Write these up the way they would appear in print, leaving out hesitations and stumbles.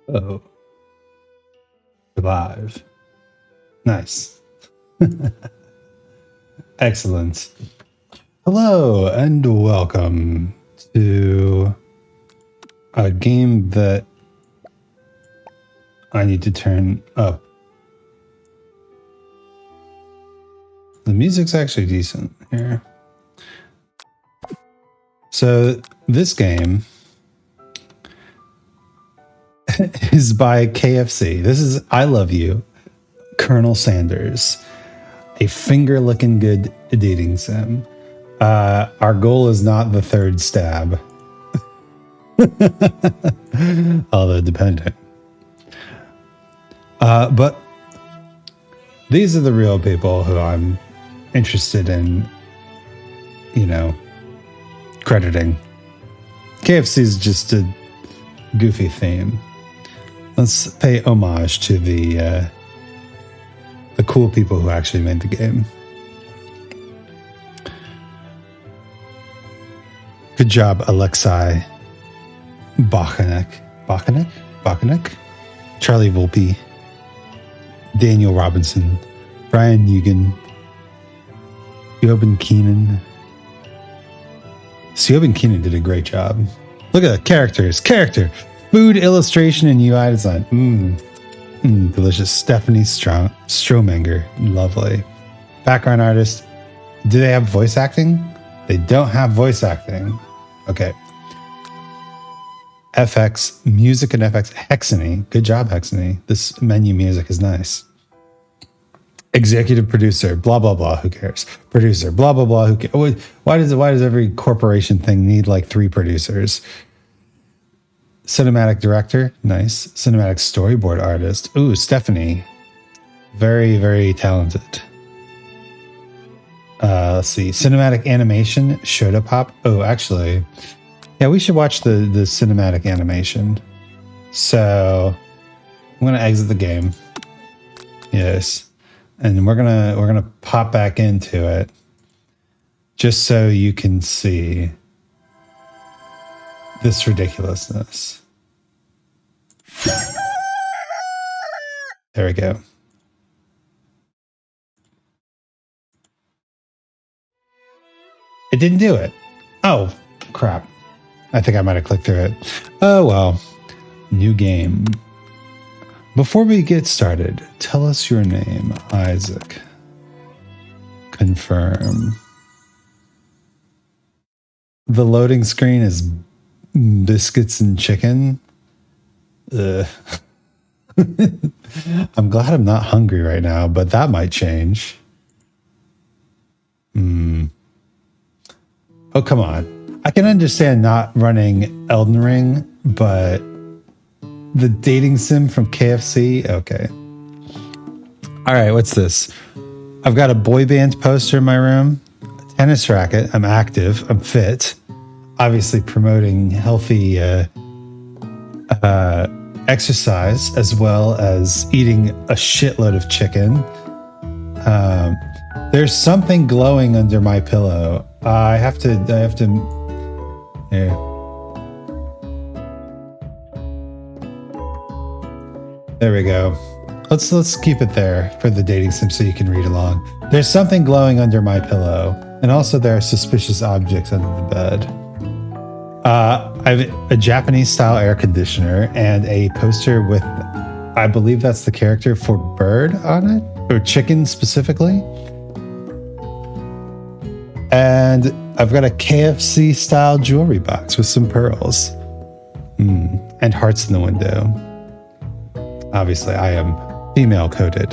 Oh, live. Nice. Excellent. Hello and welcome to a game that I need to turn up. The music's actually decent here. So this game is by KFC. This is I Love You, Colonel Sanders, a finger-licking good dating sim. Our goal is not the third stab. Although depending. But these are the real people who I'm interested in, crediting. KFC is just a goofy theme. Let's pay homage to the cool people who actually made the game. Good job, Alexei Bachanek, Charlie Volpe, Daniel Robinson, Brian Eugen, Siobhan Keenan. Siobhan Keenan did a great job. Look at the characters. Food illustration and UI design. Delicious. Stephanie Stromanger. Lovely. Background artist. Do they have voice acting? They don't have voice acting. Okay. FX. Music and FX. Hexany. Good job, Hexany. This menu music is nice. Executive producer. Blah, blah, blah. Who cares? Producer. Blah, blah, blah. Who cares? Why does every corporation thing need like 3 producers? Cinematic director, nice. Cinematic storyboard artist, ooh, Stephanie, very, very talented. Let's see, cinematic animation, Shoda Pop. Oh, actually, yeah, we should watch the cinematic animation. So I'm gonna exit the game. Yes, and we're gonna pop back into it, just so you can see this ridiculousness. There we go. It didn't do it. Oh, crap. I think I might have clicked through it. Oh, well. New game. Before we get started, tell us your name, Isaac. Confirm. The loading screen is biscuits and chicken. I'm glad I'm not hungry right now, but that might change. Oh, come on. I can understand not running Elden Ring, but the dating sim from KFC? Okay. All right, what's this? I've got a boy band poster in my room, a tennis racket. I'm active. I'm fit. Obviously promoting healthy exercise as well as eating a shitload of chicken. There's something glowing under my pillow. I have to. Yeah. There we go. Let's keep it there for the dating sim so you can read along. There's something glowing under my pillow, and also there are suspicious objects under the bed. I have a Japanese-style air conditioner and a poster with, I believe that's the character for bird on it, or chicken specifically. And I've got a KFC-style jewelry box with some pearls. And hearts in the window. Obviously, I am female-coded.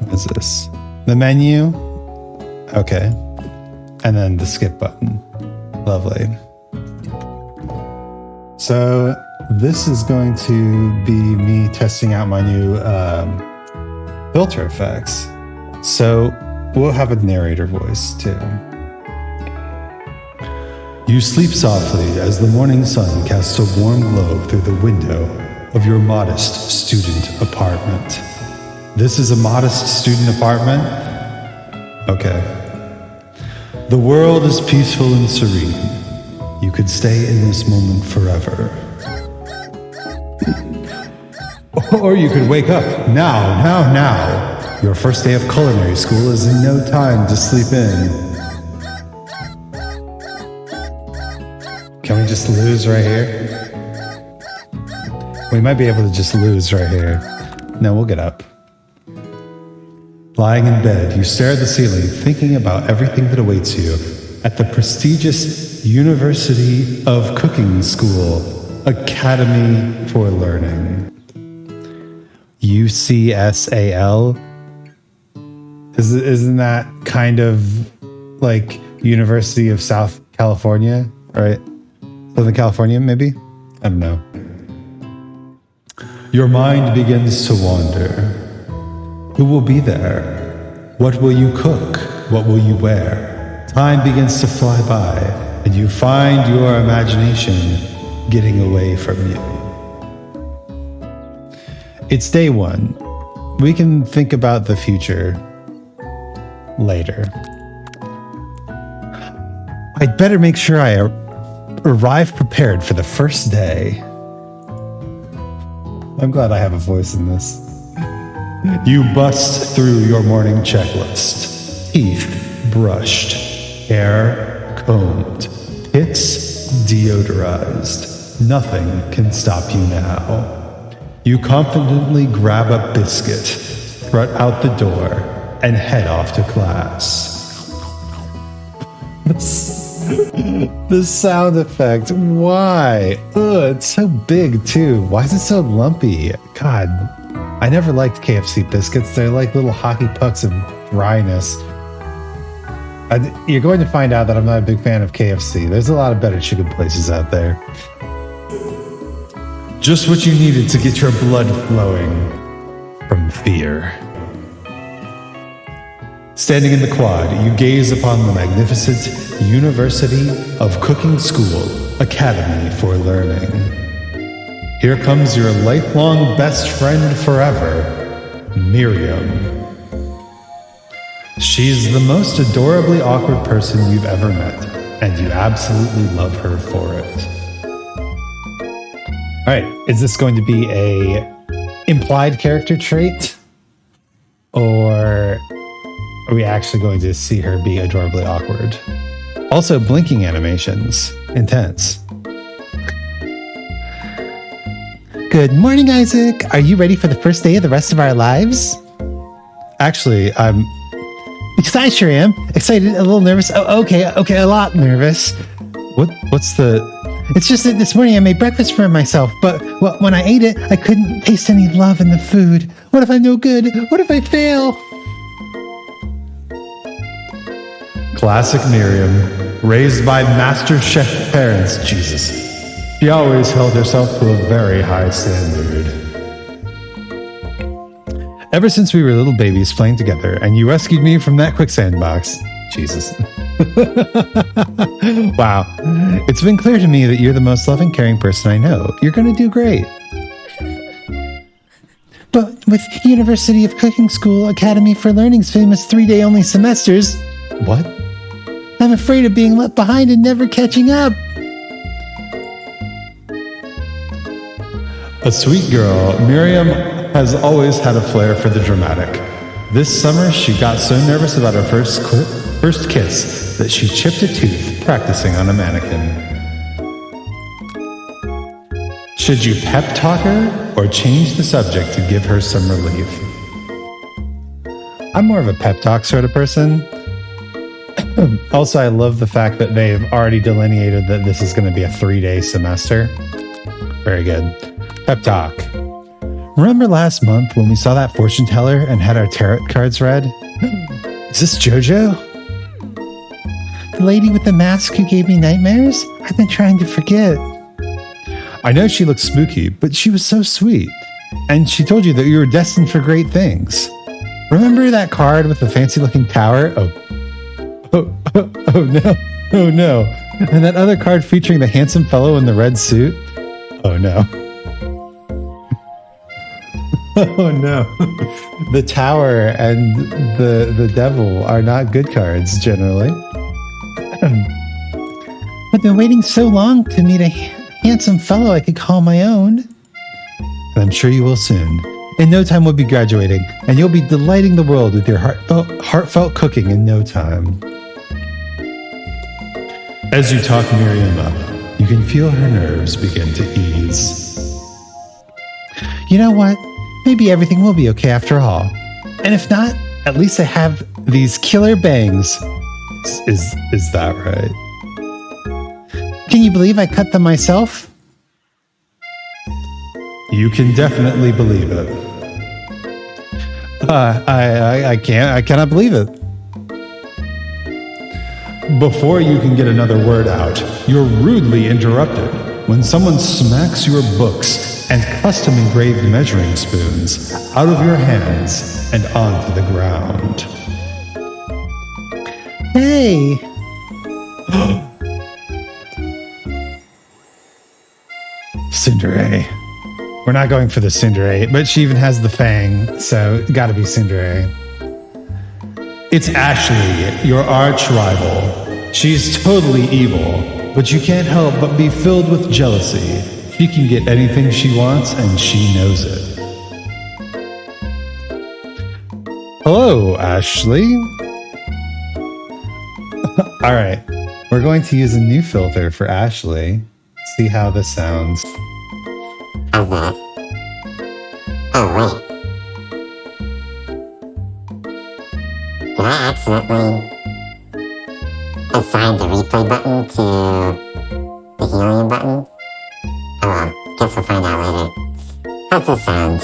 What is this? The menu. Okay. And then the skip button. Lovely. So this is going to be me testing out my new filter effects. So we'll have a narrator voice too. You sleep softly as the morning sun casts a warm glow through the window of your modest student apartment. This is a modest student apartment? Okay. The world is peaceful and serene. You could stay in this moment forever. Or you could wake up now. Your first day of culinary school is in no time to sleep in. Can we just lose right here? We might be able to just lose right here. No, we'll get up. Lying in bed, you stare at the ceiling, thinking about everything that awaits you at the prestigious University of Cooking School, Academy for Learning. UCSAL? Isn't that kind of like University of South California, right? Southern California, maybe? I don't know. Your mind begins to wander. Who will be there? What will you cook? What will you wear? Time begins to fly by, and you find your imagination getting away from you. It's day one. We can think about the future later. I'd better make sure I arrive prepared for the first day. I'm glad I have a voice in this. You bust through your morning checklist. Teeth brushed, hair combed, pits deodorized. Nothing can stop you now. You confidently grab a biscuit, strut out the door, and head off to class. The sound effect. Why? Ugh, it's so big too. Why is it so lumpy? God, I never liked KFC biscuits. They're like little hockey pucks of dryness. You're going to find out that I'm not a big fan of KFC. There's a lot of better chicken places out there. Just what you needed to get your blood flowing from fear. Standing in the quad, you gaze upon the magnificent University of Cooking School, Academy for Learning. Here comes your lifelong best friend forever, Miriam. She's the most adorably awkward person you've ever met, and you absolutely love her for it. All right, is this going to be a implied character trait? Or are we actually going to see her be adorably awkward? Also, blinking animations. Intense. Good morning, Isaac. Are you ready for the first day of the rest of our lives? Actually, because I sure am. Excited, a little nervous. Oh, okay, a lot nervous. What's the... It's just that this morning I made breakfast for myself, but when I ate it, I couldn't taste any love in the food. What if I'm no good? What if I fail? Classic Miriam, raised by master chef parents, Jesus. She always held herself to a very high standard. Ever since we were little babies playing together and you rescued me from that quicksand box. Jesus. Wow. It's been clear to me that you're the most loving, caring person I know. You're going to do great. But with University of Cooking School Academy for Learning's famous 3-day only semesters... What? I'm afraid of being left behind and never catching up. A sweet girl, Miriam has always had a flair for the dramatic. This summer, she got so nervous about her first kiss that she chipped a tooth practicing on a mannequin. Should you pep talk her or change the subject to give her some relief? I'm more of a pep talk sort of person. Also, I love the fact that they've already delineated that this is going to be a 3-day semester. Very good. Pep talk. Remember last month when we saw that fortune teller and had our tarot cards read? Is this JoJo? The lady with the mask who gave me nightmares? I've been trying to forget. I know she looked spooky, but she was so sweet. And she told you that you were destined for great things. Remember that card with the fancy-looking tower? Oh no. Oh no. And that other card featuring the handsome fellow in the red suit? Oh no. Oh no. The tower and the devil are not good cards generally. I've been waiting so long to meet a handsome fellow I could call my own. and I'm sure you will soon. In no time we'll be graduating, and you'll be delighting the world with your heartfelt cooking in no time. As you talk Miriam up, you can feel her nerves begin to ease. You know what? Maybe everything will be okay after all. And if not, at least I have these killer bangs. Is that right? Can you believe I cut them myself? You can definitely believe it. I cannot believe it. Before you can get another word out, you're rudely interrupted when someone smacks your books and custom engraved measuring spoons out of your hands and onto the ground. Hey! Cinderace. We're not going for the Cinderace, but she even has the fang, so gotta be Cinderace. It's Ashley, your arch rival. She's totally evil, but you can't help but be filled with jealousy. She can get anything she wants, and she knows it. Hello, Ashley. All right, we're going to use a new filter for Ashley. See how this sounds. Oh, wait. Did I accidentally assign the replay button to the helium button? Oh well, guess we'll find out later. How's this sound?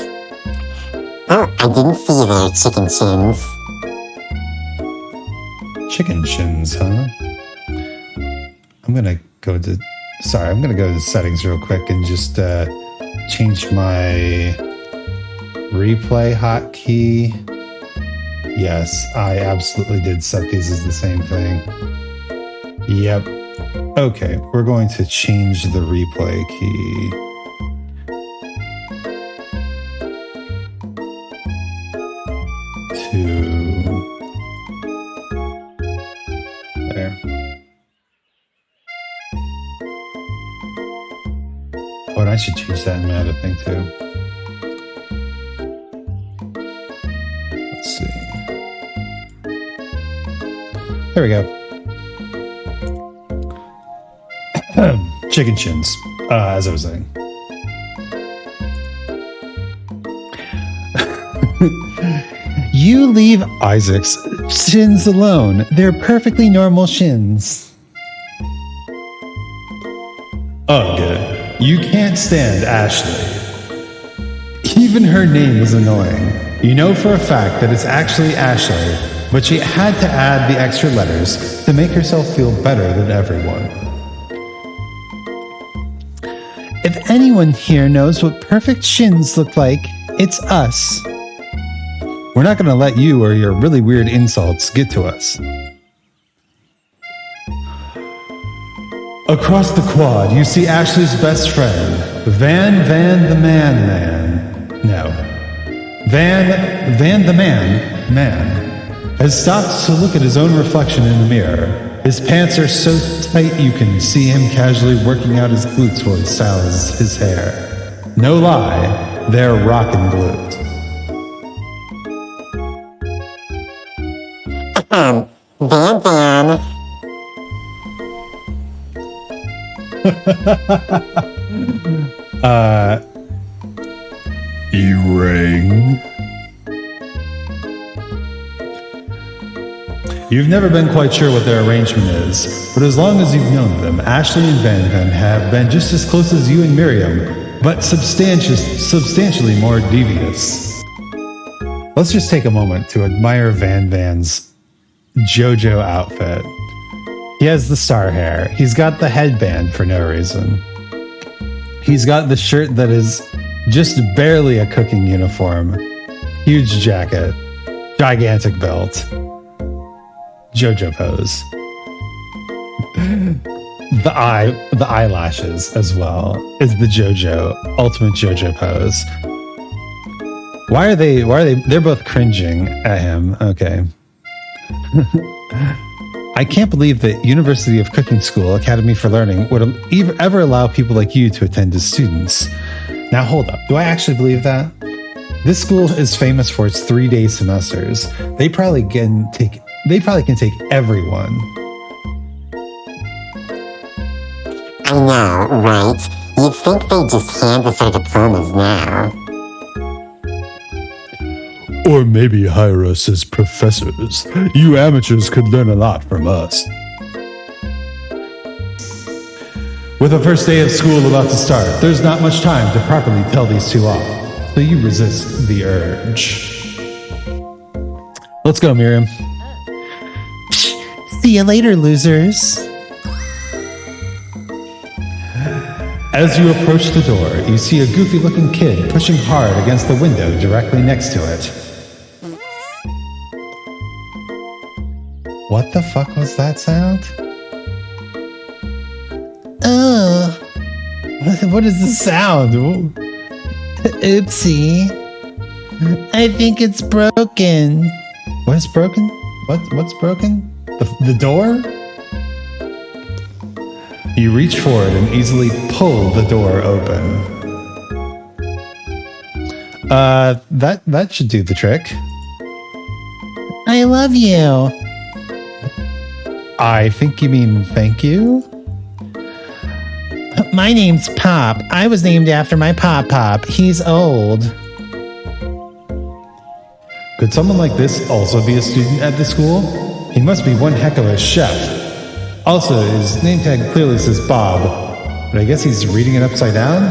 Oh, I didn't see their chicken shins. Chicken shins, huh? I'm gonna go to settings real quick and just change my replay hotkey. Yes, I absolutely did set these as the same thing. Yep. Okay, we're going to change the replay key. To there. Oh, and I should change that in my other thing too. Let's see. There we go. Chicken shins, as I was saying. You leave ILYCS shins alone. They're perfectly normal shins. Ugh, you can't stand Ashley. Even her name is annoying. You know for a fact that it's actually Ashley, but she had to add the extra letters to make herself feel better than everyone. If anyone here knows what perfect shins look like, it's us. We're not going to let you or your really weird insults get to us. Across the quad, you see Ashley's best friend, Van the Man. No. Van the Man has stopped to look at his own reflection in the mirror. His pants are so tight you can see him casually working out his glutes while he styles his hair. No lie, they're rockin' glutes. Van. You rang? You've never been quite sure what their arrangement is, but as long as you've known them, Ashley and Van have been just as close as you and Miriam, but substantially more devious. Let's just take a moment to admire Van's JoJo outfit. He has the star hair. He's got the headband for no reason. He's got the shirt that is just barely a cooking uniform. Huge jacket. Gigantic belt. JoJo pose. The eyelashes as well is the JoJo, ultimate JoJo pose. Why are they're both cringing at him. Okay. I can't believe that University of Cooking School Academy for Learning would ever allow people like you to attend as students. Now hold up. Do I actually believe that? This school is famous for its 3-day semesters. They probably can take everyone. I know, right? You'd think they'd just hand us our diplomas now. Or maybe hire us as professors. You amateurs could learn a lot from us. With the first day of school about to start, there's not much time to properly tell these two off, so you resist the urge. Let's go, Miriam. See you later, losers. As you approach the door, you see a goofy-looking kid pushing hard against the window directly next to it. What the fuck was that sound? What is the sound? Oopsie. I think it's broken. What is broken? What's broken? The door? You reach forward and easily pull the door open. That should do the trick. I love you. I think you mean thank you? My name's Pop. I was named after my Pop. He's old. Could someone like this also be a student at the school? He must be one heck of a chef. Also, his name tag clearly says Bob, but I guess he's reading it upside down?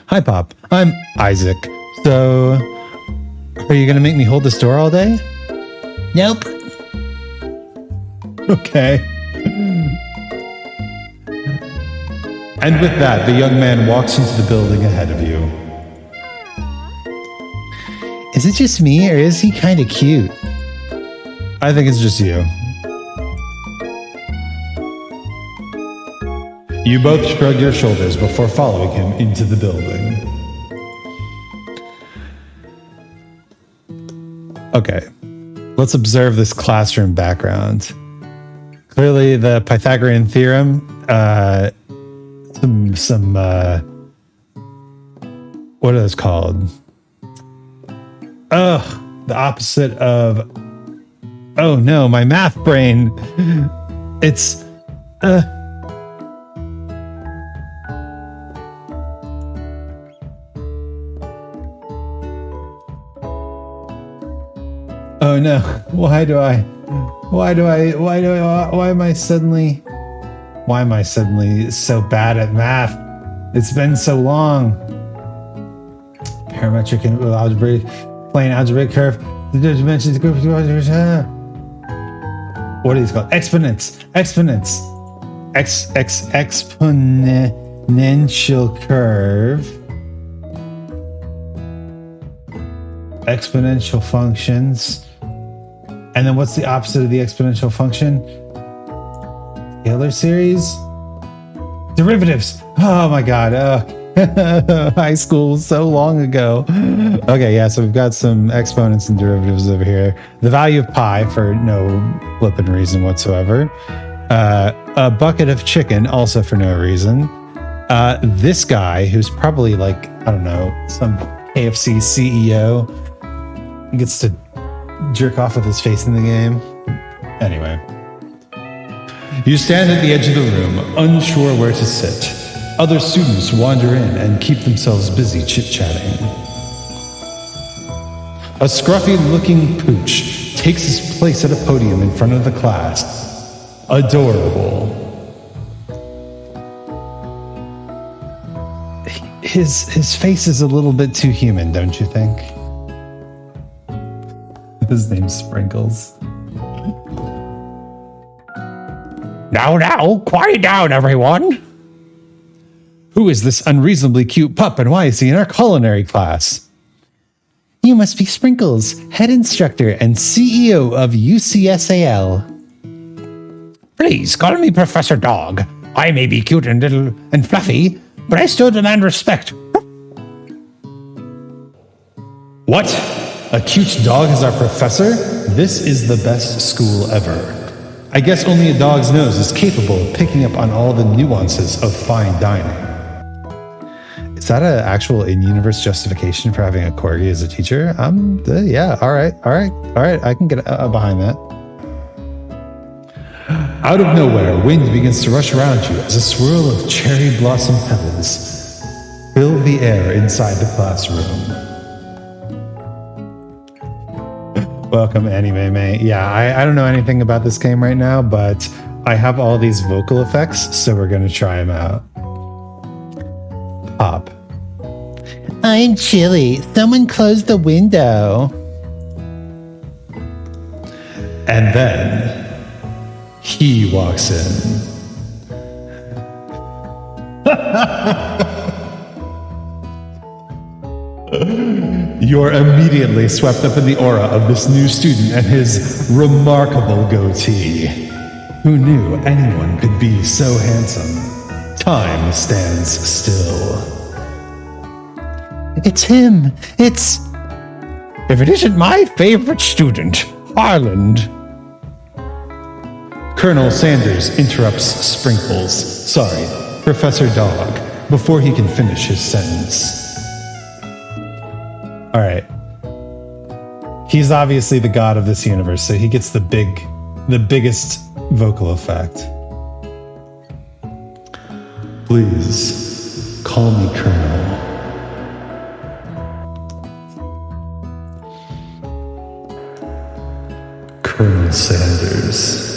Hi, Pop. I'm Isaac. So, are you going to make me hold this door all day? Nope. Okay. And with that, the young man walks into the building ahead of you. Is it just me, or is he kind of cute? I think it's just you. You both shrug your shoulders before following him into the building. Okay, let's observe this classroom background. Clearly, the Pythagorean theorem, what are those called? Oh, the opposite of, oh no, my math brain. It's, oh no, why am I suddenly so bad at math? It's been so long. Parametric and algebraic, plane algebraic curve, the dimensions, what are these called? Exponential curve, exponential functions. And then what's the opposite of the exponential function? Taylor series? Derivatives. Oh my God. High school so long ago. Okay, yeah, so we've got some exponents and derivatives over here. The value of pi for no flippin' reason whatsoever. A bucket of chicken, also for no reason. This guy, who's probably like, I don't know, some KFC CEO, gets to jerk off with his face in the game. Anyway. You stand at the edge of the room, unsure where to sit. Other students wander in and keep themselves busy chit-chatting. A scruffy-looking pooch takes his place at a podium in front of the class. Adorable. His face is a little bit too human, don't you think? His name's Sprinkles. Now, quiet down, everyone. Who is this unreasonably cute pup, and why is he in our culinary class? You must be Sprinkles, head instructor and CEO of UCSAL. Please call me Professor Dog. I may be cute and little and fluffy, but I still demand respect. What? A cute dog is our professor? This is the best school ever. I guess only a dog's nose is capable of picking up on all the nuances of fine dining. Is that an actual in-universe justification for having a corgi as a teacher? Yeah, all right. I can get behind that. Out of nowhere, wind begins to rush around you as a swirl of cherry blossom petals fill the air inside the classroom. Welcome, Anime May. Yeah, I don't know anything about this game right now, but I have all these vocal effects, so we're going to try them out. Pop. I'm chilly. Someone close the window. And then he walks in. You're immediately swept up in the aura of this new student and his remarkable goatee. Who knew anyone could be so handsome? Time stands still. It's him. It's... If it isn't my favorite student, Harland. Colonel Sanders interrupts Professor Dog, before he can finish his sentence. All right. He's obviously the god of this universe, so he gets the biggest vocal effect. Please, call me Colonel. Colonel Sanders.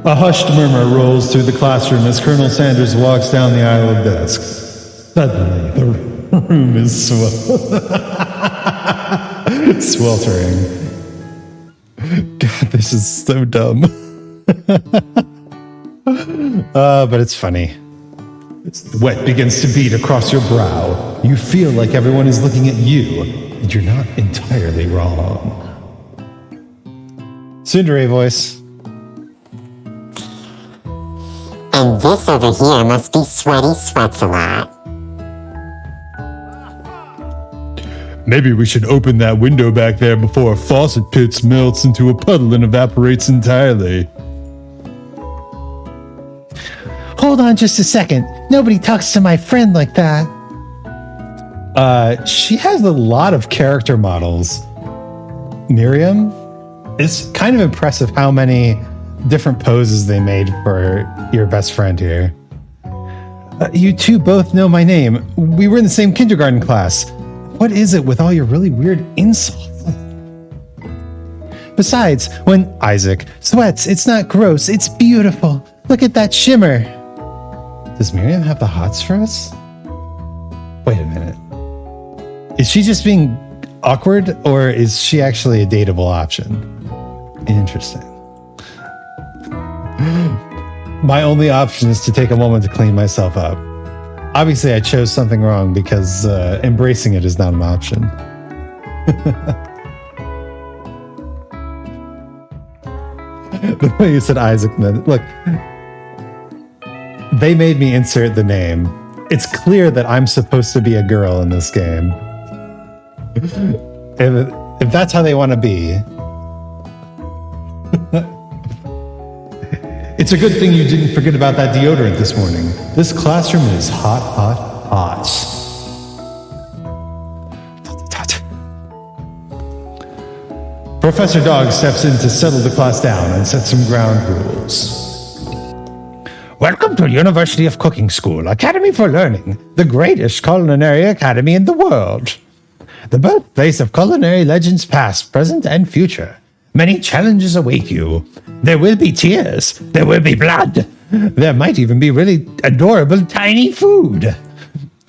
A hushed murmur rolls through the classroom as Colonel Sanders walks down the aisle of desks. Suddenly, the room is sweltering. God, this is so dumb. But it's funny. Sweat begins to beat across your brow. You feel like everyone is looking at you, and you're not entirely wrong. Tsundere voice. And this over here must be Sweaty Sweats a lot. Maybe we should open that window back there before a faucet pit melts into a puddle and evaporates entirely. Hold on just a second. Nobody talks to my friend like that. She has a lot of character models. Miriam, it's kind of impressive how many different poses they made for your best friend here. You two both know my name. We were in the same kindergarten class. What is it with all your really weird insults? Besides, when Isaac sweats, it's not gross, it's beautiful. Look at that shimmer. Does Miriam have the hots for us? Wait a minute. Is she just being awkward, or is she actually a dateable option? Interesting. My only option is to take a moment to clean myself up. Obviously, I chose something wrong because embracing it is not an option. The way you said Isaac, look, they made me insert the name. It's clear that I'm supposed to be a girl in this game. If that's how they want to be. It's a good thing you didn't forget about that deodorant this morning. This classroom is hot, hot, hot. Professor Dog steps in to settle the class down and set some ground rules. Welcome to University of Cooking School, Academy for Learning, the greatest culinary academy in the world. The birthplace of culinary legends past, present, and future. Many challenges await you. There will be tears. There will be blood. There might even be really adorable tiny food.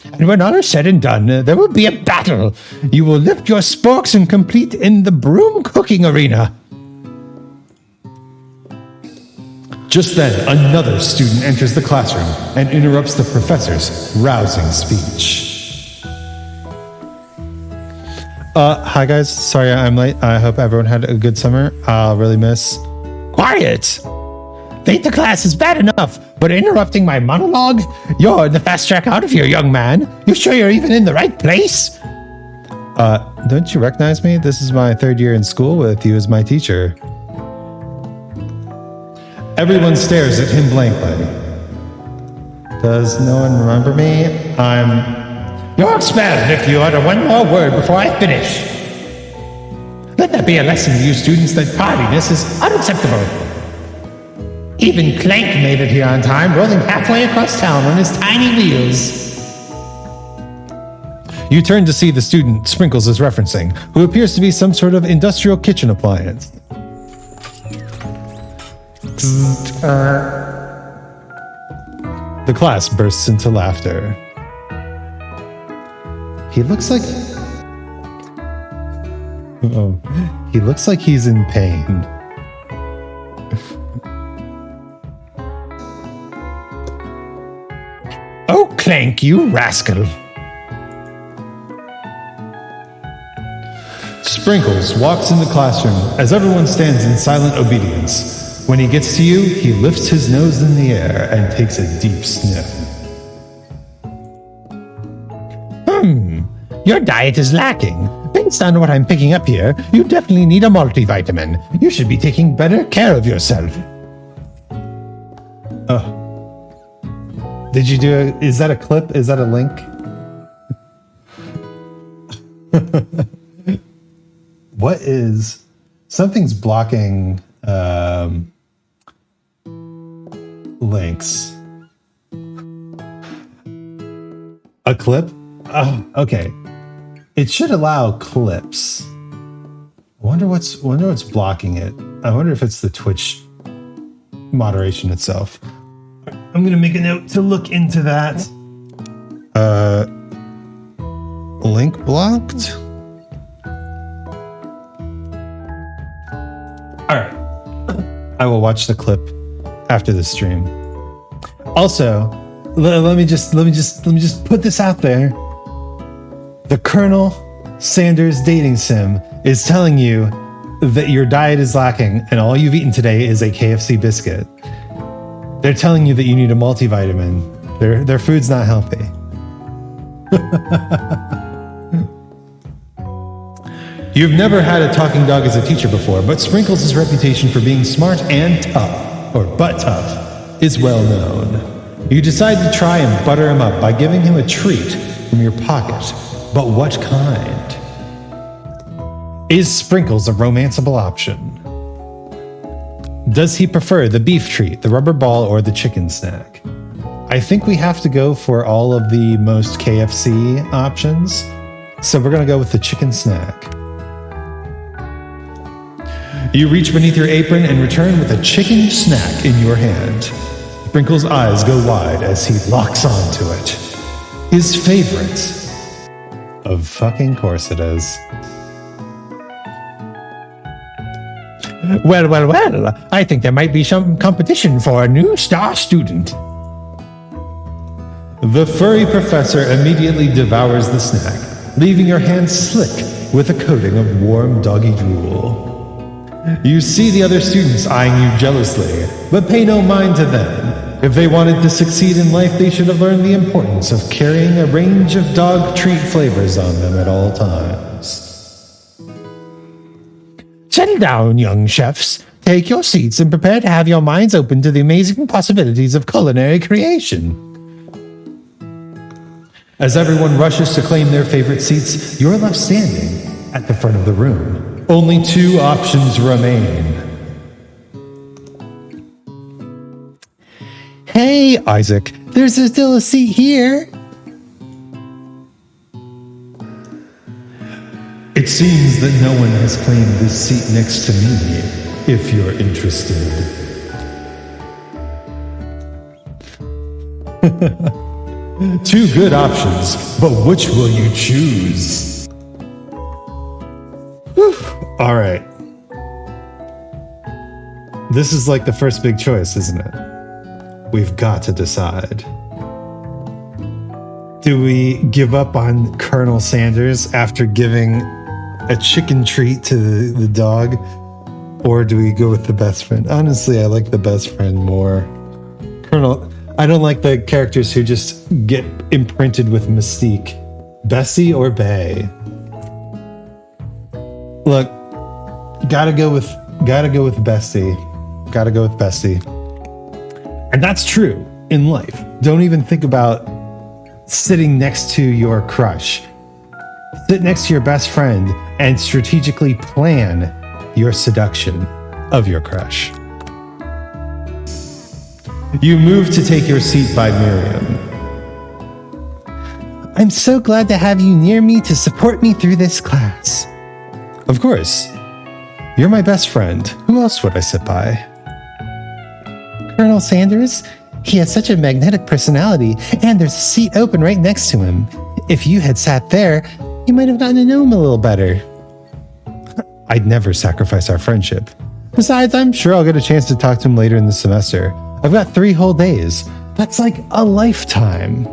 And when all is said and done, there will be a battle. You will lift your sporks and compete in the broom cooking arena. Just then, another student enters the classroom and interrupts the professor's rousing speech. Hi guys, sorry I'm late. I hope everyone had a good summer. I'll really miss... Quiet! Late to class is bad enough, but interrupting my monologue? You're the fast track out of here, young man. You sure you're even in the right place? Don't you recognize me? This is my third year in school with you as my teacher. Everyone stares at him blankly. Does no one remember me? You're expelled if you utter one more word before I finish. Let that be a lesson to you students that tardiness is unacceptable. Even Clank made it here on time, rolling halfway across town on his tiny wheels. You turn to see the student Sprinkles is referencing, who appears to be some sort of industrial kitchen appliance. The class bursts into laughter. He looks like... Oh, he looks like he's in pain. Oh, Clank, you rascal. Sprinkles walks in the classroom as everyone stands in silent obedience. When he gets to you, he lifts his nose in the air and takes a deep sniff. Your diet is lacking. Based on what I'm picking up here, you definitely need a multivitamin. You should be taking better care of yourself. Did you do it? Is that a clip? Is that a link? What is... Something's blocking links. A clip? Oh, okay. It should allow clips. I wonder what's blocking it. I wonder if it's the Twitch moderation itself. I'm gonna make a note to look into that. Link blocked? Alright. I will watch the clip after the stream. Also, let me just put this out there. The Colonel Sanders dating sim is telling you that your diet is lacking and all you've eaten today is a KFC biscuit. They're telling you that you need a multivitamin. Their food's not healthy. You've never had a talking dog as a teacher before, but Sprinkles' reputation for being smart and tough, or butt tough, is well known. You decide to try and butter him up by giving him a treat from your pocket. But what kind? Is Sprinkles a romanceable option? Does he prefer the beef treat, the rubber ball, or the chicken snack? I think we have to go for all of the most KFC options. So we're going to go with the chicken snack. You reach beneath your apron and return with a chicken snack in your hand. Sprinkles' eyes go wide as he locks onto it. His favorite. Of fucking course it is. Well, I think there might be some competition for a new star student. The furry professor immediately devours the snack, leaving your hands slick with a coating of warm doggy drool. You see the other students eyeing you jealously, but pay no mind to them. If they wanted to succeed in life, they should have learned the importance of carrying a range of dog treat flavors on them at all times. Settle down, young chefs. Take your seats and prepare to have your minds open to the amazing possibilities of culinary creation. As everyone rushes to claim their favorite seats, you're left standing at the front of the room. Only two options remain. Hey, Isaac, there's still a seat here. It seems that no one has claimed this seat next to me, if you're interested. Two good options, but which will you choose? All right. This is like the first big choice, isn't it? We've got to decide. Do we give up on Colonel Sanders after giving a chicken treat to the dog? Or do we go with the best friend? Honestly, I like the best friend more. Colonel, I don't like the characters who just get imprinted with mystique. Bessie or Bae? Look, gotta go with Bessie. Gotta go with Bessie. And that's true in life. Don't even think about sitting next to your crush. Sit next to your best friend and strategically plan your seduction of your crush. You move to take your seat by Miriam. I'm so glad to have you near me to support me through this class. Of course. You're my best friend. Who else would I sit by? Colonel Sanders? He has such a magnetic personality, and there's a seat open right next to him. If you had sat there, you might have gotten to know him a little better. I'd never sacrifice our friendship. Besides, I'm sure I'll get a chance to talk to him later in the semester. I've got 3 whole days. That's like a lifetime.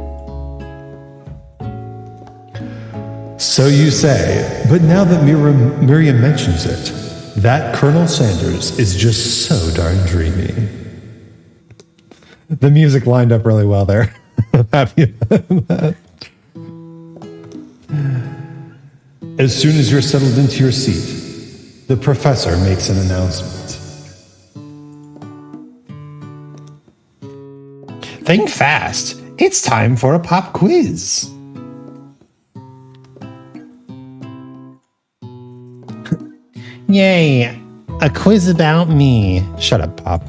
So you say, but now that Miriam mentions it, that Colonel Sanders is just so darn dreamy. The music lined up really well there. I'm happy about that. As soon as you're settled into your seat, the professor makes an announcement. Think fast. It's time for a pop quiz. Yay, a quiz about me. Shut up, Pop.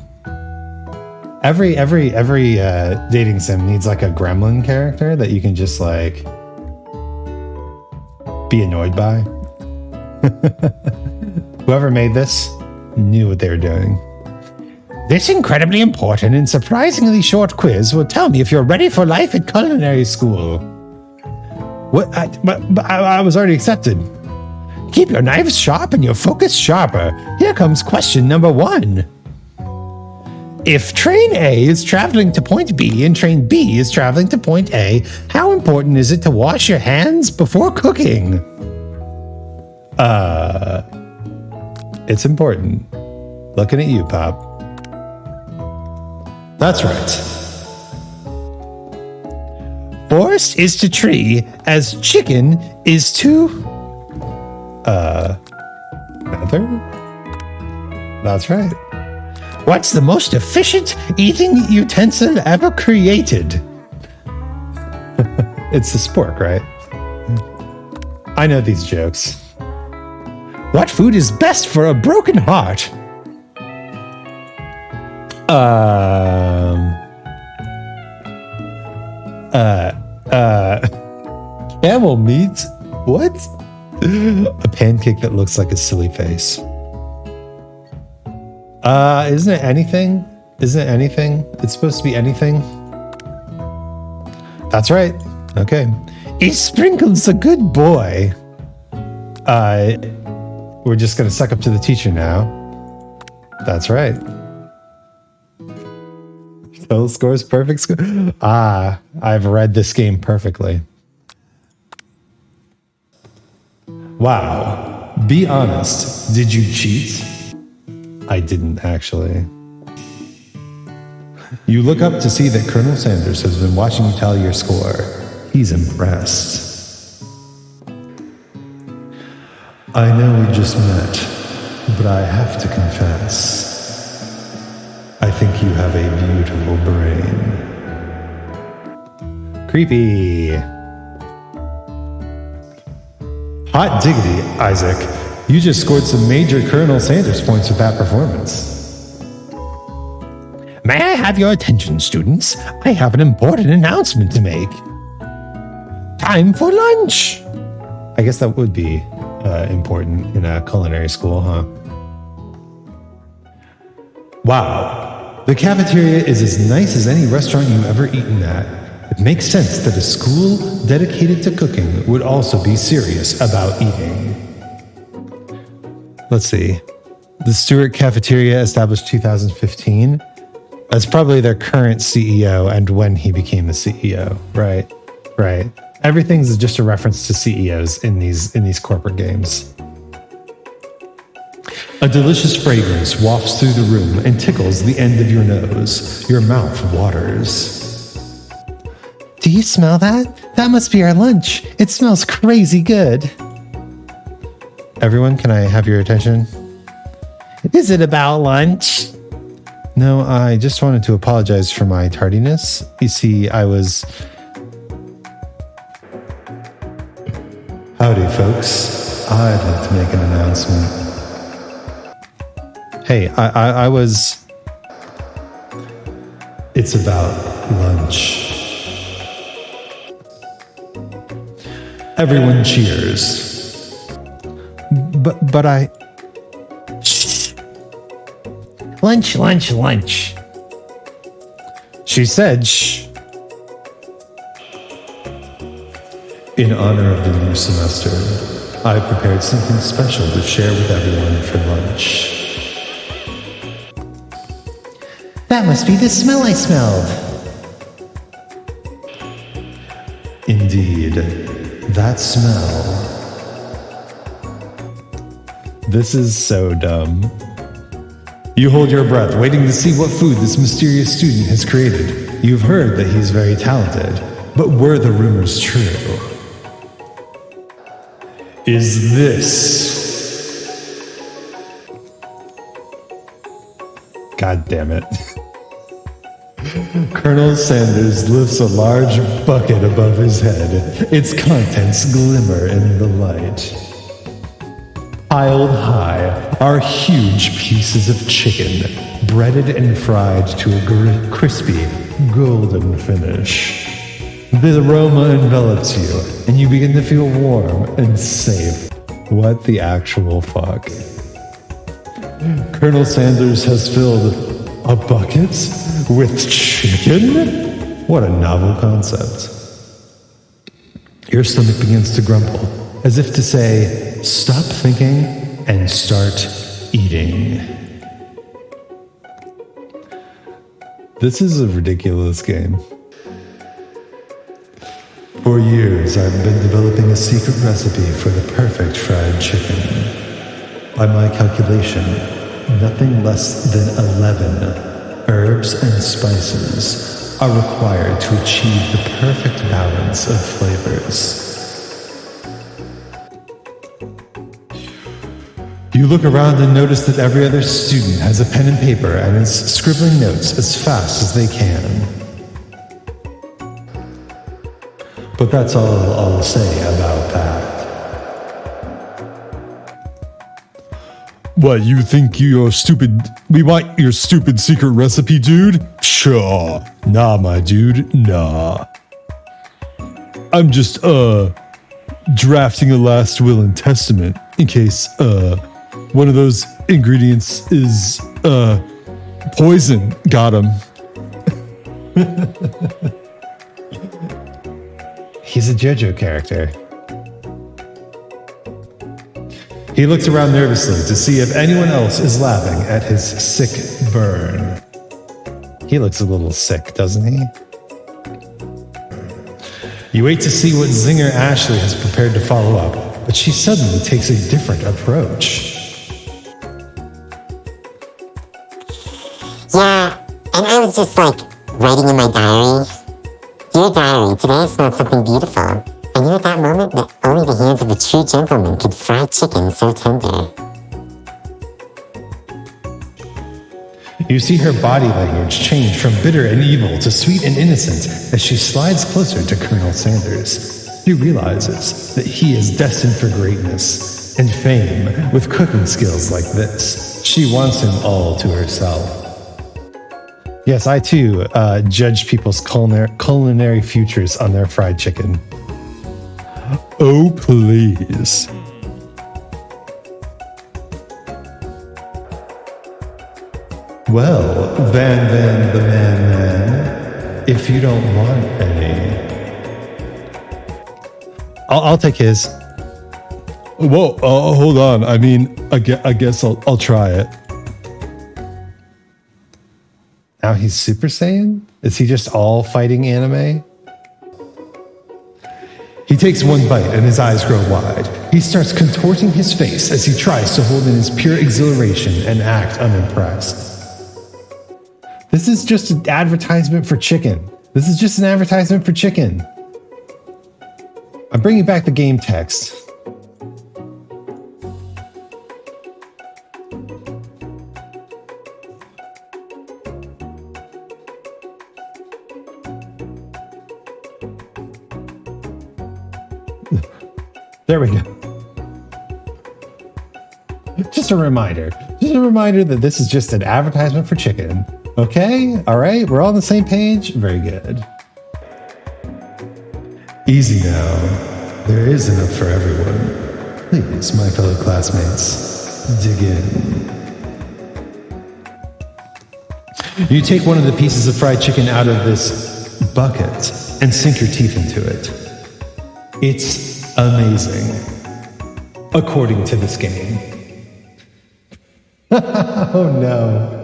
Every dating sim needs like a gremlin character that you can just like be annoyed by. Whoever made this knew what they were doing. This incredibly important and surprisingly short quiz will tell me if you're ready for life at culinary school. What? But I was already accepted. Keep your knives sharp and your focus sharper. Here comes question number 1. If train A is traveling to point B and train B is traveling to point A, how important is it to wash your hands before cooking? It's important. Looking at you, Pop. That's right. Forest is to tree as chicken is to... Feather? That's right. What's the most efficient eating utensil ever created? It's the spork, right? I know these jokes. What food is best for a broken heart? Camel meat? What? A pancake that looks like a silly face. Isn't it anything? Isn't it anything? It's supposed to be anything. That's right. Okay. Is Sprinkles a good boy? We're just gonna suck up to the teacher now. That's right. Total scores, perfect score. I've read this game perfectly. Wow. Be honest. Did you cheat? I didn't actually. You look up to see that Colonel Sanders has been watching you tally your score. He's impressed. I know we just met, but I have to confess. I think you have a beautiful brain. Creepy. Hot diggity, Isaac. You just scored some major Colonel Sanders points with that performance. May I have your attention, students? I have an important announcement to make. Time for lunch. I guess that would be important in a culinary school, huh? Wow. The cafeteria is as nice as any restaurant you've ever eaten at. It makes sense that a school dedicated to cooking would also be serious about eating. Let's see. The Stewart Cafeteria, established 2015. That's probably their current CEO and when he became the CEO, right? Right. Everything's just a reference to CEOs in these corporate games. A delicious fragrance wafts through the room and tickles the end of your nose. Your mouth waters. Do you smell that? That must be our lunch. It smells crazy good. Everyone, can I have your attention? Is it about lunch? No, I just wanted to apologize for my tardiness. You see, I was... Howdy, folks. I'd like to make an announcement. Hey, I was... It's about lunch. Everyone cheers. But I... Shh. Lunch, lunch, lunch. She said shh. In honor of the new semester, I prepared something special to share with everyone for lunch. That must be the smell I smelled. Indeed, that smell. This is so dumb. You hold your breath, waiting to see what food this mysterious student has created. You've heard that he's very talented, but were the rumors true? Is this... God damn it. Colonel Sanders lifts a large bucket above his head. Its contents glimmer in the light. Piled high are huge pieces of chicken, breaded and fried to a crispy, golden finish. The aroma envelops you, and you begin to feel warm and safe. What the actual fuck? Colonel Sanders has filled a bucket with chicken? What a novel concept. Your stomach begins to grumble, as if to say, stop thinking and start eating. This is a ridiculous game. For years, I've been developing a secret recipe for the perfect fried chicken. By my calculation, nothing less than 11 herbs and spices are required to achieve the perfect balance of flavors. You look around and notice that every other student has a pen and paper and is scribbling notes as fast as they can. But that's all I'll say about that. What, you think you're stupid? We want your stupid secret recipe, dude? Sure. Nah, my dude, nah. I'm just, drafting a last will and testament in case, one of those ingredients is, poison. Got him. He's a JoJo character. He looks around nervously to see if anyone else is laughing at his sick burn. He looks a little sick, doesn't he? You wait to see what zinger Ashley has prepared to follow up, but she suddenly takes a different approach. Yeah, and I was just like writing in my diary. Dear diary, today I smelled something beautiful. I knew at that moment that only the hands of a true gentleman could fry chicken so tender. You see her body language change from bitter and evil to sweet and innocent as she slides closer to Colonel Sanders. She realizes that he is destined for greatness and fame with cooking skills like this. She wants him all to herself. Yes, I too judge people's culinary futures on their fried chicken. Oh, please. Well, Van the Man, if you don't want any. I'll take his. Whoa, hold on. I mean, I guess I'll try it. Now he's Super Saiyan? Is he just all fighting anime? He takes one bite and his eyes grow wide. He starts contorting his face as he tries to hold in his pure exhilaration and act unimpressed. This is just an advertisement for chicken. This is just an advertisement for chicken. I'm bringing back the game text. There we go. Just a reminder that this is just an advertisement for chicken. Okay? All right? We're all on the same page? Very good. Easy now. There is enough for everyone. Please, my fellow classmates, dig in. You take one of the pieces of fried chicken out of this bucket and sink your teeth into it. It's amazing, according to this game. Oh no.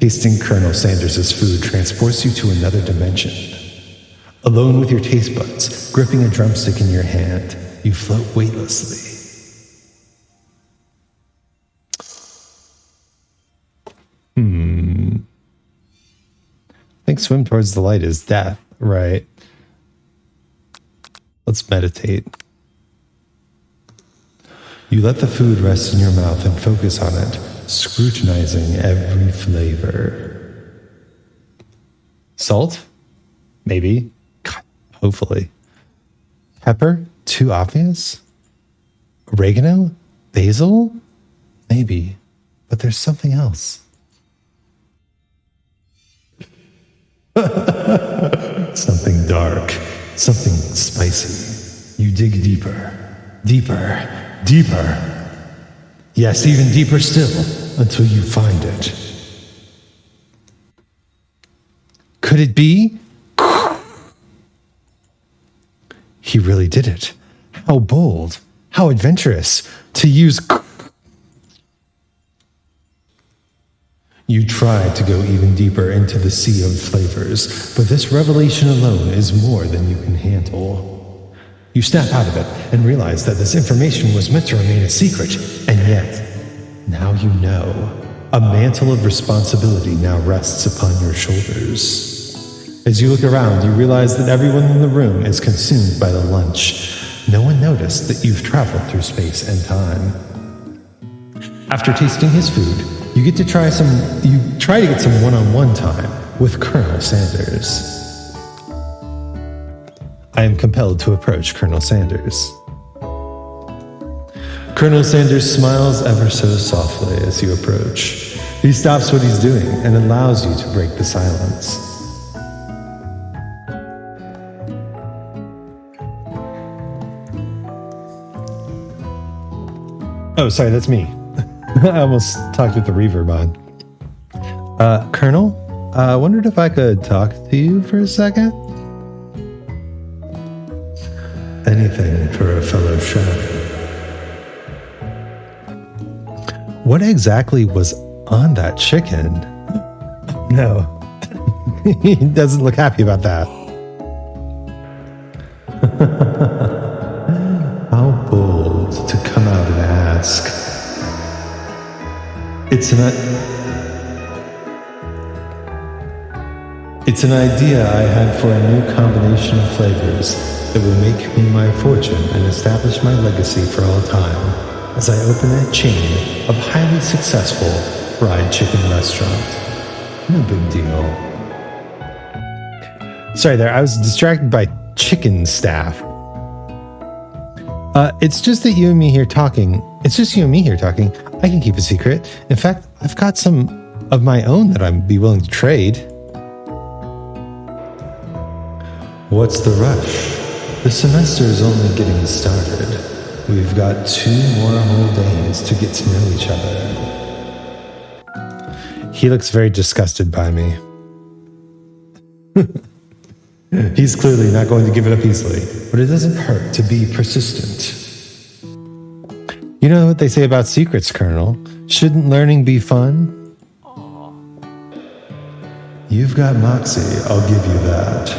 Tasting Colonel Sanders' food transports you to another dimension. Alone with your taste buds, gripping a drumstick in your hand, you float weightlessly. I think swim towards the light is death, right? Let's meditate. You let the food rest in your mouth and focus on it, scrutinizing every flavor. Salt? Maybe. God, hopefully. Pepper? Too obvious? Oregano? Basil? Maybe. But there's something else. Something dark, something spicy. You dig deeper, deeper, deeper. Yes, even deeper still, until you find it. Could it be? He really did it. How bold. How adventurous. To use... You tried to go even deeper into the sea of flavors, but this revelation alone is more than you can handle. You snap out of it and realize that this information was meant to remain a secret, and yet, now you know. A mantle of responsibility now rests upon your shoulders. As you look around, you realize that everyone in the room is consumed by the lunch. No one noticed that you've traveled through space and time. After tasting his food, you try to get some one-on-one time with Colonel Sanders. I am compelled to approach Colonel Sanders. Colonel Sanders smiles ever so softly as you approach. He stops what he's doing and allows you to break the silence. Oh, sorry, that's me. I almost talked with the reverb on. Colonel, I wondered if I could talk to you for a second? Anything for a fellow chef. What exactly was on that chicken? No. He doesn't look happy about that. How bold to come out and ask. It's an idea I had for a new combination of flavors that will make me my fortune and establish my legacy for all time as I open a chain of highly successful fried chicken restaurant. No big deal. Sorry there, I was distracted by chicken staff. It's just that you and me here talking. It's just you and me here talking. I can keep a secret. In fact, I've got some of my own that I'd be willing to trade. What's the rush? The semester is only getting started. We've got 2 more whole days to get to know each other. He looks very disgusted by me. He's clearly not going to give it up easily, but it doesn't hurt to be persistent. You know what they say about secrets, Colonel? Shouldn't learning be fun? You've got moxie, I'll give you that.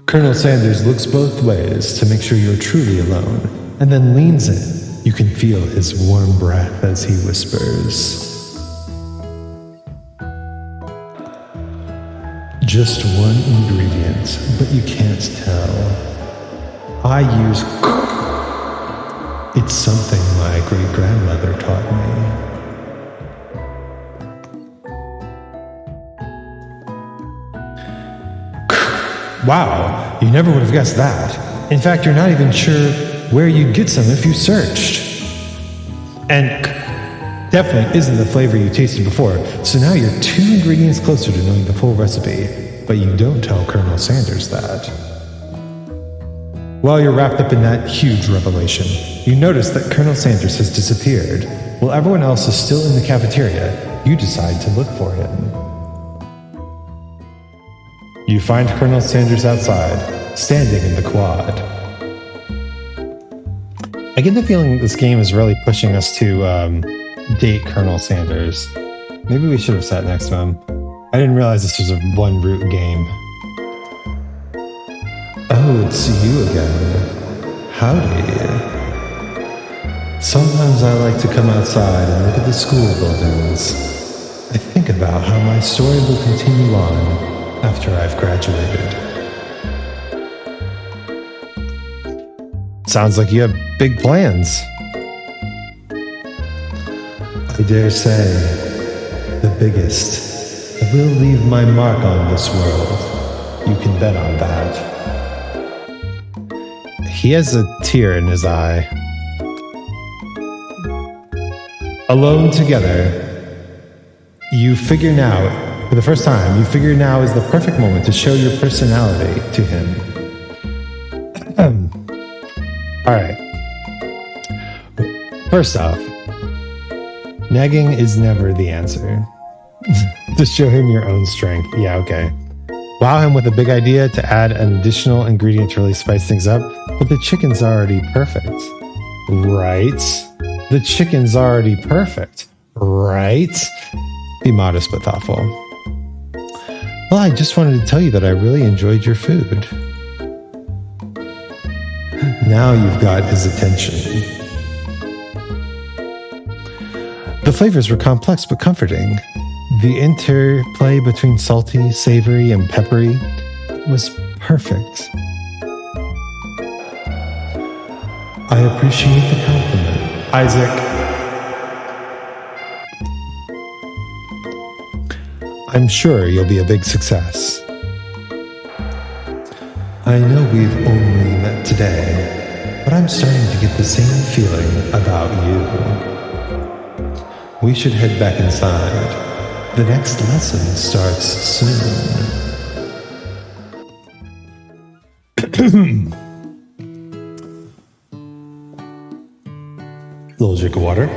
Colonel Sanders looks both ways to make sure you're truly alone, and then leans in. You can feel his warm breath as he whispers. Just one ingredient, but you can't tell. I use... It's something my great-grandmother taught me. Wow, you never would have guessed that. In fact, you're not even sure where you'd get some if you searched. And definitely isn't the flavor you tasted before, so now you're 2 ingredients closer to knowing the full recipe, but you don't tell Colonel Sanders that. While you're wrapped up in that huge revelation, you notice that Colonel Sanders has disappeared. While everyone else is still in the cafeteria, you decide to look for him. You find Colonel Sanders outside, standing in the quad. I get the feeling this game is really pushing us to date Colonel Sanders. Maybe we should have sat next to him. I didn't realize this was a one route game. Oh, it's you again. Howdy. Sometimes I like to come outside and look at the school buildings. I think about how my story will continue on after I've graduated. Sounds like you have big plans. I dare say, the biggest. I will leave my mark on this world. You can bet on that. He has a tear in his eye. Alone together, you figure now, for the first time, you figure now is the perfect moment to show your personality to him. Alright. First off, nagging is never the answer. Just show him your own strength. Yeah, okay. Wow him with a big idea to add an additional ingredient to really spice things up, but the chicken's already perfect. Right? The chicken's already perfect. Right? Be modest but thoughtful. Well, I just wanted to tell you that I really enjoyed your food. Now you've got his attention. The flavors were complex but comforting. The interplay between salty, savory, and peppery was perfect. I appreciate the compliment, Isaac. I'm sure you'll be a big success. I know we've only met today, but I'm starting to get the same feeling about you. We should head back inside. The next lesson starts soon. Little drink of water.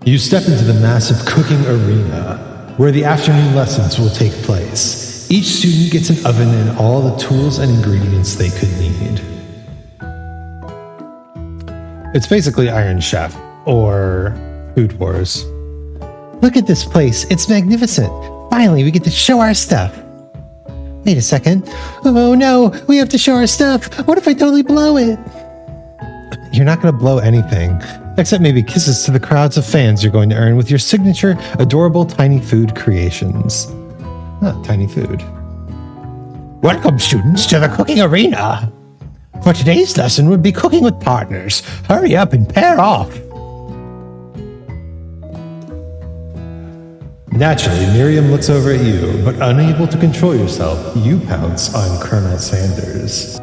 You step into the massive cooking arena where the afternoon lessons will take place. Each student gets an oven and all the tools and ingredients they could need. It's basically Iron Chef or Food Wars. Look at this place. It's magnificent. Finally, we get to show our stuff. Wait a second. Oh no, we have to show our stuff. What if I totally blow it? You're not going to blow anything, except maybe kisses to the crowds of fans you're going to earn with your signature adorable tiny food creations. Tiny food. Welcome, students, to the cooking arena. For today's lesson, we'll be cooking with partners. Hurry up and pair off. Naturally, Miriam looks over at you, but unable to control yourself, you pounce on Colonel Sanders.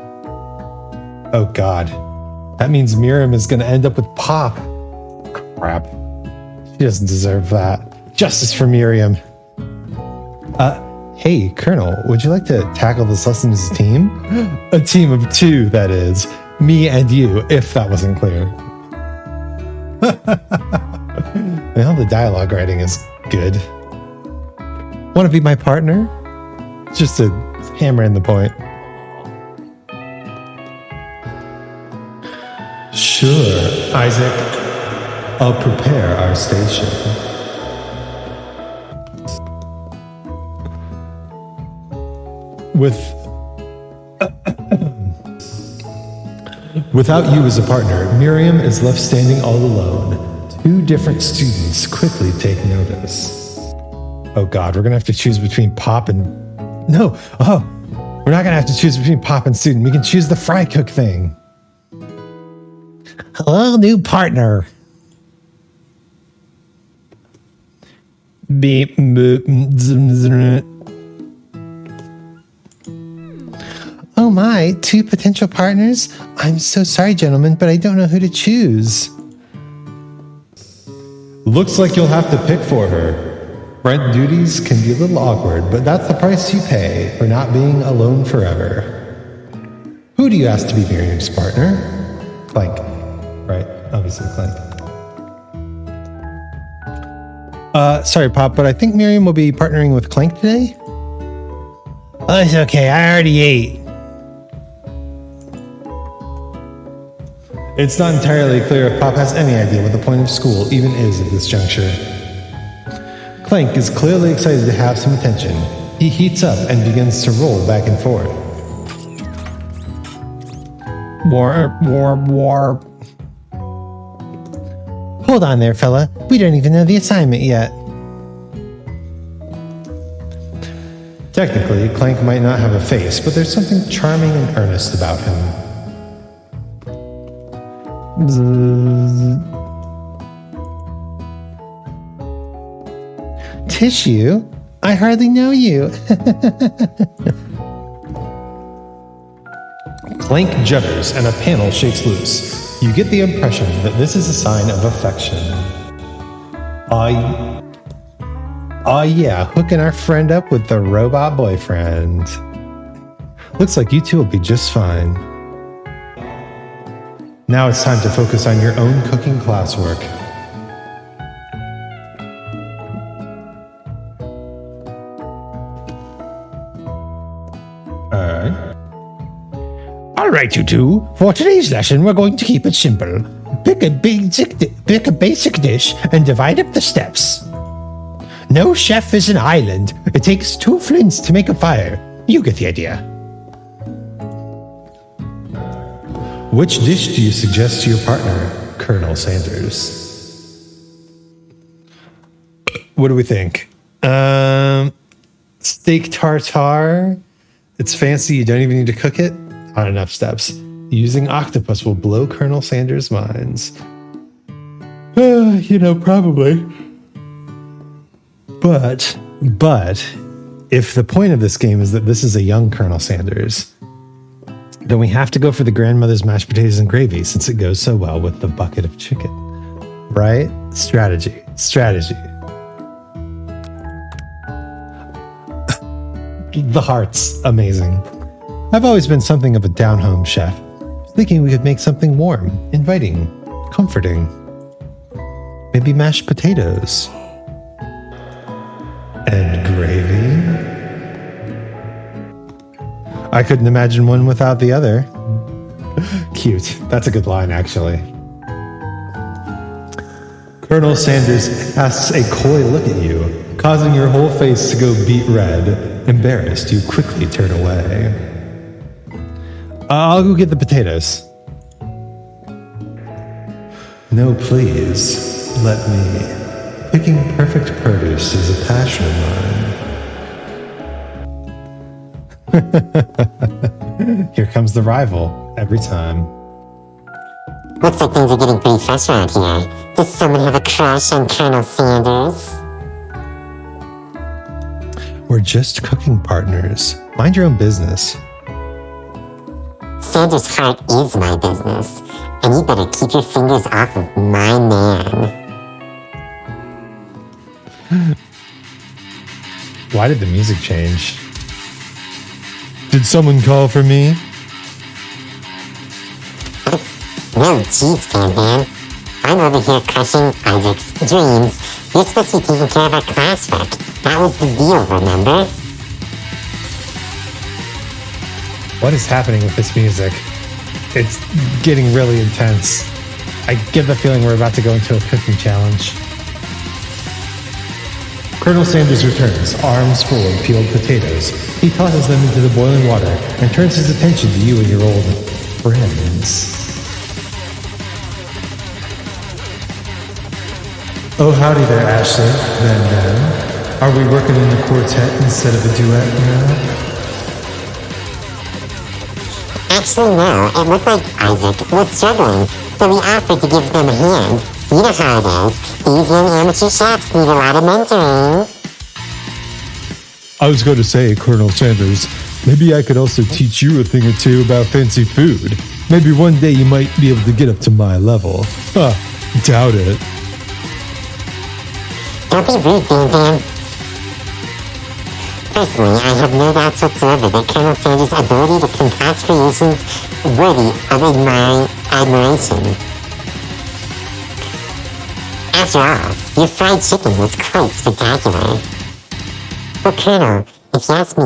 Oh God. That means Miriam is going to end up with Pop. Crap. She doesn't deserve that. Justice for Miriam. Hey, Colonel, would you like to tackle this lesson as a team? A team of 2, that is. Me and you, if that wasn't clear. Well, the dialogue writing is good. Want to be my partner? Just to hammer in the point. Sure, Isaac. I'll prepare our station. Without you as a partner, Miriam is left standing all alone. 2 different students quickly take notice. Oh God, we're gonna have to choose between Pop and... No! Oh! We're not gonna have to choose between Pop and student. We can choose the fry cook thing. Hello, new partner. Beep, boop, zum, zum. Oh my, 2 potential partners? I'm so sorry, gentlemen, but I don't know who to choose. Looks like you'll have to pick for her. Rent duties can be a little awkward, but that's the price you pay for not being alone forever. Who do you ask to be Miriam's partner? Clank. Right, obviously Clank. Sorry, Pop, but I think Miriam will be partnering with Clank today. Oh, it's okay. I already ate. It's not entirely clear if Pop has any idea what the point of school even is at this juncture. Clank is clearly excited to have some attention. He heats up and begins to roll back and forth. Warp, warp, warp. Hold on there, fella. We don't even know the assignment yet. Technically, Clank might not have a face, but there's something charming and earnest about him. Tissue? I hardly know you. Clank judders and a panel shakes loose. You get the impression that this is a sign of affection. Yeah, hooking our friend up with the robot boyfriend. Looks like you two will be just fine. Now it's time to focus on your own cooking classwork. All right, you two. For today's lesson, we're going to keep it simple. Pick a basic dish and divide up the steps. No chef is an island. It takes 2 flints to make a fire. You get the idea. Which dish do you suggest to your partner, Colonel Sanders? What do we think? Steak tartare. It's fancy. You don't even need to cook it. Not enough steps. Using octopus will blow Colonel Sanders' minds. Probably. But if the point of this game is that this is a young Colonel Sanders, then we have to go for the grandmother's mashed potatoes and gravy since it goes so well with the bucket of chicken. Right? Strategy. The heart's amazing. I've always been something of a down-home chef, thinking we could make something warm, inviting, comforting. Maybe mashed potatoes. And gravy? I couldn't imagine one without the other. Cute. That's a good line, actually. Colonel Sanders casts a coy look at you, causing your whole face to go beet red. Embarrassed, you quickly turn away. I'll go get the potatoes. No, please. Let me. Picking perfect produce is a passion of mine. Here comes the rival, every time. Looks like things are getting pretty fresh around here. Does someone have a crush on Colonel Sanders? We're just cooking partners. Mind your own business. Sanders' heart is my business, and you better keep your fingers off of my man. Why did the music change? Did someone call for me? No, geez, Fan. I'm over here crushing Isaac's dreams. You're supposed to be taking care of our classwork. That was the deal, remember? What is happening with this music? It's getting really intense. I get the feeling we're about to go into a cooking challenge. Colonel Sanders returns, arms full of peeled potatoes. He tosses them into the boiling water and turns his attention to you and your old friends. Oh, howdy there, Ashley. Then. Are we working in a quartet instead of a duet now? Actually, no. It looked like Isaac was struggling, so we offered to give them a hand. You know how it is. These young amateur chefs need a lot of mentoring. I was going to say, Colonel Sanders, maybe I could also teach you a thing or two about fancy food. Maybe one day you might be able to get up to my level. Huh, doubt it. Don't be rude, Bam Bam. Personally, I have no doubts whatsoever that Colonel Sanders' ability to concoct creations worthy of admiration. After all, your fried chicken was quite spectacular. Well, Colonel, if you ask me,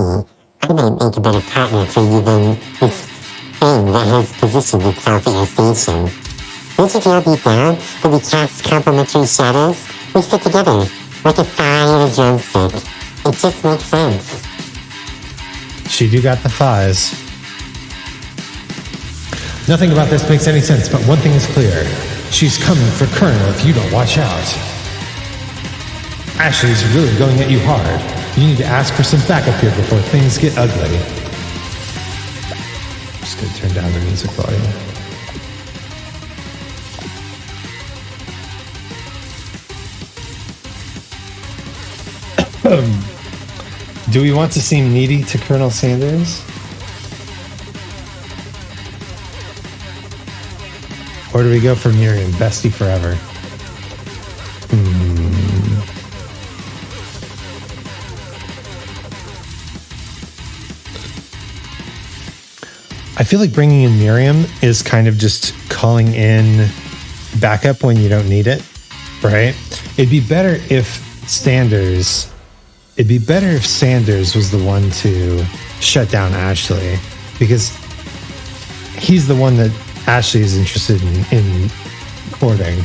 I might make a better partner for you than this thing that has positioned itself at your station. Don't you feel deep down that we cast complementary shadows? We fit together like a thigh and a drumstick. It just makes sense. She do got the thighs. Nothing about this makes any sense, but one thing is clear. She's coming for Colonel if you don't watch out. Ashley's really going at you hard. You need to ask for some backup here before things get ugly. Just gonna turn down the music volume. Do we want to seem needy to Colonel Sanders? Or do we go for Miriam, bestie forever? I feel like bringing in Miriam is kind of just calling in backup when you don't need it, right? It'd be better if Sanders was the one to shut down Ashley, because he's the one that Ashley is interested in courting.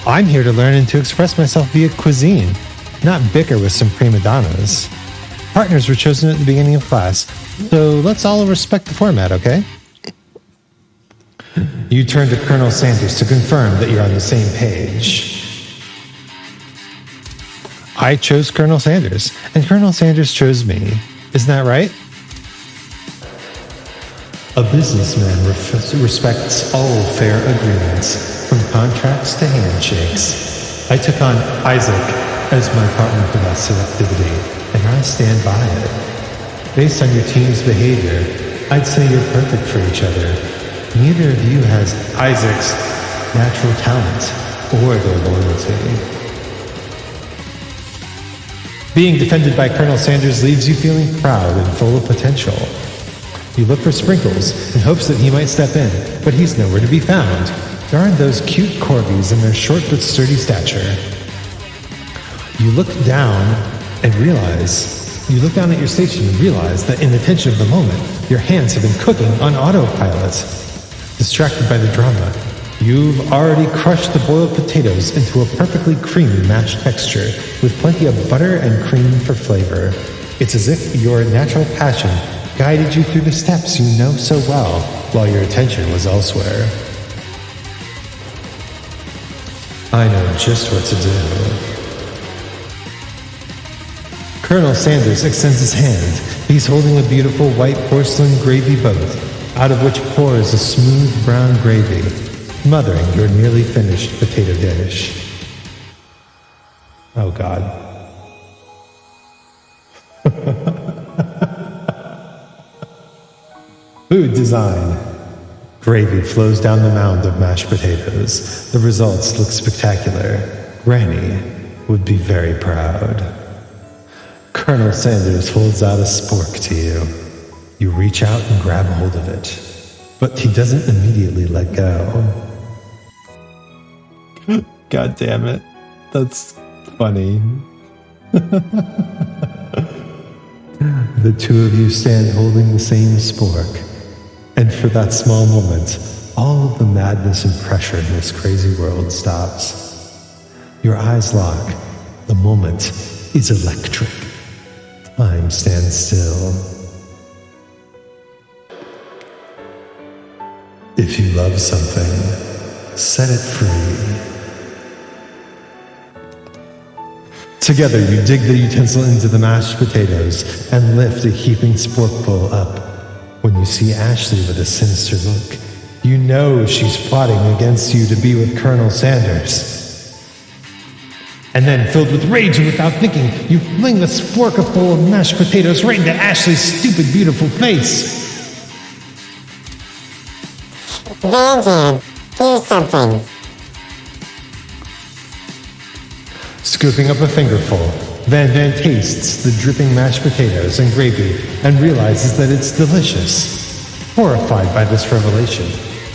I'm here to learn and to express myself via cuisine, not bicker with some prima donnas. Partners were chosen at the beginning of class, so let's all respect the format, okay? You turn to Colonel Sanders to confirm that you're on the same page. I chose Colonel Sanders, and Colonel Sanders chose me. Isn't that right? A businessman respects all fair agreements, from contracts to handshakes. I took on Isaac as my partner for that selectivity, and I stand by it. Based on your team's behavior, I'd say you're perfect for each other. Neither of you has Isaac's natural talent or their loyalty. Being defended by Colonel Sanders leaves you feeling proud and full of potential. You look for Sprinkles in hopes that he might step in, but he's nowhere to be found. Darn those cute corgis and their short but sturdy stature. You look down at your station and realize that in the tension of the moment, your hands have been cooking on autopilot. Distracted by the drama, you've already crushed the boiled potatoes into a perfectly creamy mashed texture with plenty of butter and cream for flavor. It's as if your natural passion guided you through the steps you know so well while your attention was elsewhere. I know just what to do. Colonel Sanders extends his hand. He's holding a beautiful white porcelain gravy boat, out of which pours a smooth brown gravy, mothering your nearly finished potato dish. Oh, God. Food design. Gravy flows down the mound of mashed potatoes. The results look spectacular. Granny would be very proud. Colonel Sanders holds out a spork to you. You reach out and grab hold of it, but he doesn't immediately let go. God damn it. That's funny. The two of you stand holding the same spork, and for that small moment, all of the madness and pressure in this crazy world stops. Your eyes lock. The moment is electric. Time stands still. If you love something, set it free. Together, you dig the utensil into the mashed potatoes and lift a heaping sporkful up when you see Ashley with a sinister look You know she's plotting against you to be with Colonel Sanders. And then, filled with rage and without thinking, you fling this forkful of mashed potatoes right into Ashley's stupid, beautiful face. Van, do something. Scooping up a fingerful, Van tastes the dripping mashed potatoes and gravy and realizes that it's delicious. Horrified by this revelation,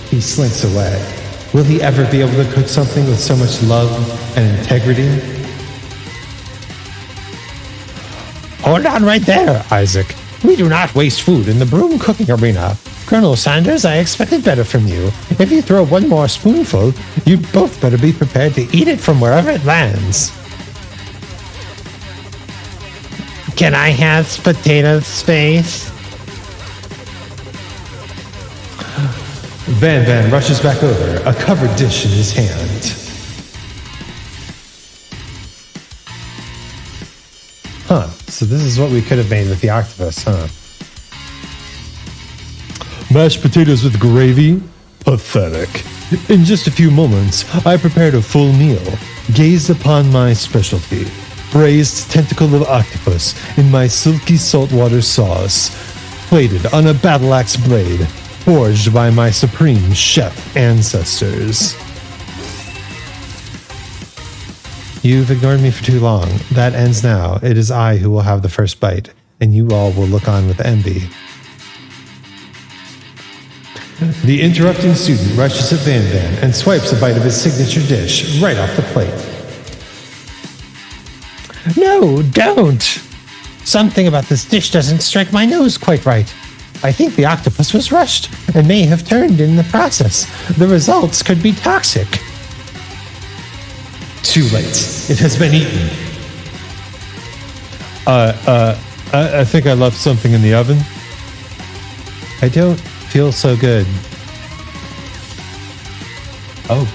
he slinks away. Will he ever be able to cook something with so much love and integrity? Hold on right there, Isaac. We do not waste food in the broom cooking arena. Colonel Sanders, I expected better from you. If you throw one more spoonful, you'd both better be prepared to eat it from wherever it lands. Can I have potato space? Van rushes back over, a covered dish in his hand. Huh, so this is what we could have made with the octopus, huh? Mashed potatoes with gravy? Pathetic. In just a few moments, I prepared a full meal, gazed upon my specialty, braised tentacle of octopus in my silky saltwater sauce, plated on a battle axe blade, forged by my supreme chef ancestors. You've ignored me for too long. That ends now. It is I who will have the first bite, and you all will look on with envy. The interrupting student rushes at Van and swipes a bite of his signature dish right off the plate. No, don't! Something about this dish doesn't strike my nose quite right. I think the octopus was rushed and may have turned in the process. The results could be toxic. Too late. It has been eaten. I think I left something in the oven. I don't feel so good. Oh.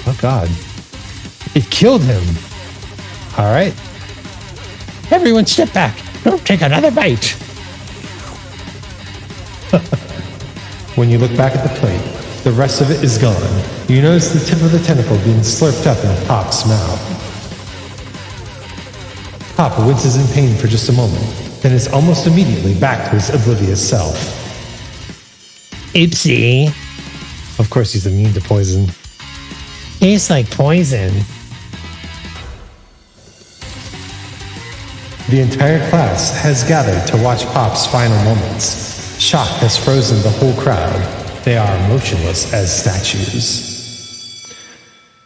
Oh, God. It killed him. All right. Everyone step back. Don't take another bite. When you look back at the plate, the rest of it is gone. You notice the tip of the tentacle being slurped up in Pop's mouth. Pop winces in pain for just a moment, then is almost immediately back to his oblivious self. Oopsie. Of course, he's immune to poison. Tastes like poison. The entire class has gathered to watch Pop's final moments. Shock has frozen the whole crowd. They are motionless as statues.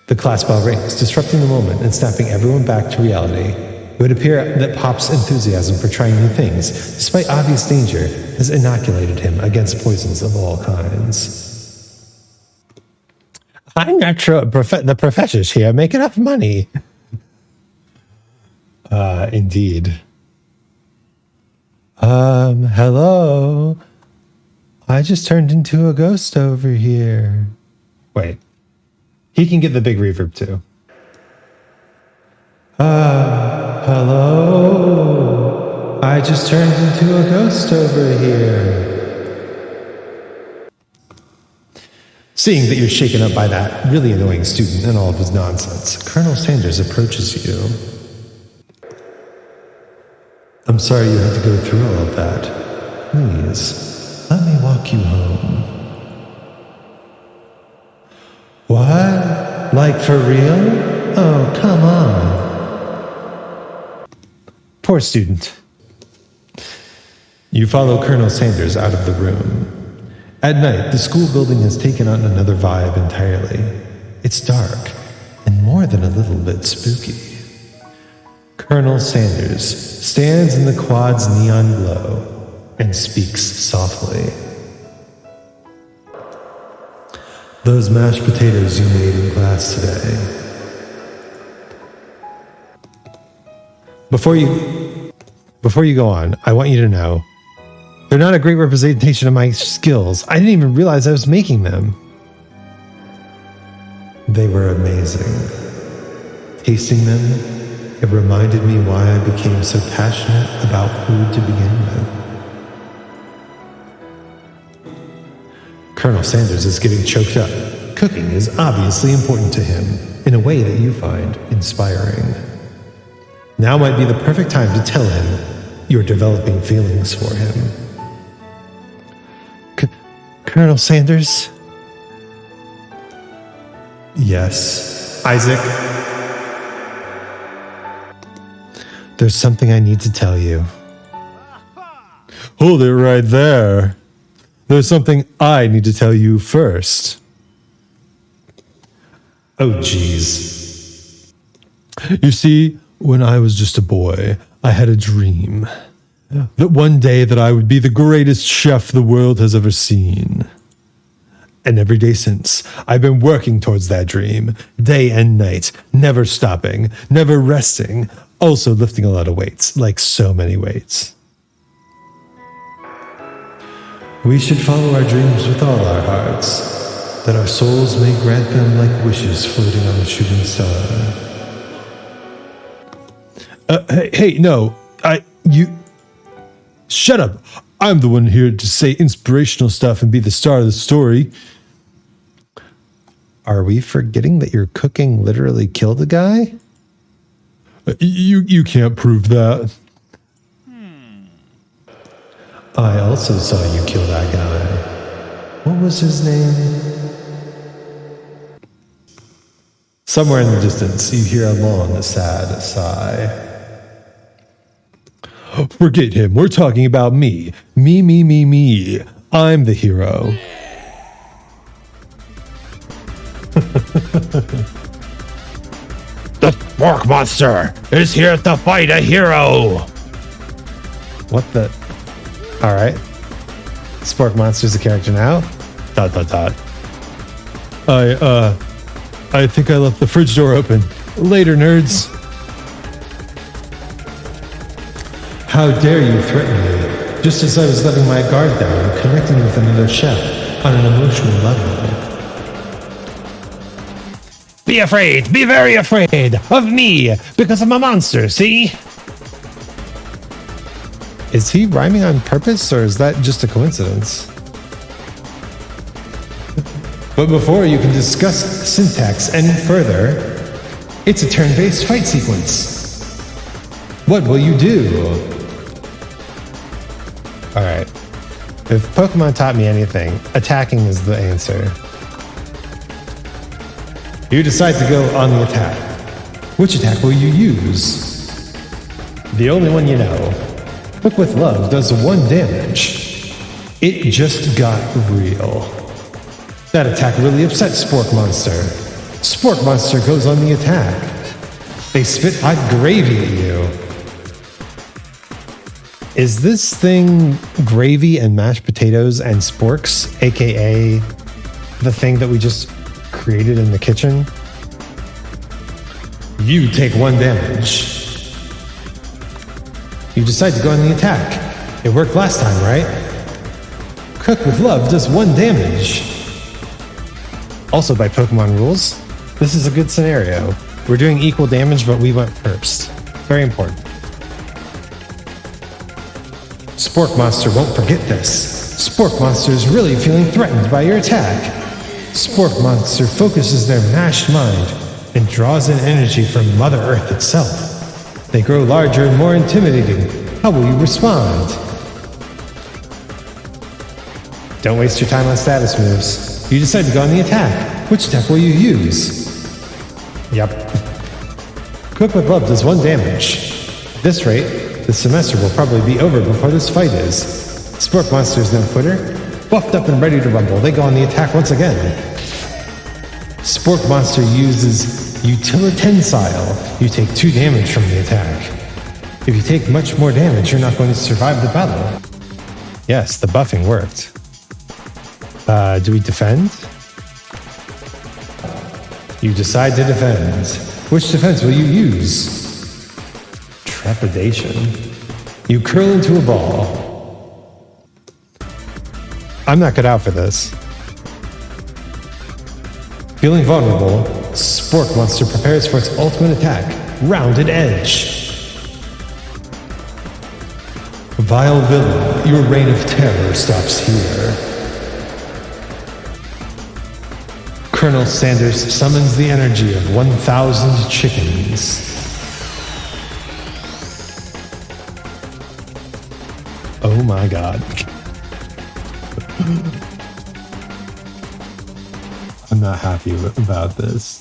The class bell rings, disrupting the moment and snapping everyone back to reality. It would appear that Pop's enthusiasm for trying new things, despite obvious danger, has inoculated him against poisons of all kinds. I'm not sure the professors here make enough money. Indeed. Hello? I just turned into a ghost over here. Wait. He can get the big reverb too. Hello? I just turned into a ghost over here. Seeing that you're shaken up by that really annoying student and all of his nonsense, Colonel Sanders approaches you. I'm sorry you had to go through all of that. Please, let me walk you home. What? Like for real? Oh, come on. Poor student. You follow Colonel Sanders out of the room. At night, the school building has taken on another vibe entirely. It's dark and more than a little bit spooky. Colonel Sanders stands in the quad's neon glow and speaks softly. Those mashed potatoes you made in class today. Before you go on, I want you to know, they're not a great representation of my skills. I didn't even realize I was making them. They were amazing. Tasting them, it reminded me why I became so passionate about food to begin with. Colonel Sanders is getting choked up. Cooking is obviously important to him in a way that you find inspiring. Now might be the perfect time to tell him you're developing feelings for him. Colonel Sanders? Yes, Isaac? There's something I need to tell you. Hold it right there. There's something I need to tell you first. Oh, jeez. You see, when I was just a boy, I had a dream that one day that I would be the greatest chef the world has ever seen. And every day since, I've been working towards that dream, day and night, never stopping, never resting, also lifting a lot of weights, like so many weights. We should follow our dreams with all our hearts, that our souls may grant them like wishes floating on a shooting star. No, shut up. I'm the one here to say inspirational stuff and be the star of the story. Are we forgetting that your cooking literally killed a guy? You can't prove that. I also saw you kill that guy. What was his name? Somewhere in the distance, you hear a long, sad sigh. Forget him. We're talking about me. Me. I'm the hero. The Spork Monster is here to fight a hero! What the? All right. Spork Monster's a character now? ... I think I left the fridge door open. Later, nerds. How dare you threaten me, just as I was letting my guard down, connecting with another chef on an emotional level. Be afraid, be very afraid of me, because I'm a monster, see? Is he rhyming on purpose, or is that just a coincidence? But before you can discuss syntax any further, it's a turn-based fight sequence. What will you do? All right. If Pokemon taught me anything, attacking is the answer. You decide to go on the attack. Which attack will you use? The only one you know. Cook with Love does 1 damage. It just got real. That attack really upset Spork Monster. Spork Monster goes on the attack. They spit hot gravy at you. Is this thing gravy and mashed potatoes and sporks, aka the thing that we just created in the kitchen? You take 1 damage. You decide to go on the attack. It worked last time, right? Cook with Love does 1 damage. Also, by Pokemon rules, this is a good scenario. We're doing equal damage, but we went first. Very important. Spork Monster won't forget this. Spork Monster is really feeling threatened by your attack. Spork Monster focuses their mashed mind and draws in energy from Mother Earth itself. They grow larger and more intimidating. How will you respond? Don't waste your time on status moves. You decide to go on the attack. Which attack will you use? Yep. Cook with Love does 1 damage. At this rate, the semester will probably be over before this fight is. Spork Monster is no quitter. Buffed up and ready to rumble, they go on the attack once again. Spork Monster uses Utilitensile. You take 2 damage from the attack. If you take much more damage, you're not going to survive the battle. Yes, the buffing worked. Do we defend? You decide to defend. Which defense will you use? Trepidation. You curl into a ball. I'm not cut out for this. Feeling vulnerable, Spork Monster prepares for its ultimate attack, Rounded Edge. Vile villain, your reign of terror stops here. Colonel Sanders summons the energy of 1,000 chickens. Oh my god. I'm not happy about this.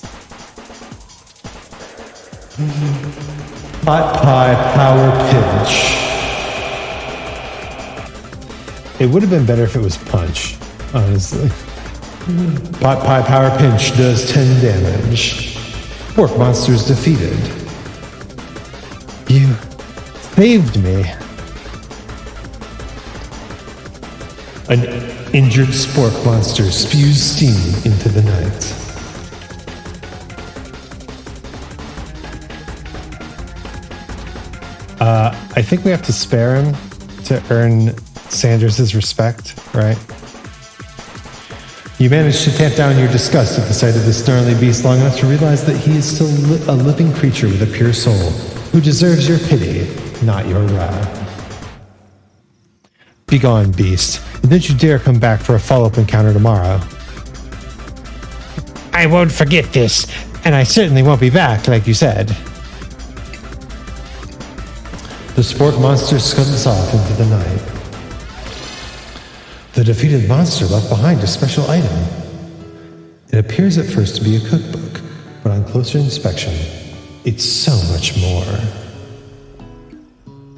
Pot pie power pinch. It would have been better if it was punch, honestly. Pot pie power pinch does 10 damage. Pork monsters defeated. You saved me. An injured spork monster spews steam into the night. I think we have to spare him to earn Sanders' respect, right? You manage to tamp down your disgust at the sight of this gnarly beast long enough to realize that he is still a living creature with a pure soul, who deserves your pity, not your wrath. Begone, beast, and don't you dare come back for a follow-up encounter tomorrow. I won't forget this, and I certainly won't be back, like you said. The sport monster scuttles off into the night. The defeated monster left behind a special item. It appears at first to be a cookbook, but on closer inspection, it's so much more.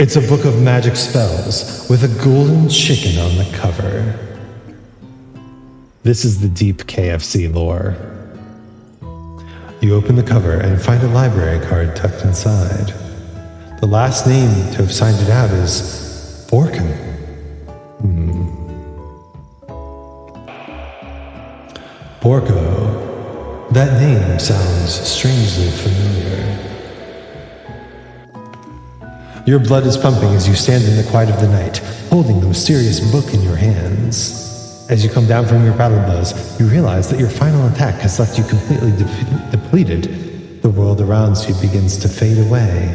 It's a book of magic spells with a golden chicken on the cover. This is the deep KFC lore. You open the cover and find a library card tucked inside. The last name to have signed it out is Borkin. Borko. That name sounds strangely familiar. Your blood is pumping as you stand in the quiet of the night, holding the mysterious book in your hands. As you come down from your battle buzz, you realize that your final attack has left you completely depleted. The world around you begins to fade away.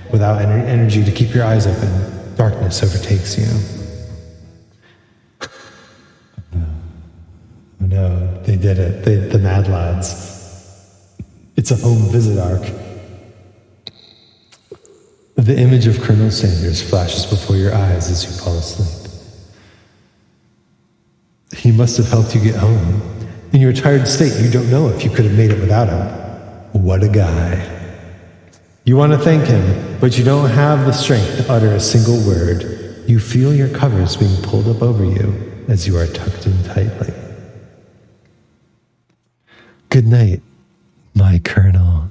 Without energy to keep your eyes open, darkness overtakes you. Oh no, they did it. The Mad Lads. It's a home visit arc. The image of Colonel Sanders flashes before your eyes as you fall asleep. He must have helped you get home. In your tired state, you don't know if you could have made it without him. What a guy. You want to thank him, but you don't have the strength to utter a single word. You feel your covers being pulled up over you as you are tucked in tightly. Good night, my Colonel.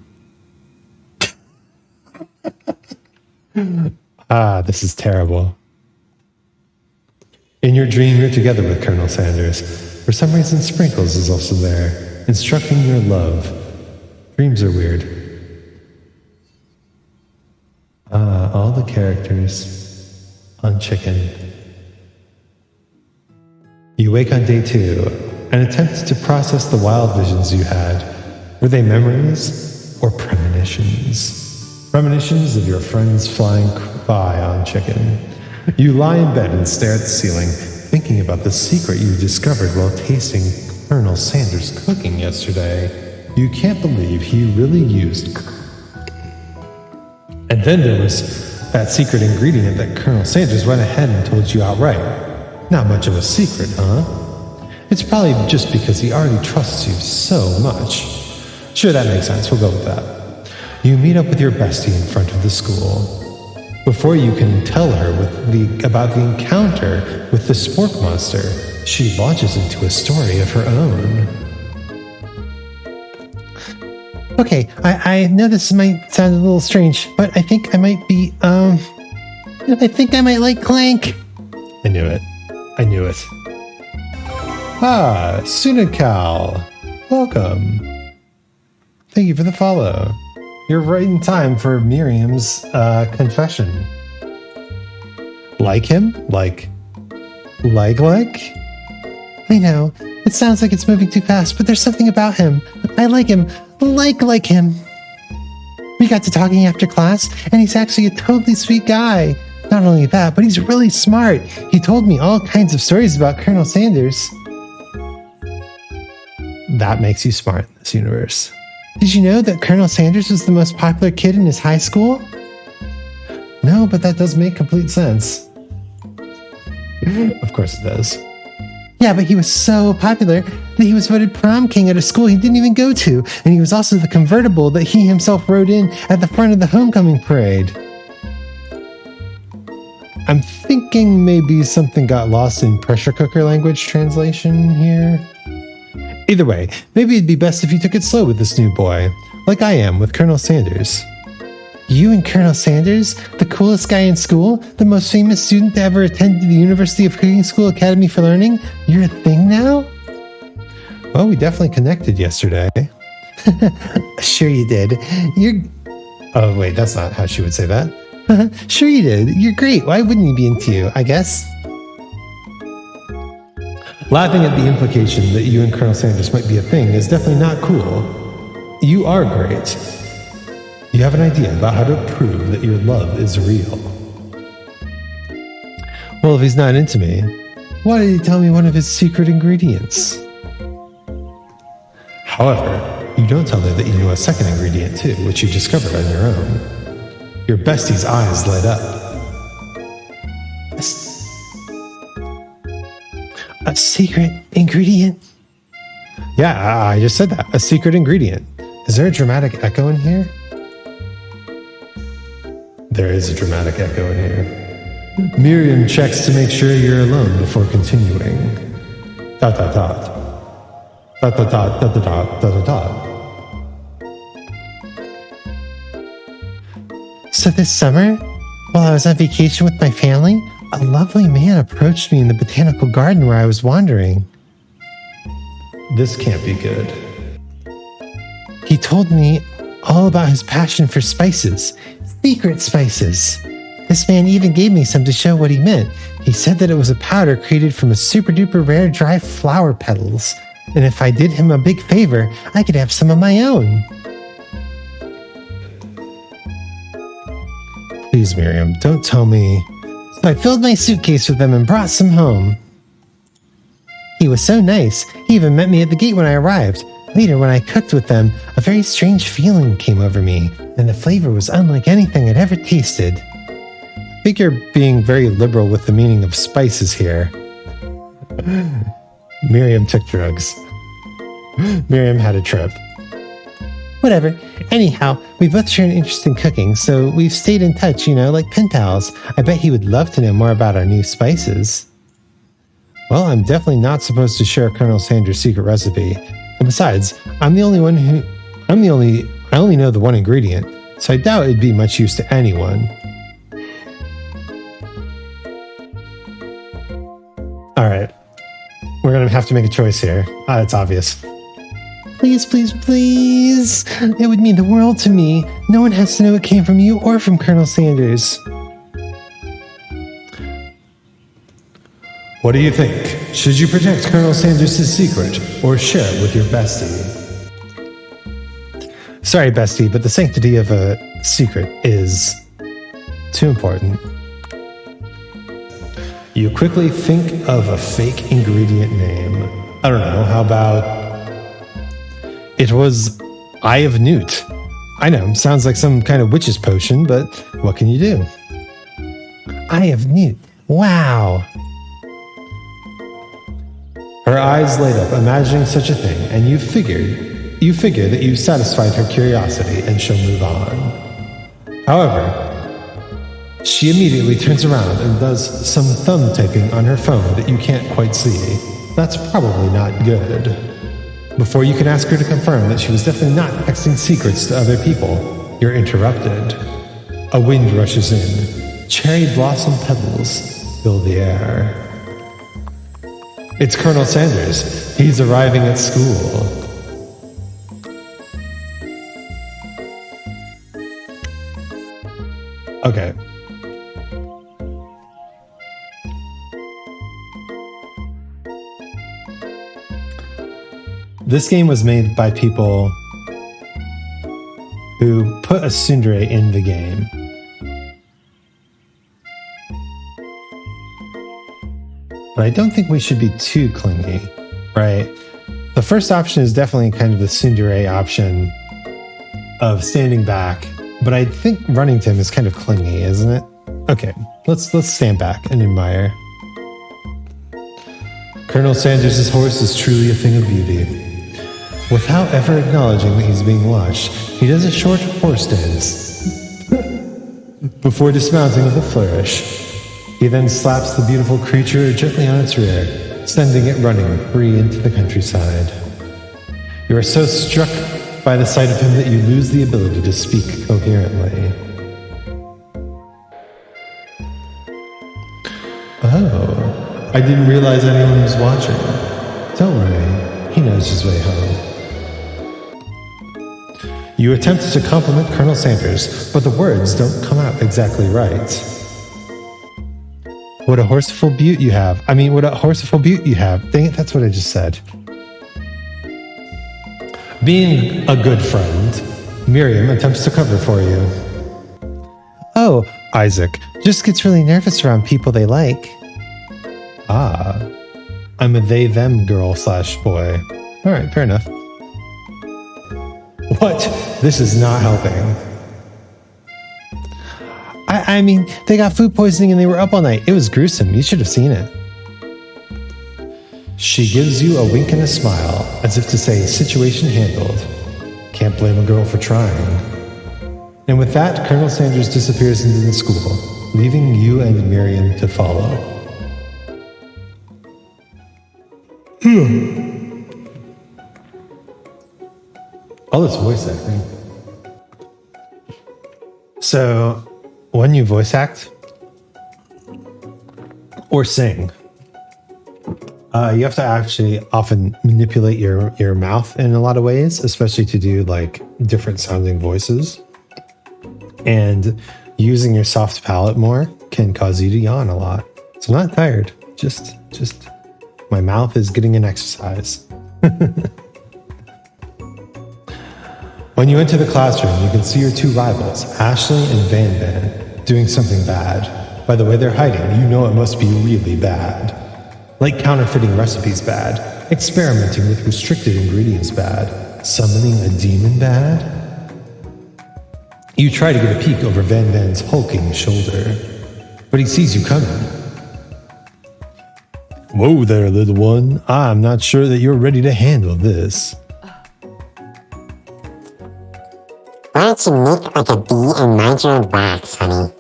This is terrible. In your dream, you're together with Colonel Sanders. For some reason, Sprinkles is also there, instructing your love. Dreams are weird. All the characters on Chicken. You wake on day 2 and attempt to process the wild visions you had. Were they memories or premonitions? Premonitions of your friends flying by on Chicken. You lie in bed and stare at the ceiling, thinking about the secret you discovered while tasting Colonel Sanders' cooking yesterday. You can't believe he really used. And then there was that secret ingredient that Colonel Sanders went ahead and told you outright. Not much of a secret, huh? It's probably just because he already trusts you so much. Sure, that makes sense. We'll go with that. You meet up with your bestie in front of the school. Before you can tell her about the encounter with the spork monster, she launches into a story of her own. Okay, I know this might sound a little strange, but I think I might be, I think I might like Clank. I knew it. I knew it. Sunikal. Welcome. Thank you for the follow. You're right in time for Miriam's confession. Like him? Like? I know, it sounds like it's moving too fast, but there's something about him. I like him. Like him. We got to talking after class, and he's actually a totally sweet guy. Not only that, but he's really smart. He told me all kinds of stories about Colonel Sanders. that makes you smart in this universe. Did you know that Colonel Sanders was the most popular kid in his high school? No, but that does make complete sense. Of course it does. Yeah, but he was so popular that he was voted prom king at a school he didn't even go to, and he was also the convertible that he himself rode in at the front of the homecoming parade. I'm thinking maybe something got lost in pressure cooker language translation here. Either way, maybe it'd be best if you took it slow with this new boy, like I am with Colonel Sanders. You and Colonel Sanders, the coolest guy in school, the most famous student to ever attend the University of Cooking School Academy for Learning, you're a thing now? Well, we definitely connected yesterday. Sure you did. Oh, wait, that's not how she would say that. Sure you did. You're great. Why wouldn't he be into you, I guess? Laughing at the implication that you and Colonel Sanders might be a thing is definitely not cool. You are great. You have an idea about how to prove that your love is real. Well, if he's not into me, why did he tell me one of his secret ingredients? However, you don't tell her that you know a second ingredient too, which you discovered on your own. Your bestie's eyes light up. A secret ingredient? Yeah, I just said that. A secret ingredient. Is there a dramatic echo in here? There is a dramatic echo in here. Miriam checks to make sure you're alone before continuing. Dot dot dot. Dot dot dot dot dot dot dot dot. So this summer, while I was on vacation with my family, a lovely man approached me in the botanical garden where I was wandering. This can't be good. He told me all about his passion for spices, secret spices. This man even gave me some to show what he meant. He said that it was a powder created from a super duper rare dry flower petals, and if I did him a big favor, I could have some of my own. Please, Miriam, don't tell me. So I filled my suitcase with them and brought some home. He was so nice, he even met me at the gate when I arrived. Later, when I cooked with them, a very strange feeling came over me, and the flavor was unlike anything I'd ever tasted. I think you're being very liberal with the meaning of spices here. Miriam took drugs. Miriam had a trip. Whatever. Anyhow, we both share an interest in cooking, so we've stayed in touch, like pen pals. I bet he would love to know more about our new spices. Well, I'm definitely not supposed to share Colonel Sanders' secret recipe. And besides, I only know the one ingredient, so I doubt it'd be much use to anyone. Alright. We're gonna have to make a choice here. It's obvious. Please, please, please. It would mean the world to me. No one has to know it came from you or from Colonel Sanders. What do you think? Should you protect Colonel Sanders' secret or share it with your bestie? Sorry, bestie, but the sanctity of a secret is too important. You quickly think of a fake ingredient name. I don't know, how about... It was Eye of Newt. I know, sounds like some kind of witch's potion, but what can you do? Eye of Newt. Wow. Her eyes light up, imagining such a thing, and you figure that you've satisfied her curiosity and she'll move on. However, she immediately turns around and does some thumb typing on her phone that you can't quite see. That's probably not good. Before you can ask her to confirm that she was definitely not texting secrets to other people, you're interrupted. A wind rushes in. Cherry blossom petals fill the air. It's Colonel Sanders. He's arriving at school. Okay. This game was made by people who put a tsundere in the game. But I don't think we should be too clingy, right? The first option is definitely kind of the tsundere option of standing back, but I think running to him is kind of clingy, isn't it? Okay, let's stand back and admire. Colonel Sanders' horse is truly a thing of beauty. Without ever acknowledging that he's being watched, he does a short horse dance before dismounting with a flourish. He then slaps the beautiful creature gently on its rear, sending it running free into the countryside. You are so struck by the sight of him that you lose the ability to speak coherently. Oh, I didn't realize anyone was watching. Don't worry, he knows his way home. You attempt to compliment Colonel Sanders, but the words don't come out exactly right. What a horseful beaut you have. What a horseful beaut you have. Dang it, that's what I just said. Being a good friend, Miriam attempts to cover for you. Oh, Isaac just gets really nervous around people they like. Ah, I'm a they-them girl / boy. All right, fair enough. What? This is not helping. They got food poisoning and they were up all night. It was gruesome. You should have seen it. She gives you a wink and a smile, as if to say, situation handled. Can't blame a girl for trying. And with that, Colonel Sanders disappears into the school, leaving you and Miriam to follow. All this voice acting. So, when you voice act or sing, you have to actually often manipulate your mouth in a lot of ways, especially to do like different sounding voices. And using your soft palate more can cause you to yawn a lot. So I'm not tired. Just my mouth is getting an exercise. When you enter the classroom, you can see your two rivals, Ashley and Van Van, doing something bad. By the way they're hiding, you know it must be really bad. Like counterfeiting recipes bad, experimenting with restricted ingredients bad, summoning a demon bad. You try to get a peek over Van Van's hulking shoulder, but he sees you coming. Whoa there, little one. I'm not sure that you're ready to handle this. Why don't you make like a bee and mind your own wax, honey?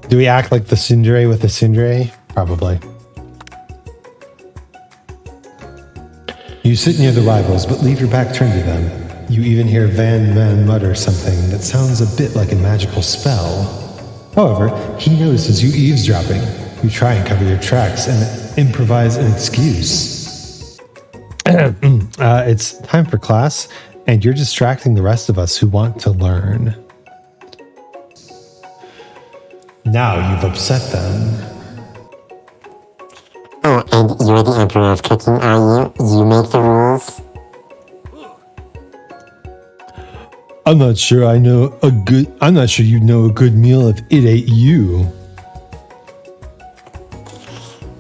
Do we act like the tsundere with the tsundere? Probably. You sit near the rivals, but leave your back turned to them. You even hear Van Van mutter something that sounds a bit like a magical spell. However, he notices you eavesdropping. You try and cover your tracks and improvise an excuse. It's time for class, and you're distracting the rest of us who want to learn. Now you've upset them. Oh, and you're the emperor of cooking, are you? You make the rules? I'm not sure you'd know a good meal if it ain't you.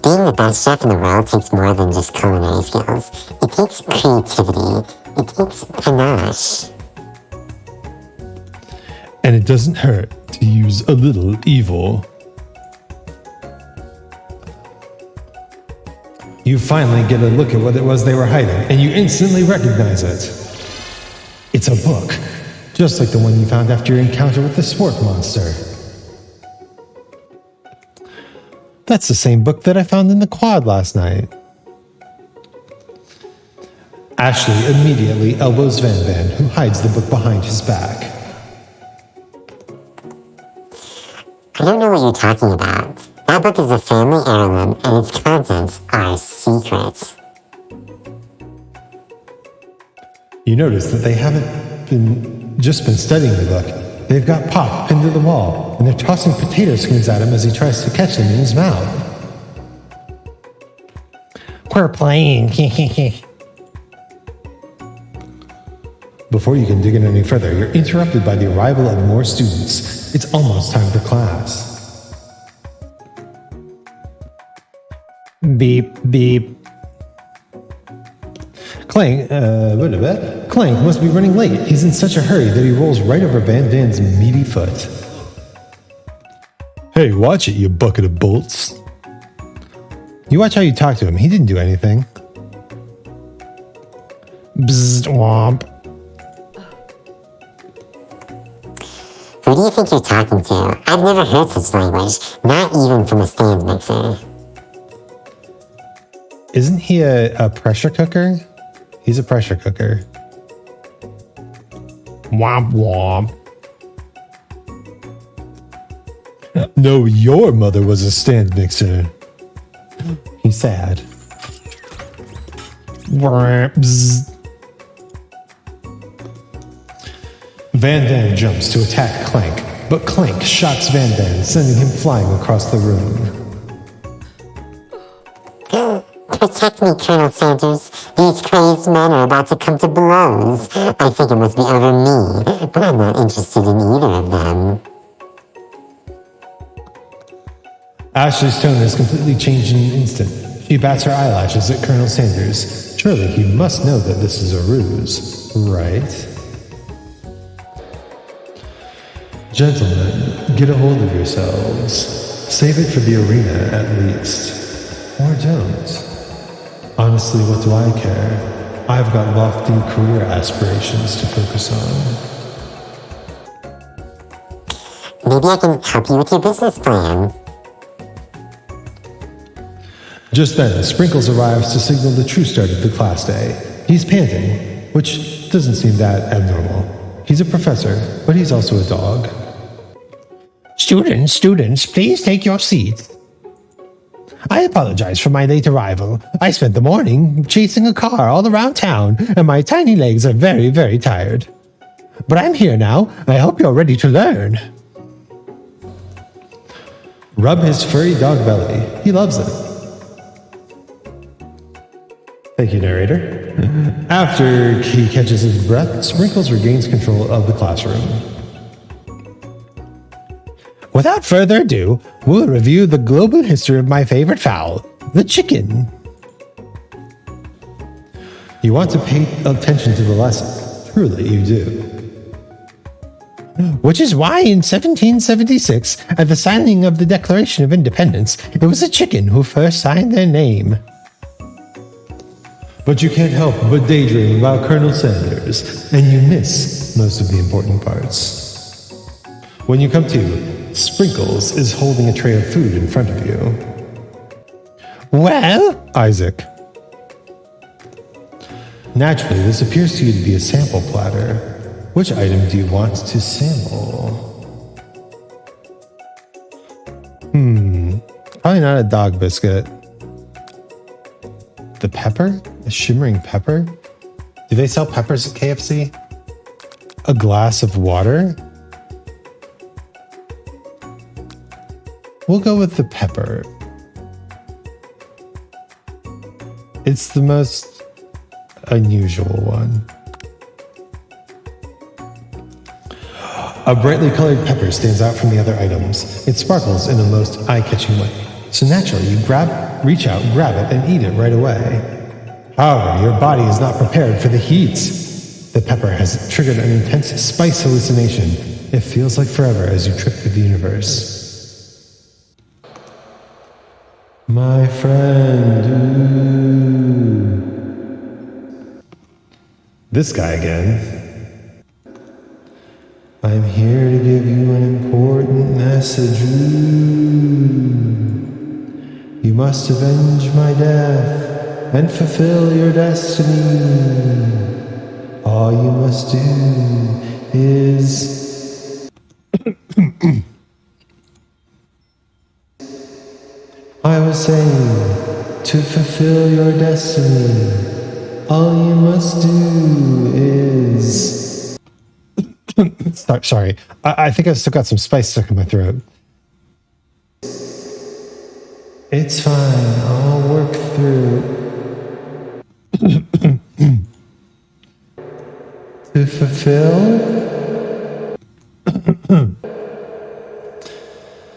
Being the best chef in the world takes more than just culinary skills. It takes creativity. It takes panache. And it doesn't hurt to use a little evil. You finally get a look at what it was they were hiding, and you instantly recognize it. It's a book, just like the one you found after your encounter with the sport monster. That's the same book that I found in the quad last night. Ashley immediately elbows Van Van, who hides the book behind his back. I don't know what you're talking about. That book is a family heirloom, and its contents are secret. You notice that they haven't just been studying the book. They've got Pop pinned to the wall, and they're tossing potato skins at him as he tries to catch them in his mouth. We're playing. Before you can dig in any further, you're interrupted by the arrival of more students. It's almost time for class. Beep, beep. Clank must be running late. He's in such a hurry that he rolls right over Van Van's meaty foot. Hey, watch it, you bucket of bolts. You watch how you talk to him. He didn't do anything. Bzzzt, womp. Who do you think you're talking to? I've never heard such language, not even from a stand mixer. Isn't he a pressure cooker? He's a pressure cooker. Womp, womp. No, your mother was a stand mixer. He's sad. Bzzzt. Van Van jumps to attack Clank, but Clank shocks Van Van, sending him flying across the room. Protect me, Colonel Sanders. These crazed men are about to come to blows. I think it must be over me, but I'm not interested in either of them. Ashley's tone has completely changed in an instant. She bats her eyelashes at Colonel Sanders. Surely he must know that this is a ruse, right? Gentlemen, get a hold of yourselves. Save it for the arena at least. Or don't. Honestly, what do I care? I've got lofty career aspirations to focus on. Maybe I can help you with your business plan. Just then, Sprinkles arrives to signal the true start of the class day. He's panting, which doesn't seem that abnormal. He's a professor, but he's also a dog. Students, please take your seats. I apologize for my late arrival. I spent the morning chasing a car all around town, and my tiny legs are very, very tired. But I'm here now. I hope you're ready to learn. Rub his furry dog belly. He loves it. Thank you, narrator. After he catches his breath, Sprinkles regains control of the classroom. Without further ado, we'll review the global history of my favorite fowl, the chicken. You want to pay attention to the lesson. Truly, you do. Which is why in 1776, at the signing of the Declaration of Independence, it was a chicken who first signed their name. But you can't help but daydream about Colonel Sanders, and you miss most of the important parts. When you come to, Sprinkles is holding a tray of food in front of you. Well, Isaac. Naturally, this appears to you to be a sample platter. Which item do you want to sample? Probably not a dog biscuit. The pepper? A shimmering pepper? Do they sell peppers at KFC? A glass of water? We'll go with the pepper. It's the most unusual one. A brightly colored pepper stands out from the other items. It sparkles in a most eye-catching way. So naturally, you reach out, grab it, and eat it right away. However, your body is not prepared for the heat. The pepper has triggered an intense spice hallucination. It feels like forever as you trip through the universe. My friend. Ooh. This guy again. I'm here to give you an important message. Ooh. You must avenge my death and fulfill your destiny. All you must do is... I was saying, to fulfill your destiny, all you must do is... Sorry, I think I've still got some spice stuck in my throat. It's fine, I'll work through. fulfill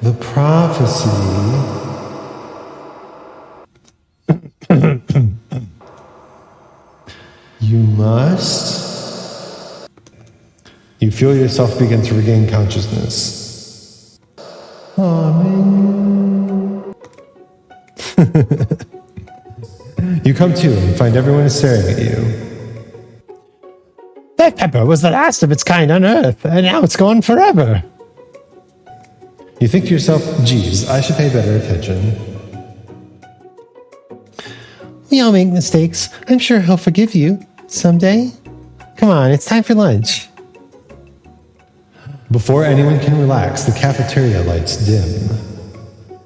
the prophecy. You must. You feel yourself begin to regain consciousness. Amen. You come to and find everyone is staring at you. That pepper was the last of its kind on Earth, and now it's gone forever. You think to yourself, geez, I should pay better attention. We all make mistakes. I'm sure he'll forgive you someday. Come on, it's time for lunch. Before anyone can relax, the cafeteria lights dim,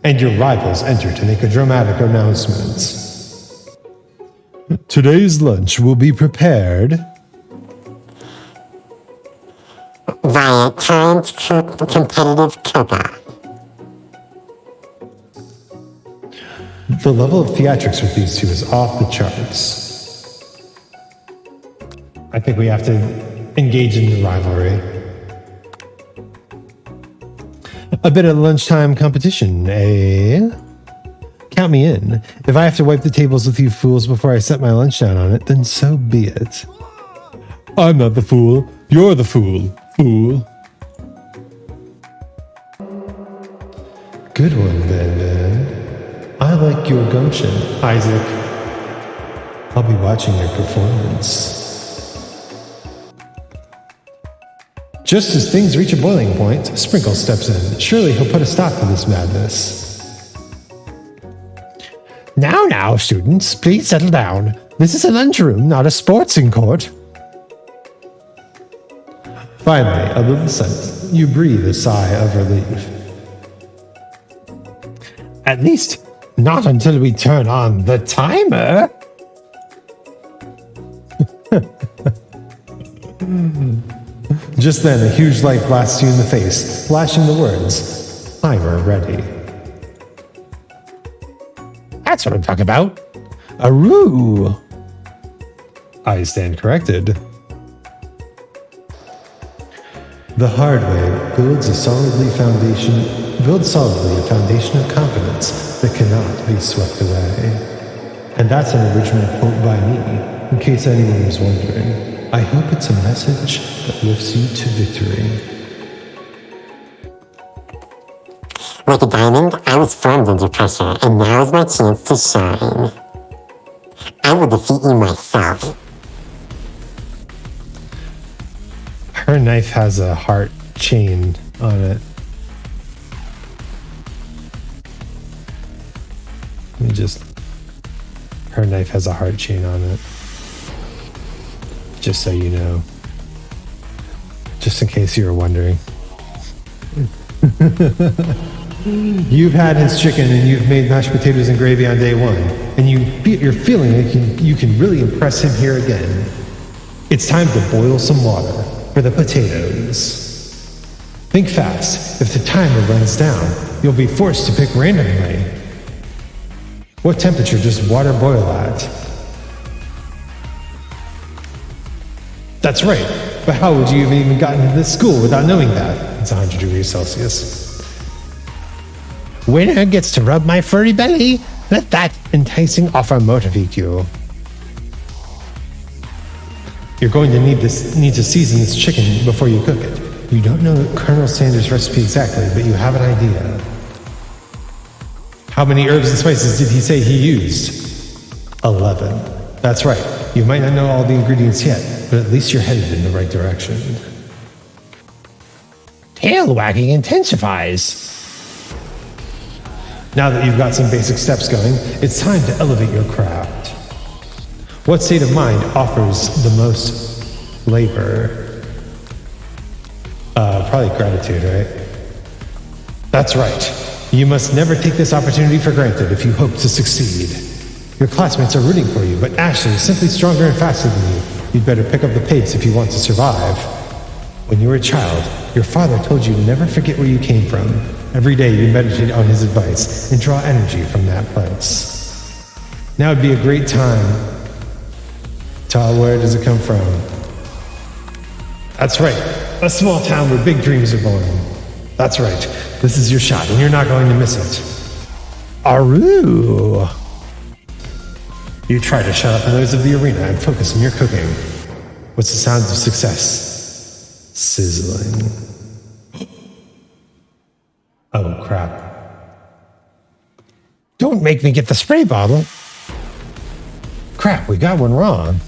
and your rivals enter to make a dramatic announcement. Today's lunch will be prepared via timed competitive cook-off. The level of theatrics with these two is off the charts. I think we have to engage in the rivalry. A bit of lunchtime competition, eh? Count me in. If I have to wipe the tables with you fools before I set my lunch down on it, then so be it. I'm not the fool. You're the fool. Fool. Good one, Ben Ben. I like your gumption, Isaac. I'll be watching your performance. Just as things reach a boiling point, Sprinkle steps in. Surely he'll put a stop to this madness. Now, students, please settle down. This is a lunchroom, not a sportsing court. Finally, a little scent. You breathe a sigh of relief. At least, not until we turn on the timer. Just then, a huge light blasts you in the face, flashing the words, "Timer ready." That's what I'm talking about. Aroo. I stand corrected. The hard way builds solidly a foundation of confidence that cannot be swept away. And that's an original quote by me, in case anyone was wondering. I hope it's a message that lifts you to victory. Like a diamond, I was formed under pressure, and now is my chance to shine. I will defeat you myself. Her knife has a heart chain on it. Her knife has a heart chain on it. Just so you know. Just in case you were wondering. You've had his chicken and you've made mashed potatoes and gravy on day one, and you're feeling like you can really impress him here again. It's time to boil some water for the potatoes. Think fast. If the timer runs down, you'll be forced to pick randomly. What temperature does water boil at? That's right. But how would you have even gotten into this school without knowing that? It's 100 degrees Celsius. Winner gets to rub my furry belly. Let that enticing offer motivate you. You're going to need to season this chicken before you cook it. You don't know Colonel Sanders' recipe exactly, but you have an idea. How many herbs and spices did he say he used? 11. That's right. You might not know all the ingredients yet, but at least you're headed in the right direction. Tail wagging intensifies. Now that you've got some basic steps going, it's time to elevate your craft. What state of mind offers the most labor? Probably gratitude, right? That's right. You must never take this opportunity for granted if you hope to succeed. Your classmates are rooting for you, but Ashley is simply stronger and faster than you. You'd better pick up the pace if you want to survive. When you were a child, your father told you to never forget where you came from. Every day you meditate on his advice and draw energy from that place. Now would be a great time. Where does it come from? That's right. A small town where big dreams are born. That's right. This is your shot, and you're not going to miss it. Aru! You try to shut up the noise of the arena and focus on your cooking. What's the sounds of success? Sizzling. Oh, crap. Don't make me get the spray bottle. Crap, we got one wrong.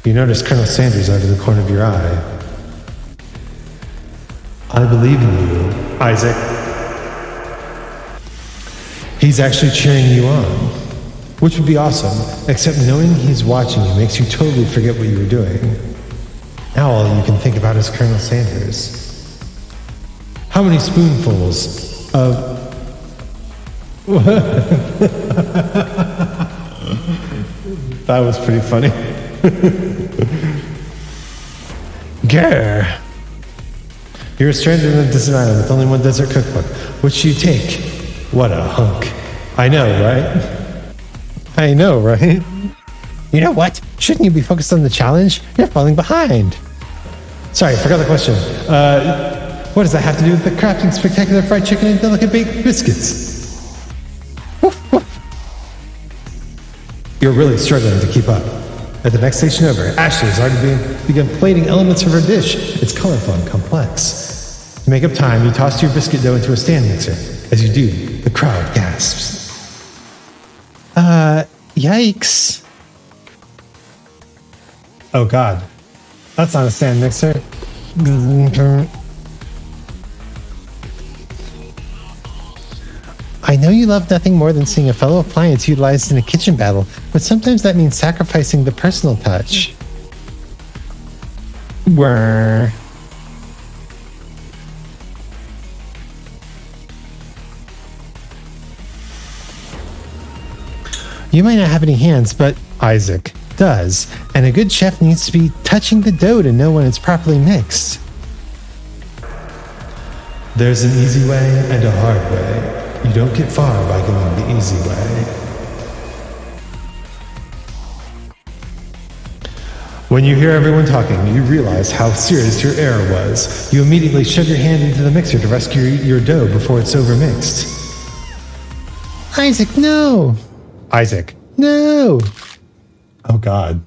You notice Colonel Sanders out of the corner of your eye. I believe in you, Isaac. He's actually cheering you on, which would be awesome, except knowing he's watching you makes you totally forget what you were doing. Now all you can think about is Colonel Sanders. How many spoonfuls of... That was pretty funny. Grr. You're stranded on a desert island with only one desert cookbook. Which do you take? What a hunk. I know, right? I know, right? You know what? Shouldn't you be focused on the challenge? You're falling behind. Sorry, I forgot the question. What does that have to do with the crafting spectacular fried chicken and delicate baked biscuits? Woof, woof. You're really struggling to keep up. At the next station over, Ashley has already begun plating elements of her dish. It's colorful and complex. To make up time, you toss your biscuit dough into a stand mixer. As you do, the crowd gasps. Yikes. Oh god. That's not a stand mixer. I know you love nothing more than seeing a fellow appliance utilized in a kitchen battle, but sometimes that means sacrificing the personal touch. Whirr. You might not have any hands, but Isaac does, and a good chef needs to be touching the dough to know when it's properly mixed. There's an easy way and a hard way. You don't get far by going the easy way. When you hear everyone talking, you realize how serious your error was. You immediately shove your hand into the mixer to rescue your dough before it's overmixed. Isaac, no! Isaac. No! Oh god.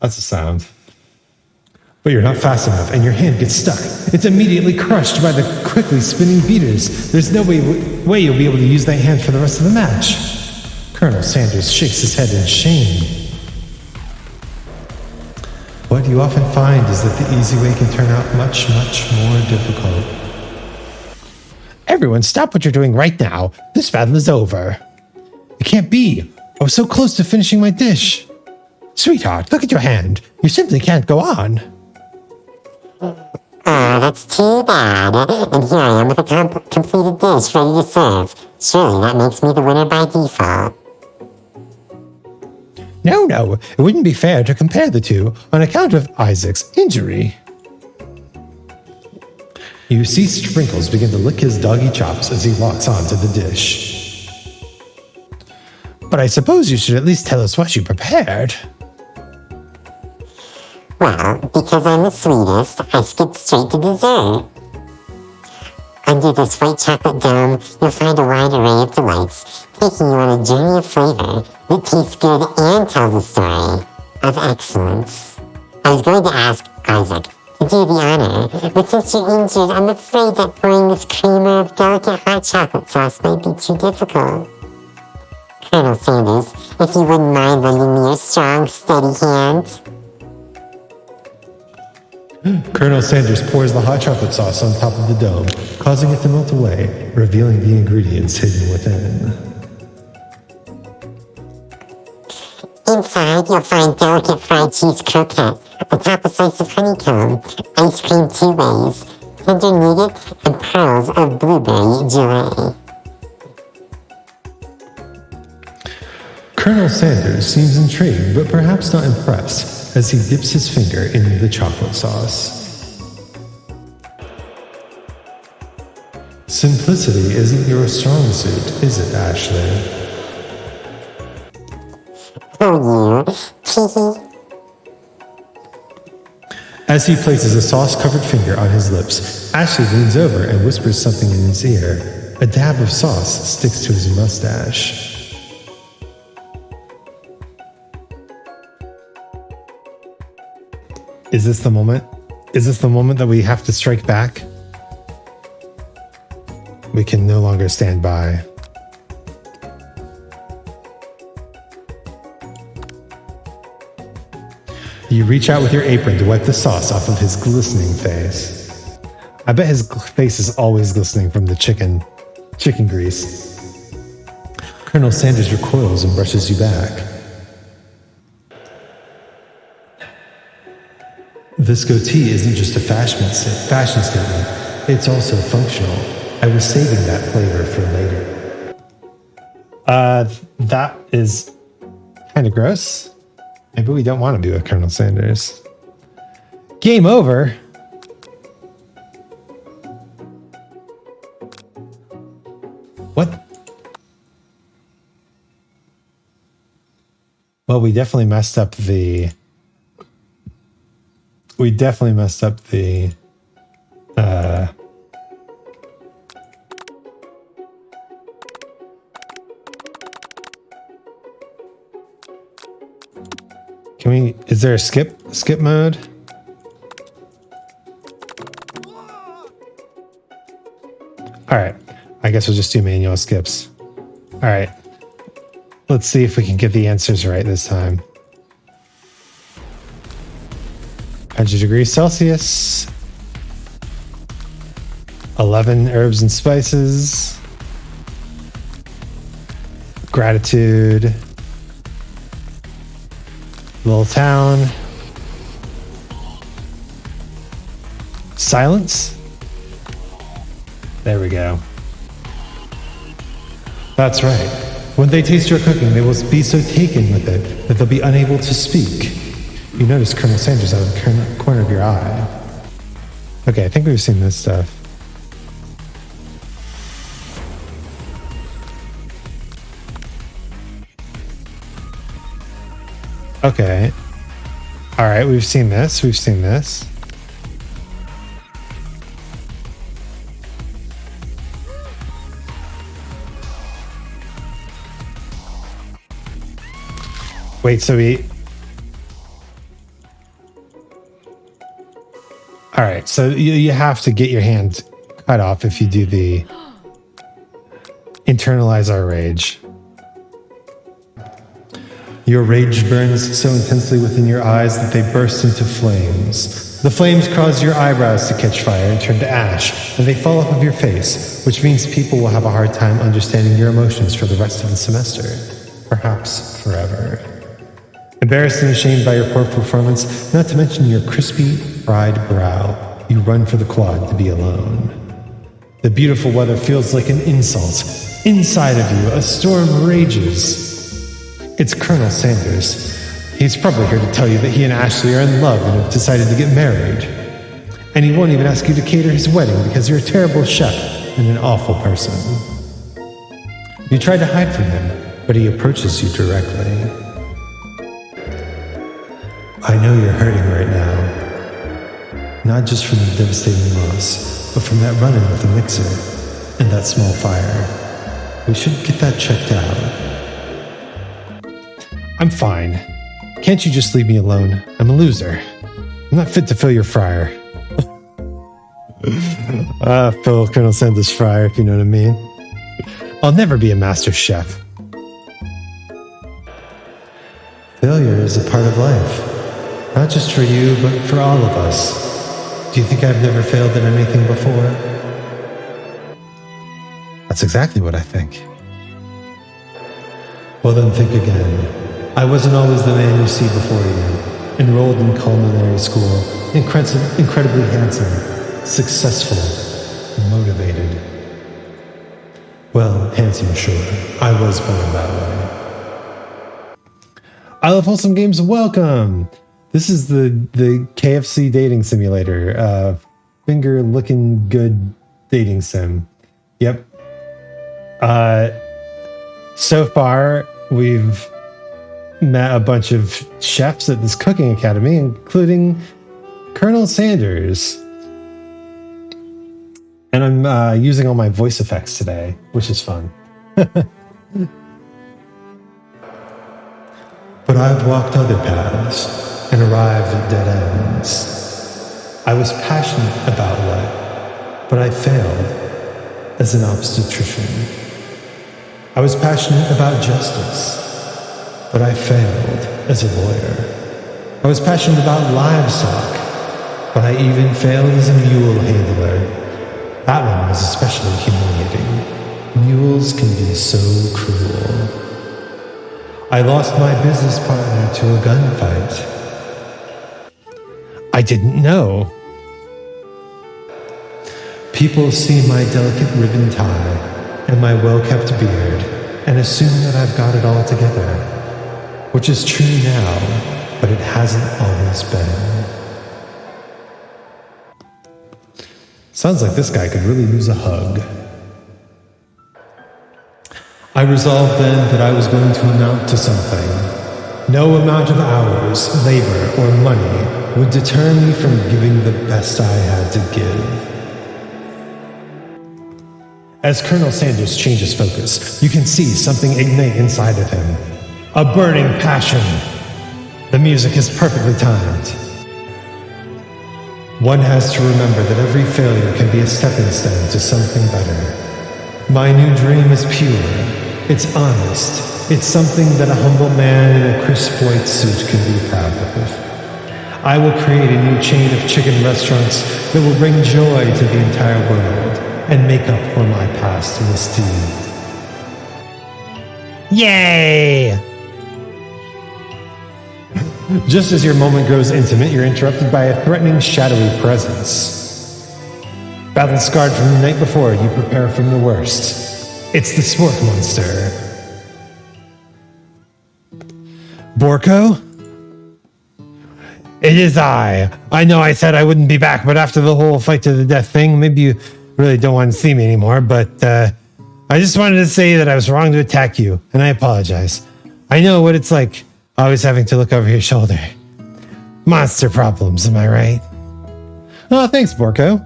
That's a sound. But you're not fast enough, and your hand gets stuck. It's immediately crushed by the quickly spinning beaters. There's no way you'll be able to use that hand for the rest of the match. Colonel Sanders shakes his head in shame. What you often find is that the easy way can turn out much, much more difficult. Everyone, stop what you're doing right now. This battle is over. It can't be. I was so close to finishing my dish. Sweetheart, look at your hand. You simply can't go on. Oh, that's too bad. And here I am with a completed dish ready to serve. Surely that makes me the winner by default. No, it wouldn't be fair to compare the two on account of Isaac's injury. You see Sprinkles begin to lick his doggy chops as he locks onto the dish. But I suppose you should at least tell us what you prepared. Well, because I'm the sweetest, I skipped straight to dessert. Under this white chocolate dome, you'll find a wide array of delights, taking you on a journey of flavor that tastes good and tells a story of excellence. I was going to ask Isaac to do the honor, but since you're injured, I'm afraid that pouring this creamer of delicate hot chocolate sauce might be too difficult. Colonel Sanders, if you wouldn't mind lending me your strong, steady hand. Colonel Sanders pours the hot chocolate sauce on top of the dome, causing it to melt away, revealing the ingredients hidden within. Inside, you'll find delicate fried cheese croquette, atop a slice of honeycomb, ice cream 2 ways, tender nougat, and pearls of blueberry gelée. Colonel Sanders seems intrigued, but perhaps not impressed, as he dips his finger in the chocolate sauce. Simplicity isn't your strong suit, is it, Ashley? Oh, you. Teehee. As he places a sauce-covered finger on his lips, Ashley leans over and whispers something in his ear. A dab of sauce sticks to his mustache. Is this the moment? Is this the moment that we have to strike back? We can no longer stand by. You reach out with your apron to wipe the sauce off of his glistening face. I bet his face is always glistening from the chicken grease. Colonel Sanders recoils and brushes you back. This goatee isn't just a fashion statement, it's also functional. I was saving that flavor for later. That is kind of gross. Maybe we don't want to be with Colonel Sanders. Game over. What? Well, we definitely messed up the... Is there a skip mode? All right. I guess we'll just do manual skips. All right. Let's see if we can get the answers right this time. 100 degrees Celsius. 11 herbs and spices. Gratitude. Little town. Silence. There we go. That's right. When they taste your cooking, they will be so taken with it that they'll be unable to speak. You notice Colonel Sanders out of the corner of your eye. Okay, I think we've seen this stuff. Okay. All right, we've seen this. We've seen this. Wait, so we... All right, so you have to get your hand cut off if you do the internalize our rage. Your rage burns so intensely within your eyes that they burst into flames. The flames cause your eyebrows to catch fire and turn to ash, and they fall off of your face, which means people will have a hard time understanding your emotions for the rest of the semester, perhaps forever. Embarrassed and ashamed by your poor performance, not to mention your crispy, fried brow, you run for the quad to be alone. The beautiful weather feels like an insult. Inside of you, a storm rages. It's Colonel Sanders. He's probably here to tell you that he and Ashley are in love and have decided to get married. And he won't even ask you to cater his wedding because you're a terrible chef and an awful person. You try to hide from him, but he approaches you directly. I know you're hurting right now. Not just from the devastating loss, but from that run-in with the mixer and that small fire. We should get that checked out. I'm fine. Can't you just leave me alone? I'm a loser. I'm not fit to fill your fryer. Fill Colonel Sanders' fryer, if you know what I mean. I'll never be a master chef. Failure is a part of life. Not just for you, but for all of us. Do you think I've never failed at anything before? That's exactly what I think. Well then think again. I wasn't always the man you see before you. Enrolled in culinary school, incredibly handsome, successful, motivated. Well, handsome, sure. I was born that way. I love wholesome games. Welcome. This is the KFC dating simulator. Finger looking good dating sim. Yep. So far, we've met a bunch of chefs at this cooking academy, including Colonel Sanders. And I'm using all my voice effects today, which is fun. But I've walked other paths and arrived at dead ends. I was passionate about life, but I failed as an obstetrician. I was passionate about justice, but I failed as a lawyer. I was passionate about livestock, but I even failed as a mule handler. That one was especially humiliating. Mules can be so cruel. I lost my business partner to a gunfight. I didn't know. People see my delicate ribbon tie and my well-kept beard and assume that I've got it all together, which is true now, but it hasn't always been. Sounds like this guy could really use a hug. I resolved then that I was going to amount to something. No amount of hours, labor, or money would deter me from giving the best I had to give. As Colonel Sanders changes focus, you can see something ignite inside of him. A burning passion. The music is perfectly timed. One has to remember that every failure can be a stepping stone to something better. My new dream is pure. It's honest. It's something that a humble man in a crisp white suit can be proud of. I will create a new chain of chicken restaurants that will bring joy to the entire world and make up for my past misdeed. Yay! Just as your moment grows intimate, you're interrupted by a threatening, shadowy presence. Battle scarred from the night before, you prepare from the worst. It's the spork monster. Borko? It is I. I know I said I wouldn't be back, but after the whole fight to the death thing, maybe you really don't want to see me anymore, but I just wanted to say that I was wrong to attack you, and I apologize. I know what it's like, always having to look over your shoulder. Monster problems, am I right? Oh, thanks, Borko.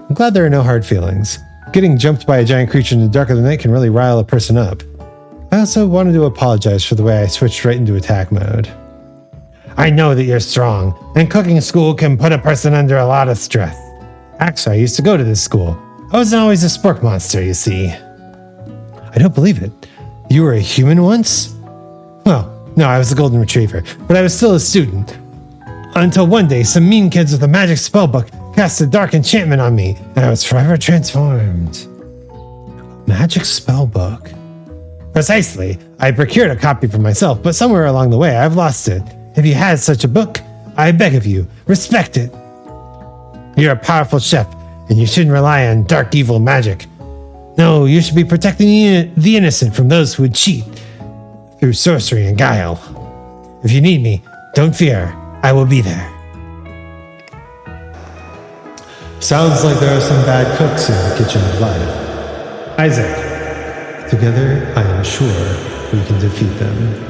I'm glad there are no hard feelings. Getting jumped by a giant creature in the dark of the night can really rile a person up. I also wanted to apologize for the way I switched right into attack mode. I know that you're strong, and cooking school can put a person under a lot of stress. Actually, I used to go to this school. I wasn't always a spork monster, you see. I don't believe it. You were a human once? Well, no, I was a golden retriever, but I was still a student. Until one day, some mean kids with a magic spellbook cast a dark enchantment on me, and I was forever transformed. Magic spellbook? Precisely. I procured a copy for myself, but somewhere along the way, I've lost it. If you had such a book, I beg of you, respect it. You're a powerful chef, and you shouldn't rely on dark evil magic. No, you should be protecting the innocent from those who would cheat through sorcery and guile. If you need me, don't fear. I will be there. Sounds like there are some bad cooks in the kitchen of life. Isaac, together I am sure we can defeat them.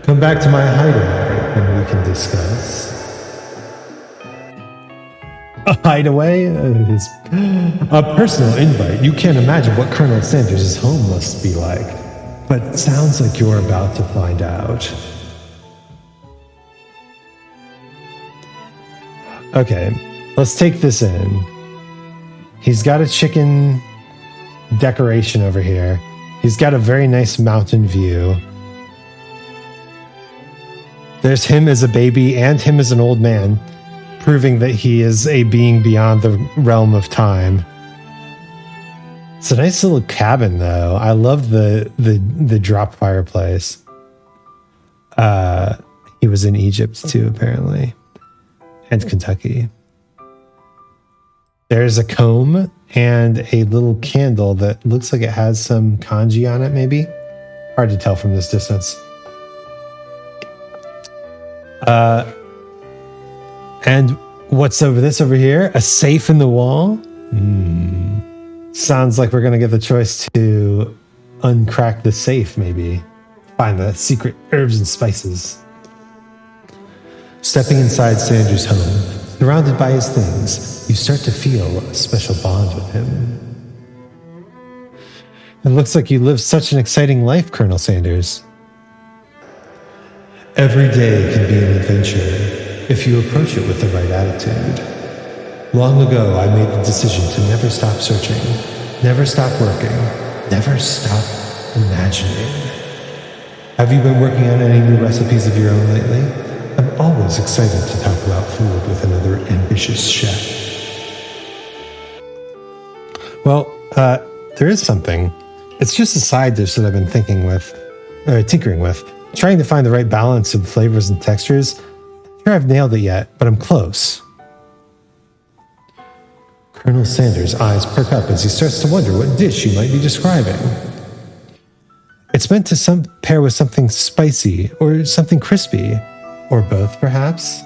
Come back to my hideaway and we can discuss. A hideaway? A personal invite. You can't imagine what Colonel Sanders' home must be like. But it sounds like you're about to find out. Okay, let's take this in. He's got a chicken decoration over here. He's got a very nice mountain view. There's him as a baby and him as an old man, proving that he is a being beyond the realm of time. It's a nice little cabin, though. I love the drop fireplace. He was in Egypt, too, apparently. And Kentucky. There's a comb and a little candle that looks like it has some kanji on it, maybe. Hard to tell from this distance. And what's over here? A safe in the wall? Sounds like we're going to get the choice to uncrack the safe, maybe. Find the secret herbs and spices. Stepping inside Sanders' home, Surrounded by his things, you start to feel a special bond with him. It looks like you live such an exciting life, Colonel Sanders. Every day can be an adventure if you approach it with the right attitude. Long ago, I made the decision to never stop searching, never stop working, never stop imagining. Have you been working on any new recipes of your own lately? I'm always excited to talk about food with another ambitious chef. Well, there is something. It's just a side dish that I've been tinkering with, trying to find the right balance of flavors and textures. Not sure I've nailed it yet, but I'm close. Colonel Sanders' eyes perk up as he starts to wonder what dish you might be describing. It's meant to pair with something spicy or something crispy, or both, perhaps.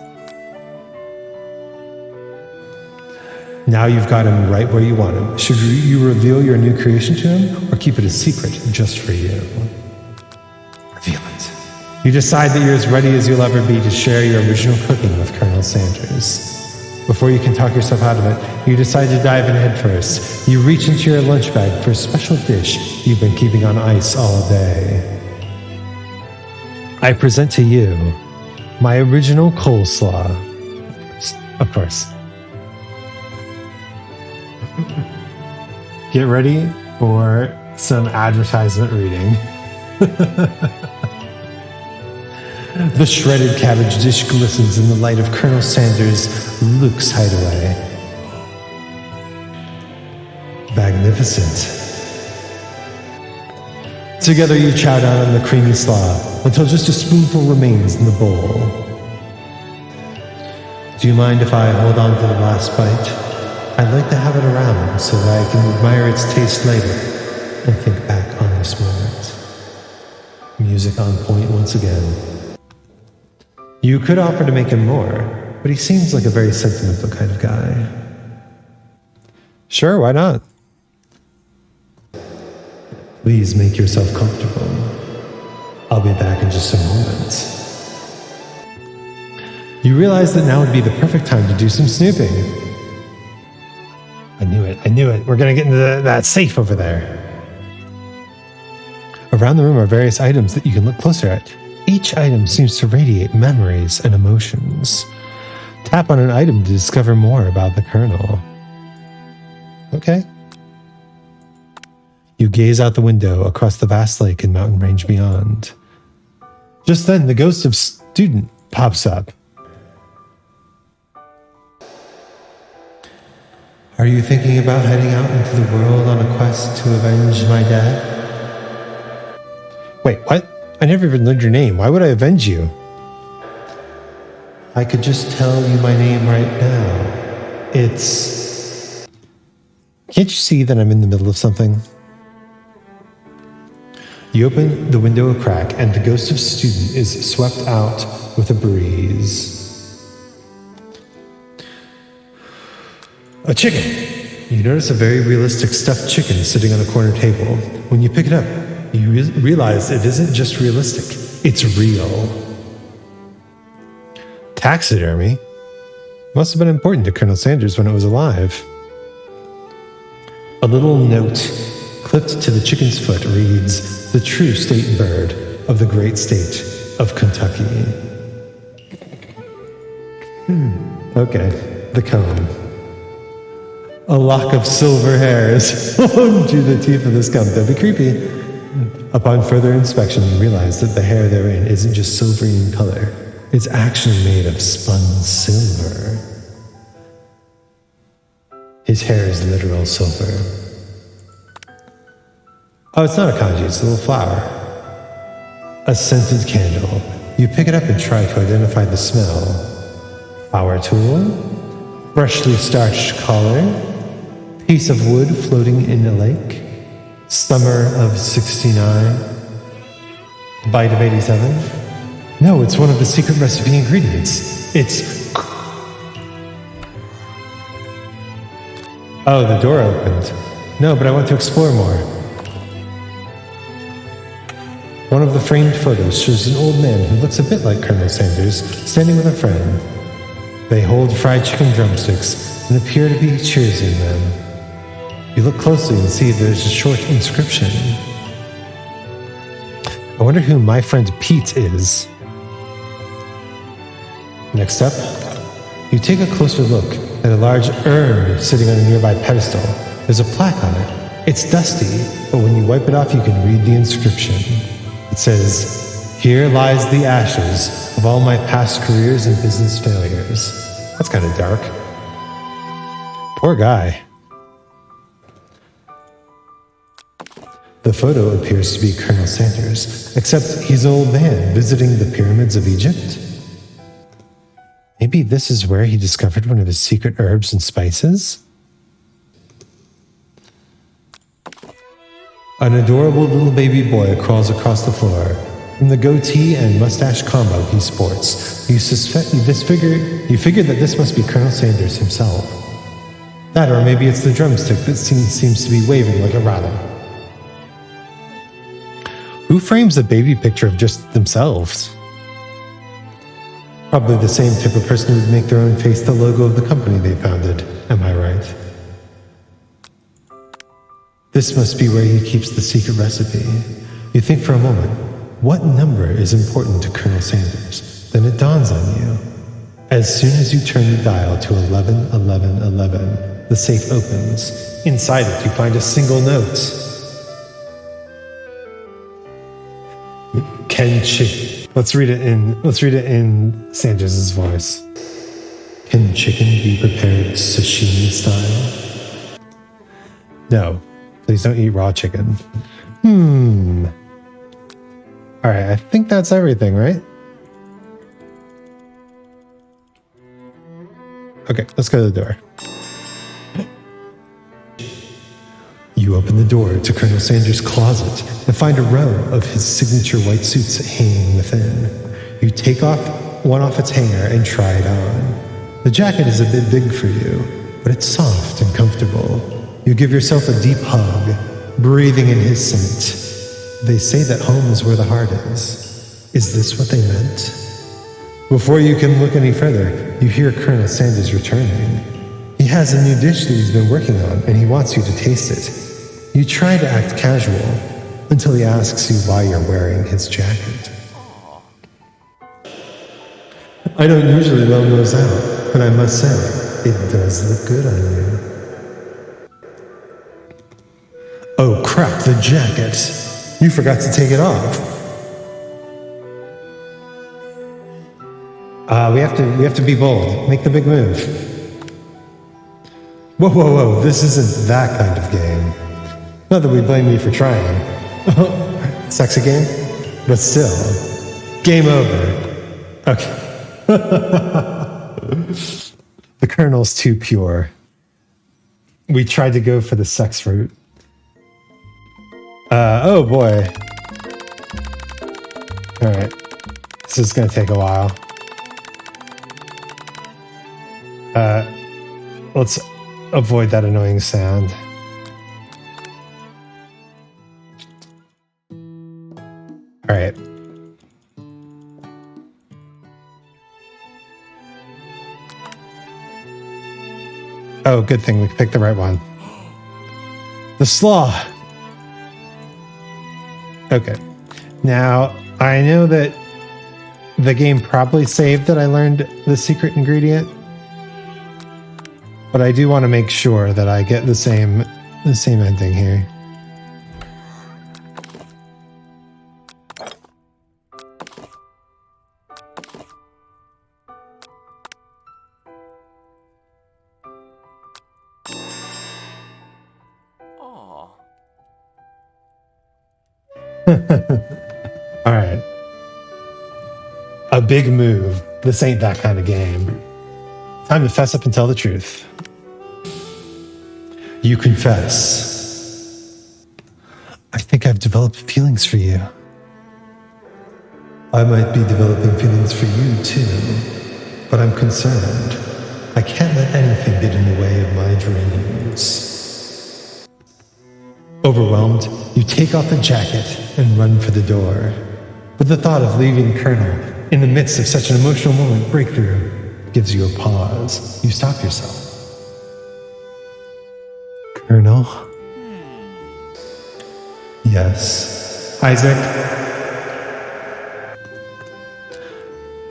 Now you've got him right where you want him. Should you reveal your new creation to him, or keep it a secret just for you? Reveal it. You decide that you're as ready as you'll ever be to share your original cooking with Colonel Sanders. Before you can talk yourself out of it, you decide to dive in head first. You reach into your lunch bag for a special dish you've been keeping on ice all day. I present to you my original coleslaw. Of course. Get ready for some advertisement reading. The shredded cabbage dish glistens in the light of Colonel Sanders' ILYCS hideaway. Magnificent. Together you chow down on the creamy slaw until just a spoonful remains in the bowl. Do you mind if I hold on to the last bite? I'd like to have it around so that I can admire its taste later and think back on this moment. Music on point once again. You could offer to make him more, but he seems like a very sentimental kind of guy. Sure, why not? Please make yourself comfortable. I'll be back in just a moment. You realize that now would be the perfect time to do some snooping. I knew it. We're going to get into that safe over there. Around the room are various items that you can look closer at. Each item seems to radiate memories and emotions. Tap on an item to discover more about the Colonel. Okay. You gaze out the window across the vast lake and mountain range beyond. Just then, the ghost of student pops up. Are you thinking about heading out into the world on a quest to avenge my dad? Wait, what? I never even learned your name. Why would I avenge you? I could just tell you my name right now. It's... Can't you see that I'm in the middle of something? You open the window a crack and the ghost of student is swept out with a breeze. A chicken! You notice a very realistic stuffed chicken sitting on a corner table. When you pick it up, you realize it isn't just realistic, it's real. Taxidermy? Must have been important to Colonel Sanders when it was alive. A little note clipped to the chicken's foot reads, "The true state bird of the great state of Kentucky." Okay, the comb. A lock of silver hairs hung to the teeth of this gum. That'd be creepy. Upon further inspection, you realize that the hair therein isn't just silvery in color. It's actually made of spun silver. His hair is literal silver. Oh, it's not a kanji, it's a little flower. A scented candle. You pick it up and try to identify the smell. Power tool. Freshly starched collar. Piece of wood floating in a lake. Summer of 69. Bite of 87. No, it's one of the secret recipe ingredients. It's... Oh, the door opened. No, but I want to explore more. One of the framed photos shows an old man who looks a bit like Colonel Sanders, standing with a friend. They hold fried chicken drumsticks and appear to be cheersing them. You look closely and see there's a short inscription. I wonder who my friend Pete is. Next up, you take a closer look at a large urn sitting on a nearby pedestal. There's a plaque on it. It's dusty, but when you wipe it off, you can read the inscription. It says, "Here lies the ashes of all my past careers and business failures." That's kind of dark. Poor guy. The photo appears to be Colonel Sanders, except he's an old man visiting the pyramids of Egypt. Maybe this is where he discovered one of his secret herbs and spices? An adorable little baby boy crawls across the floor. From the goatee and mustache combo he sports, you figure that this must be Colonel Sanders himself. That, or maybe it's the drumstick that seems to be waving like a rattle. Who frames a baby picture of just themselves? Probably the same type of person who would make their own face the logo of the company they founded. Am I right? This must be where he keeps the secret recipe. You think for a moment, what number is important to Colonel Sanders? Then it dawns on you. As soon as you turn the dial to 111111, the safe opens. Inside it, you find a single note. Can chicken. Let's read it in Sanders' voice. Can chicken be prepared sashimi style? No. Please don't eat raw chicken. Alright, I think that's everything, right? Okay, let's go to the door. You open the door to Colonel Sanders' closet and find a row of his signature white suits hanging within. You take one off its hanger and try it on. The jacket is a bit big for you, but it's soft and comfortable. You give yourself a deep hug, breathing in his scent. They say that home is where the heart is. Is this what they meant? Before you can look any further, you hear Colonel Sanders returning. He has a new dish that he's been working on, and he wants you to taste it. You try to act casual until he asks you why you're wearing his jacket. I don't usually loan those out, but I must say, it does look good on you. Oh crap, the jacket! You forgot to take it off. We have to be bold. Make the big move. Whoa, this isn't that kind of game. Not that we blame you for trying. Sexy game? But still. Game over. Okay. The Colonel's too pure. We tried to go for the sex route. Oh boy. Alright. This is gonna take a while. Let's avoid that annoying sound. Alright. Oh, good thing we picked the right one. The slaw. Okay. Now, I know that the game probably saved that I learned the secret ingredient, but I do want to make sure that I get the same ending here. All right. A big move. This ain't that kind of game. Time to fess up and tell the truth. You confess. I think I've developed feelings for you. I might be developing feelings for you too, but I'm concerned. I can't let anything get in the way of my dreams. Overwhelmed, you take off the jacket and run for the door. But the thought of leaving Colonel in the midst of such an emotional moment break through. gives you a pause. You stop yourself. Colonel? Yes. Isaac?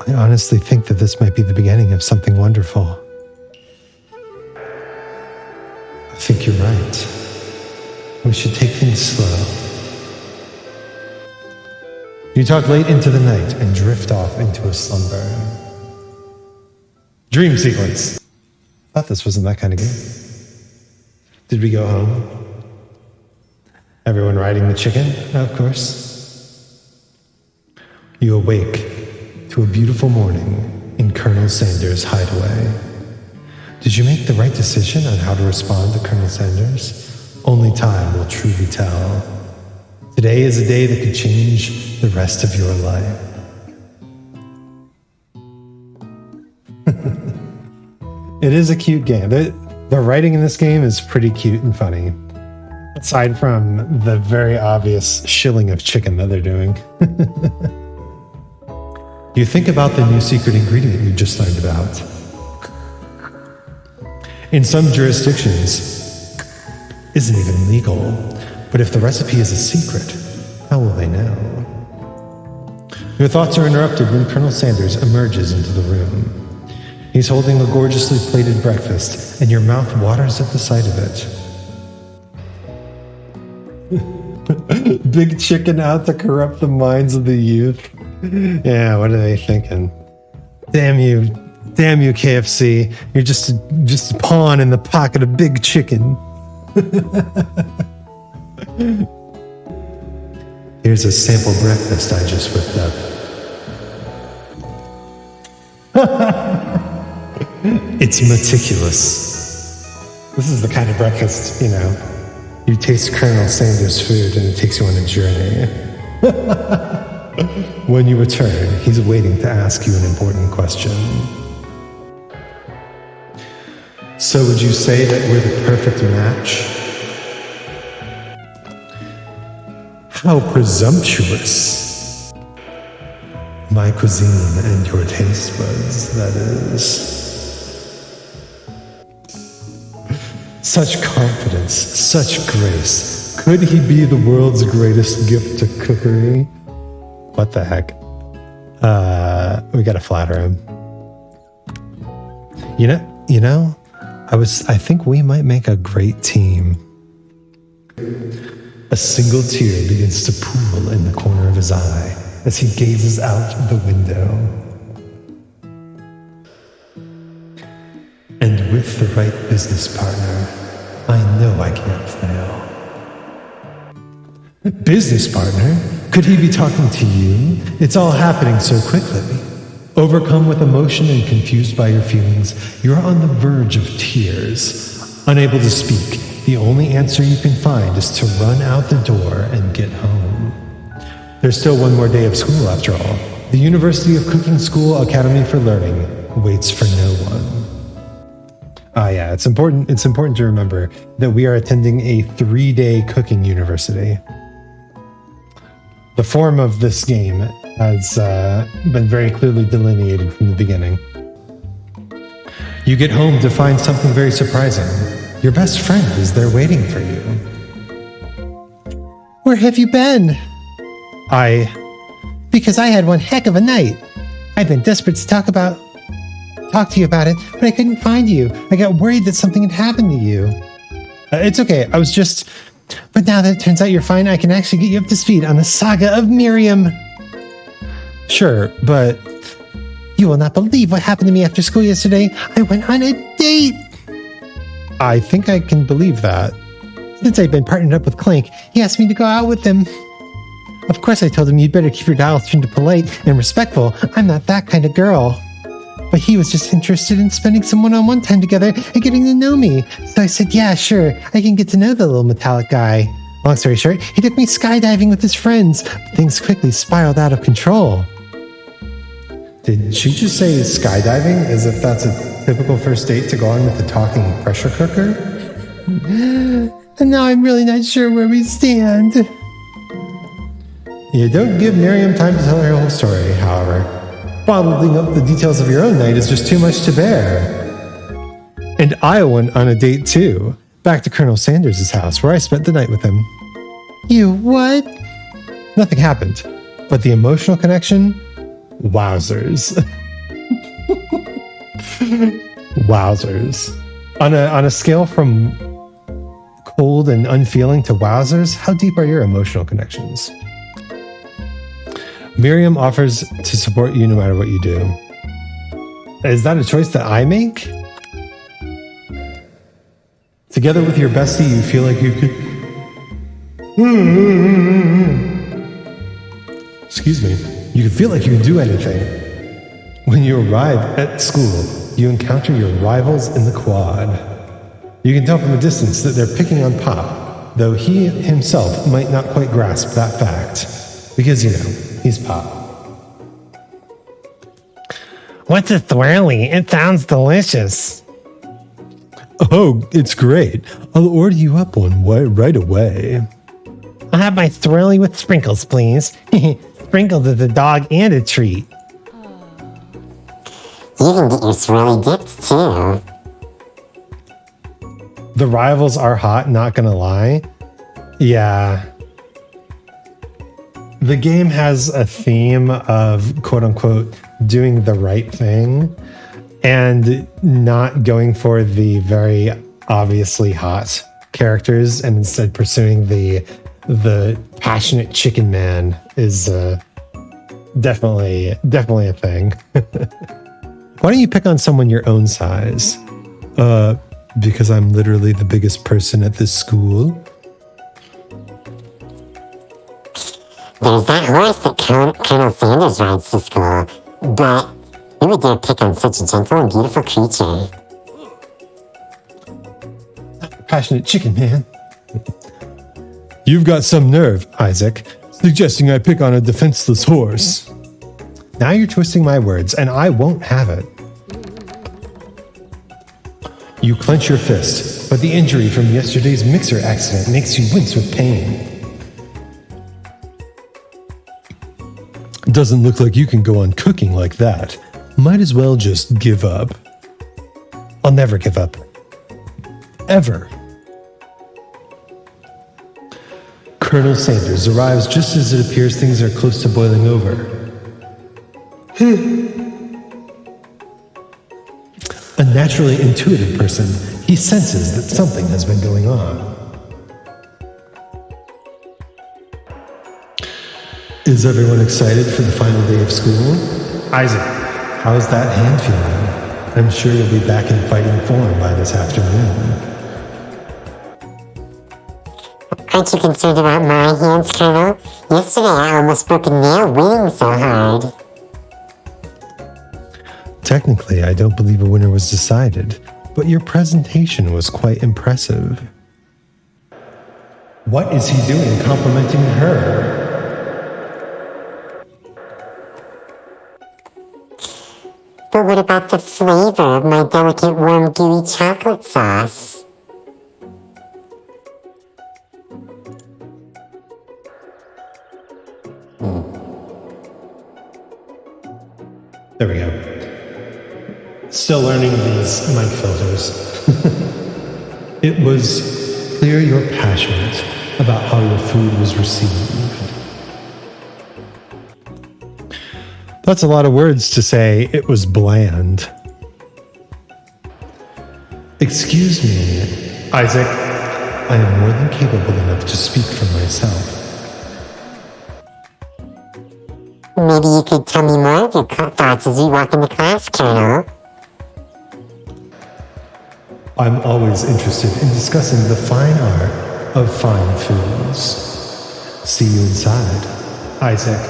I honestly think that this might be the beginning of something wonderful. I think you're right. We should take things slow. You talk late into the night and drift off into a slumber. Dream sequence. Thought this wasn't that kind of game. Did we go home? Everyone riding the chicken? Of course. You awake to a beautiful morning in Colonel Sanders' hideaway. Did you make the right decision on how to respond to Colonel Sanders? Only time will truly tell. Today is a day that could change the rest of your life. It is a cute game. The writing in this game is pretty cute and funny. Aside from the very obvious shilling of chicken that they're doing. You think about the new secret ingredient you just learned about. In some jurisdictions, isn't even legal. But if the recipe is a secret, how will they know? Your thoughts are interrupted when Colonel Sanders emerges into the room. He's holding a gorgeously plated breakfast, and your mouth waters at the sight of it. Big chicken out to corrupt the minds of the youth. Yeah, what are they thinking? Damn you, KFC. You're just a pawn in the pocket of Big Chicken. Here's a sample breakfast I just whipped up. It's meticulous. This is the kind of breakfast, you taste Colonel Sanders' food and it takes you on a journey. When you return, he's waiting to ask you an important question. So would you say that we're the perfect match? How presumptuous. My cuisine and your taste buds, that is. Such confidence, such grace. Could he be the world's greatest gift to cookery? What the heck? We gotta flatter him. I think we might make a great team. A single tear begins to pool in the corner of his eye as he gazes out the window. And with the right business partner, I know I can't fail. Business partner? Could he be talking to you? It's all happening so quickly. Overcome with emotion and confused by your feelings, you're on the verge of tears. Unable to speak, the only answer you can find is to run out the door and get home. There's still one more day of school after all. The University of Cooking School Academy for Learning waits for no one. Yeah, it's important to remember that we are attending a 3-day cooking university. The form of this game has been very clearly delineated from the beginning. You get home to find something very surprising. Your best friend is there waiting for you. Where have you been? Because I had one heck of a night. I've been desperate to talk to you about it, but I couldn't find you. I got worried that something had happened to you. It's okay. But now that it turns out you're fine, I can actually get you up to speed on the saga of Miriam. Sure, but you will not believe what happened to me after school yesterday. I went on a date. I think I can believe that. Since I've been partnered up with Clank, he asked me to go out with him. Of course, I told him you'd better keep your dials turned to polite and respectful. I'm not that kind of girl. But he was just interested in spending some one-on-one time together and getting to know me. So I said, yeah, sure, I can get to know the little metallic guy. Long story short, he took me skydiving with his friends. But things quickly spiraled out of control. Did she just say skydiving as if that's a typical first date to go on with a talking pressure cooker? And now I'm really not sure where we stand. You don't give Miriam time to tell her whole story, however. Bottling up the details of your own night is just too much to bear. And I went on a date too, back to Colonel Sanders' house where I spent the night with him. You what? Nothing happened, but the emotional connection? Wowzers. Wowzers. On a scale from cold and unfeeling to wowzers, how deep are your emotional connections? Miriam offers to support you no matter what you do. Is that a choice that I make? Together with your bestie, you feel like you could... Excuse me. You can feel like you can do anything. When you arrive at school, you encounter your rivals in the quad. You can tell from a distance that they're picking on Pop, though he himself might not quite grasp that fact. Because, you know, he's Pop. What's a thwirly? It sounds delicious. Oh, it's great. I'll order you up one right away. I'll have my thwirly with sprinkles, please. Sprinkles is a dog and a treat. You can get your swirly dipped too. The rivals are hot, not gonna lie. Yeah. The game has a theme of quote unquote doing the right thing and not going for the very obviously hot characters and instead pursuing the passionate chicken man is definitely a thing. Why don't you pick on someone your own size? Because I'm literally the biggest person at this school. There's that horse that Colonel Sanders rides to school, but who would dare pick on such a gentle and beautiful creature? Passionate chicken man. You've got some nerve, Isaac, suggesting I pick on a defenseless horse. Now you're twisting my words, and I won't have it. You clench your fist, but the injury from yesterday's mixer accident makes you wince with pain. Doesn't look like you can go on cooking like that. Might as well just give up. I'll never give up. Ever. Colonel Sanders arrives just as it appears things are close to boiling over. A naturally intuitive person, he senses that something has been going on. Is everyone excited for the final day of school? Isaac, how's that hand feeling? I'm sure you'll be back in fighting form by this afternoon. Aren't you concerned about my hands, Colonel? Yesterday I almost broke a nail winning so hard. Technically, I don't believe a winner was decided, but your presentation was quite impressive. What is he doing complimenting her? But what about the flavor of my delicate warm gooey chocolate sauce? There we go. Still learning these mic filters. It was clear you're passionate about how your food was received. That's a lot of words to say it was bland. Excuse me, Isaac. I am more than capable enough to speak for myself. Maybe you could tell me more of your thoughts as we walk into class, Colonel. I'm always interested in discussing the fine art of fine foods. See you inside, Isaac.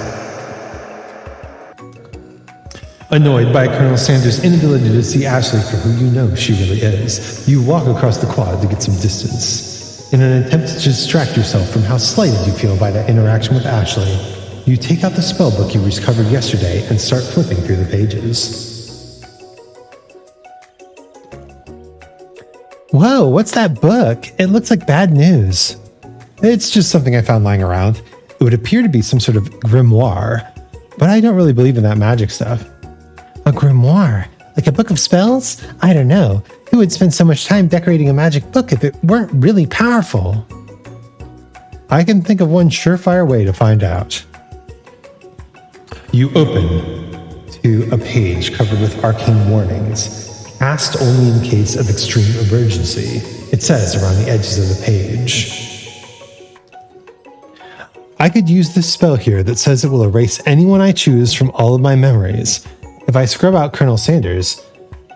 Annoyed by Colonel Sanders' inability to see Ashley for who you know she really is, you walk across the quad to get some distance. In an attempt to distract yourself from how slighted you feel by that interaction with Ashley, you take out the spellbook you recovered yesterday and start flipping through the pages. Whoa, what's that book? It looks like bad news. It's just something I found lying around. It would appear to be some sort of grimoire, but I don't really believe in that magic stuff. A grimoire? Like a book of spells? I don't know. Who would spend so much time decorating a magic book if it weren't really powerful? I can think of one surefire way to find out. You open to a page covered with arcane warnings, cast only in case of extreme emergency. It says around the edges of the page. I could use this spell here that says it will erase anyone I choose from all of my memories. If I scrub out Colonel Sanders,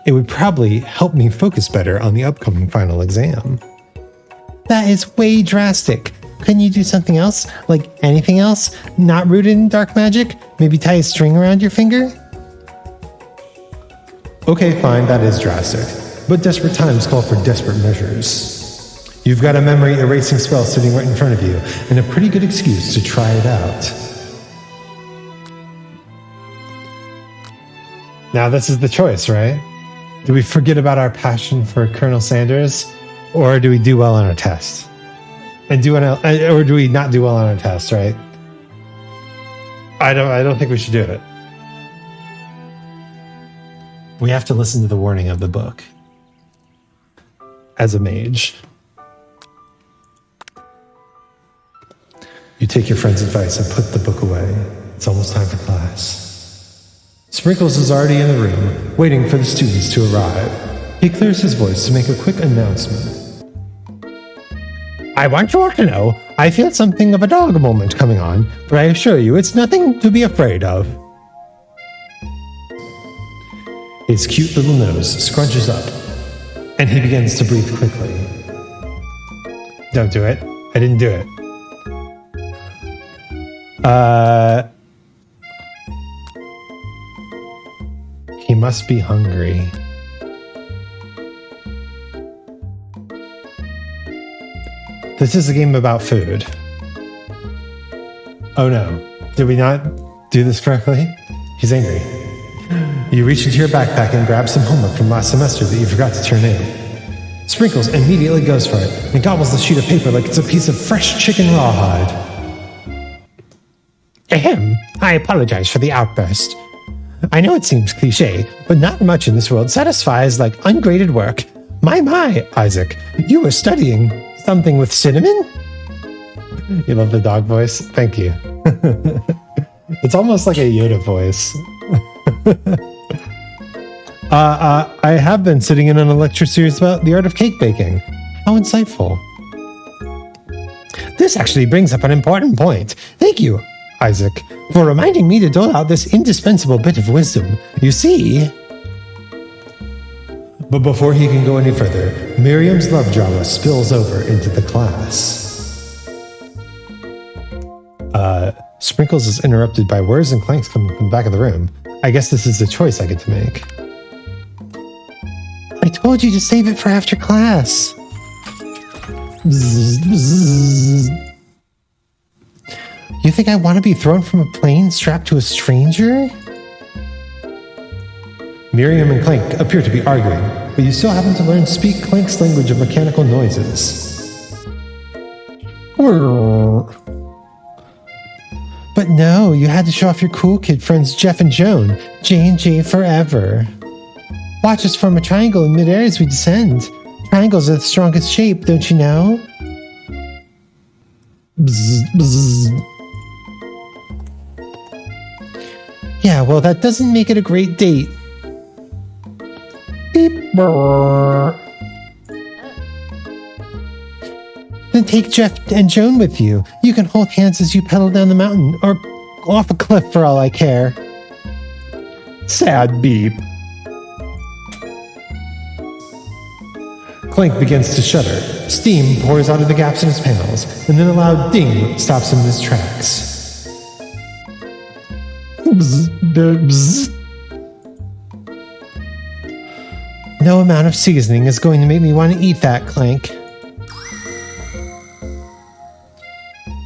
it would probably help me focus better on the upcoming final exam. That is way drastic. Couldn't you do something else? Like anything else? Not rooted in dark magic? Maybe tie a string around your finger? Okay, fine, that is drastic. But desperate times call for desperate measures. You've got a memory erasing spell sitting right in front of you, and a pretty good excuse to try it out. Now this is the choice, right? Do we forget about our passion for Colonel Sanders, or do we do well on our test? Or do we not do well on our test, right? I don't think we should do it. We have to listen to the warning of the book. As a mage. You take your friend's advice and put the book away. It's almost time for class. Sprinkles is already in the room, waiting for the students to arrive. He clears his voice to make a quick announcement. I want you all to know I feel something of a dog moment coming on, but I assure you it's nothing to be afraid of. His cute little nose scrunches up, and he begins to breathe quickly. Don't do it. I didn't do it. He must be hungry. This is a game about food. Oh no. Did we not do this correctly? He's angry. You reach into your backpack and grab some homework from last semester that you forgot to turn in. Sprinkles immediately goes for it and gobbles the sheet of paper like it's a piece of fresh chicken rawhide. Ahem. I apologize for the outburst. I know it seems cliche, but not much in this world satisfies like ungraded work. My, Isaac, you were studying something with cinnamon? You love the dog voice? Thank you. It's almost like a Yoda voice. I have been sitting in on a lecture series about the art of cake baking. How insightful. This actually brings up an important point. Thank you, Isaac, for reminding me to dole out this indispensable bit of wisdom. You see... But before he can go any further, Miriam's love drama spills over into the class. Sprinkles is interrupted by whirs and clanks coming from the back of the room. I guess this is the choice I get to make. I told you to save it for after class. Bzz, bzz. You think I want to be thrown from a plane strapped to a stranger? Miriam and Clank appear to be arguing, but you still happen to learn to speak Clank's language of mechanical noises. But no, you had to show off your cool kid friends Jeff and Joan. J&J forever. Watch us form a triangle in midair as we descend. Triangles are the strongest shape, don't you know? Bzz, bzz. Yeah, well, that doesn't make it a great date. Beep. Brrr. Then take Jeff and Joan with you. You can hold hands as you pedal down the mountain, or off a cliff for all I care. Sad beep. Clank begins to shudder. Steam pours out of the gaps in his panels, and then a loud ding stops him in his tracks. Bzz, bzz. No amount of seasoning is going to make me want to eat that, Clank.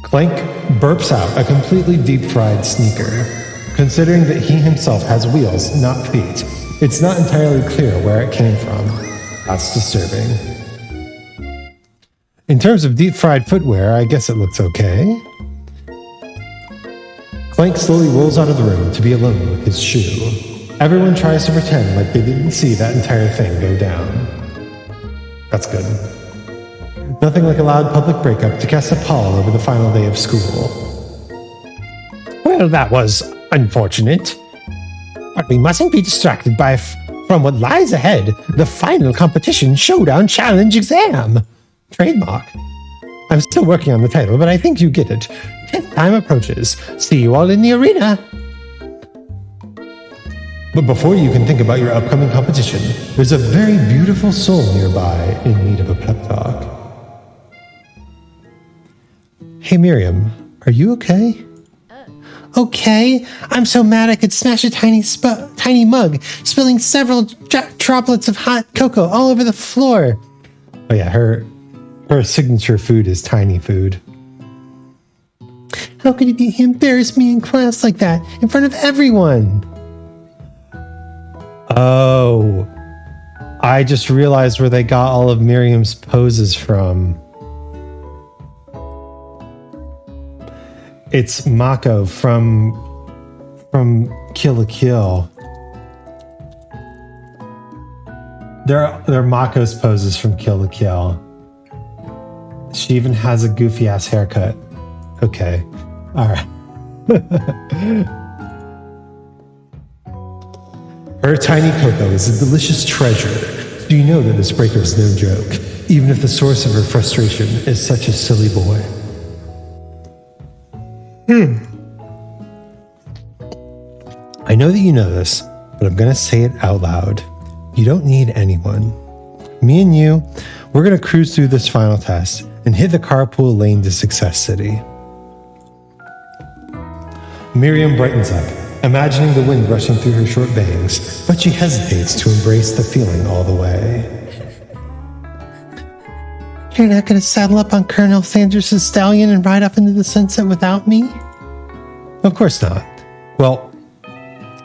Clank burps out a completely deep-fried sneaker. Considering that he himself has wheels, not feet, it's not entirely clear where it came from. That's disturbing. In terms of deep-fried footwear, I guess it looks okay. Clank slowly rolls out of the room to be alone with his shoe. Everyone tries to pretend like they didn't see that entire thing go down. That's good. Nothing like a loud public breakup to cast a pall over the final day of school. Well, that was unfortunate. But we mustn't be distracted from what lies ahead. The final competition showdown challenge exam. Trademark. I'm still working on the title, but I think you get it. 10th time approaches. See you all in the arena. But before you can think about your upcoming competition, there's a very beautiful soul nearby in need of a pep talk. Hey Miriam, are you okay? Okay, I'm so mad I could smash a tiny mug, spilling several droplets of hot cocoa all over the floor. Oh yeah, her signature food is tiny food. How could he embarrass me in class like that, in front of everyone? Oh, I just realized where they got all of Miriam's poses from. It's Mako from Kill la Kill. They're Mako's poses from Kill la Kill. She even has a goofy ass haircut. Okay, all right. Her tiny cocoa is a delicious treasure. Do you know that this breaker is no joke, even if the source of her frustration is such a silly boy? I know that you know this, but I'm gonna say it out loud. You don't need anyone. Me and you, we're gonna cruise through this final test and hit the carpool lane to Success City. Miriam brightens up, imagining the wind rushing through her short bangs, but she hesitates to embrace the feeling all the way. You're not gonna saddle up on Colonel Sanders' stallion and ride off into the sunset without me? Of course not. Well,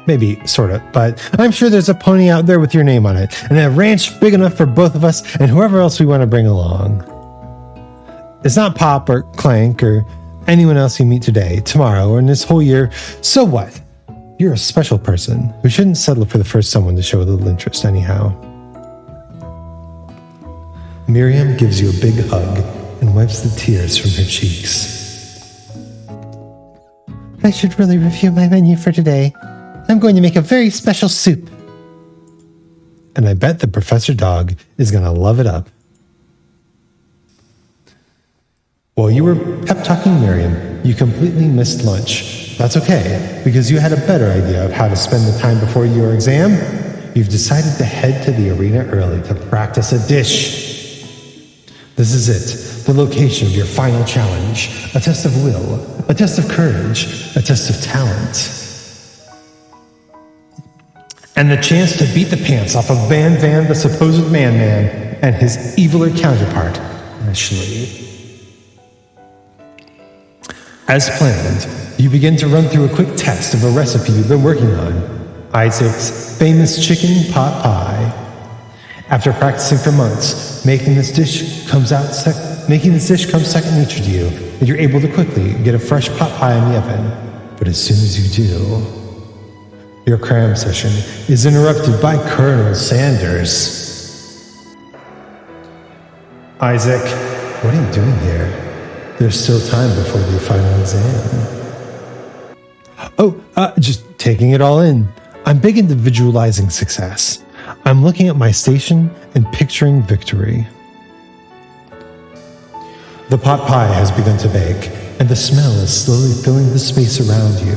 maybe, sort of, but I'm sure there's a pony out there with your name on it, and a ranch big enough for both of us and whoever else we want to bring along. It's not Pop or Clank or anyone else you meet today, tomorrow, or in this whole year. So what? You're a special person who shouldn't settle for the first someone to show a little interest anyhow. Miriam gives you a big hug and wipes the tears from her cheeks. I should really review my menu for today. I'm going to make a very special soup. And I bet the Professor Dog is going to love it up. While you were pep-talking Miriam, you completely missed lunch. That's okay, because you had a better idea of how to spend the time before your exam. You've decided to head to the arena early to practice a dish. This is it, the location of your final challenge. A test of will, a test of courage, a test of talent. And the chance to beat the pants off of Van, the supposed man, and his eviler counterpart, Ashley. As planned, you begin to run through a quick test of a recipe you've been working on, ILYCS' famous chicken pot pie. After practicing for months, making this dish comes second nature to you, and you're able to quickly get a fresh pot pie in the oven. But as soon as you do, your cram session is interrupted by Colonel Sanders. Isaac, what are you doing here? There's still time before the final exam. Just taking it all in. I'm big into visualizing success. I'm looking at my station and picturing victory. The pot pie has begun to bake, and the smell is slowly filling the space around you.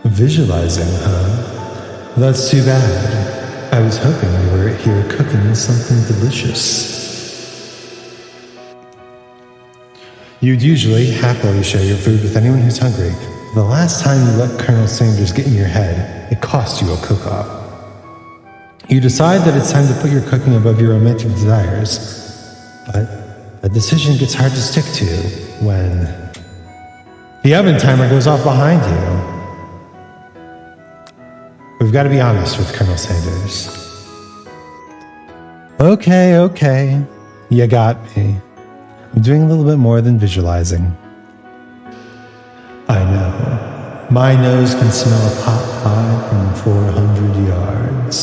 Visualizing, huh? That's too bad. I was hoping you were here cooking something delicious. You'd usually happily share your food with anyone who's hungry. The last time you let Colonel Sanders get in your head, it cost you a cook-off. You decide that it's time to put your cooking above your romantic desires, but a decision gets hard to stick to when the oven timer goes off behind you. We've got to be honest with Colonel Sanders. Okay, you got me. I'm doing a little bit more than visualizing. I know. My nose can smell a pot pie from 400 yards.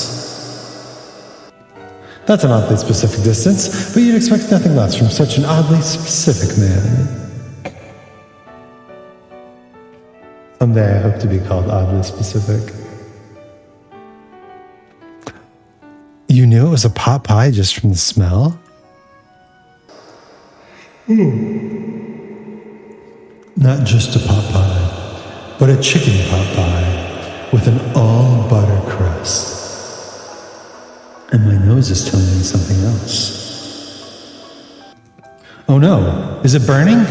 That's an oddly specific distance, but you'd expect nothing less from such an oddly specific man. Someday I hope to be called oddly specific. You knew it was a pot pie just from the smell? Not just a pot pie, but a chicken pot pie with an all butter crust. And my nose is telling me something else. Oh no, is it burning?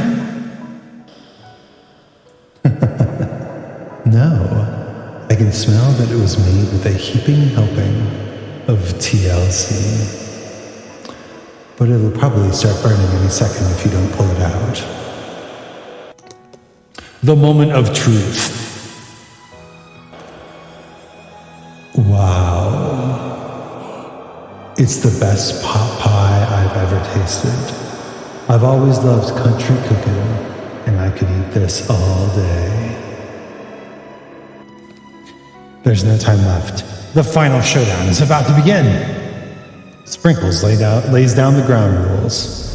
No, I can smell that it was made with a heaping helping of TLC. But it'll probably start burning any second if you don't pull it out. The moment of truth. Wow. It's the best pot pie I've ever tasted. I've always loved country cooking, and I could eat this all day. There's no time left. The final showdown is about to begin. Sprinkles lays down the ground rules.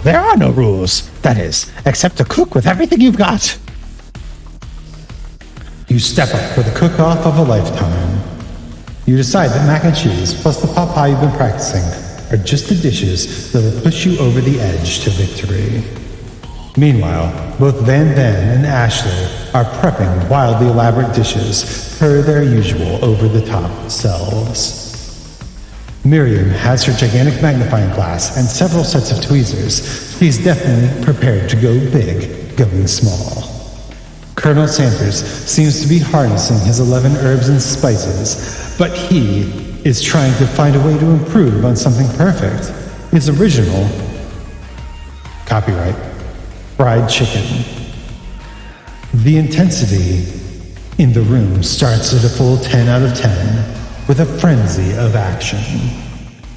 There are no rules, that is, except to cook with everything you've got. You step up for the cook-off of a lifetime. You decide that mac and cheese plus the pot pie you've been practicing are just the dishes that'll push you over the edge to victory. Meanwhile, both Van and Ashley are prepping wildly elaborate dishes per their usual over-the-top selves. Miriam has her gigantic magnifying glass and several sets of tweezers. She's definitely prepared to go big, going small. Colonel Sanders seems to be harnessing his 11 herbs and spices, but he is trying to find a way to improve on something perfect. His original, copyright, fried chicken. The intensity in the room starts at a full 10 out of 10 with a frenzy of action.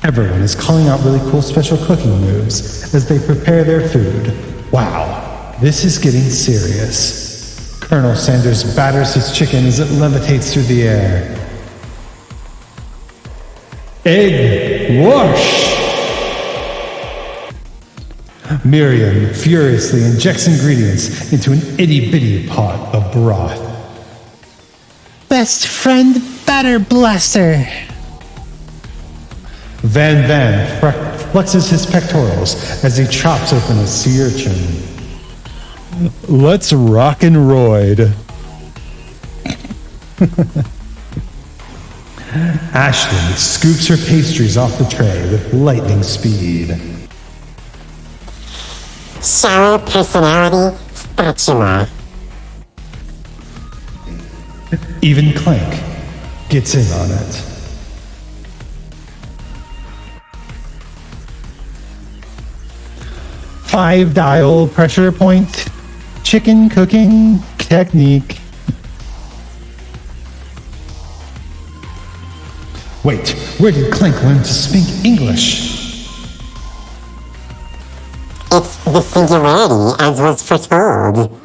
Everyone is calling out really cool special cooking moves as they prepare their food. Wow, this is getting serious. Colonel Sanders batters his chicken as it levitates through the air. Egg wash! Miriam furiously injects ingredients into an itty-bitty pot of broth. Best friend batter blaster. Van flexes his pectorals as he chops open a sea urchin. Let's rock and roid. Ashley scoops her pastries off the tray with lightning speed. Shallow personality spatula. Even Clank gets in on it. Five dial pressure point. Chicken cooking technique. Wait, where did Clank learn to speak English? It's the singularity, as was foretold.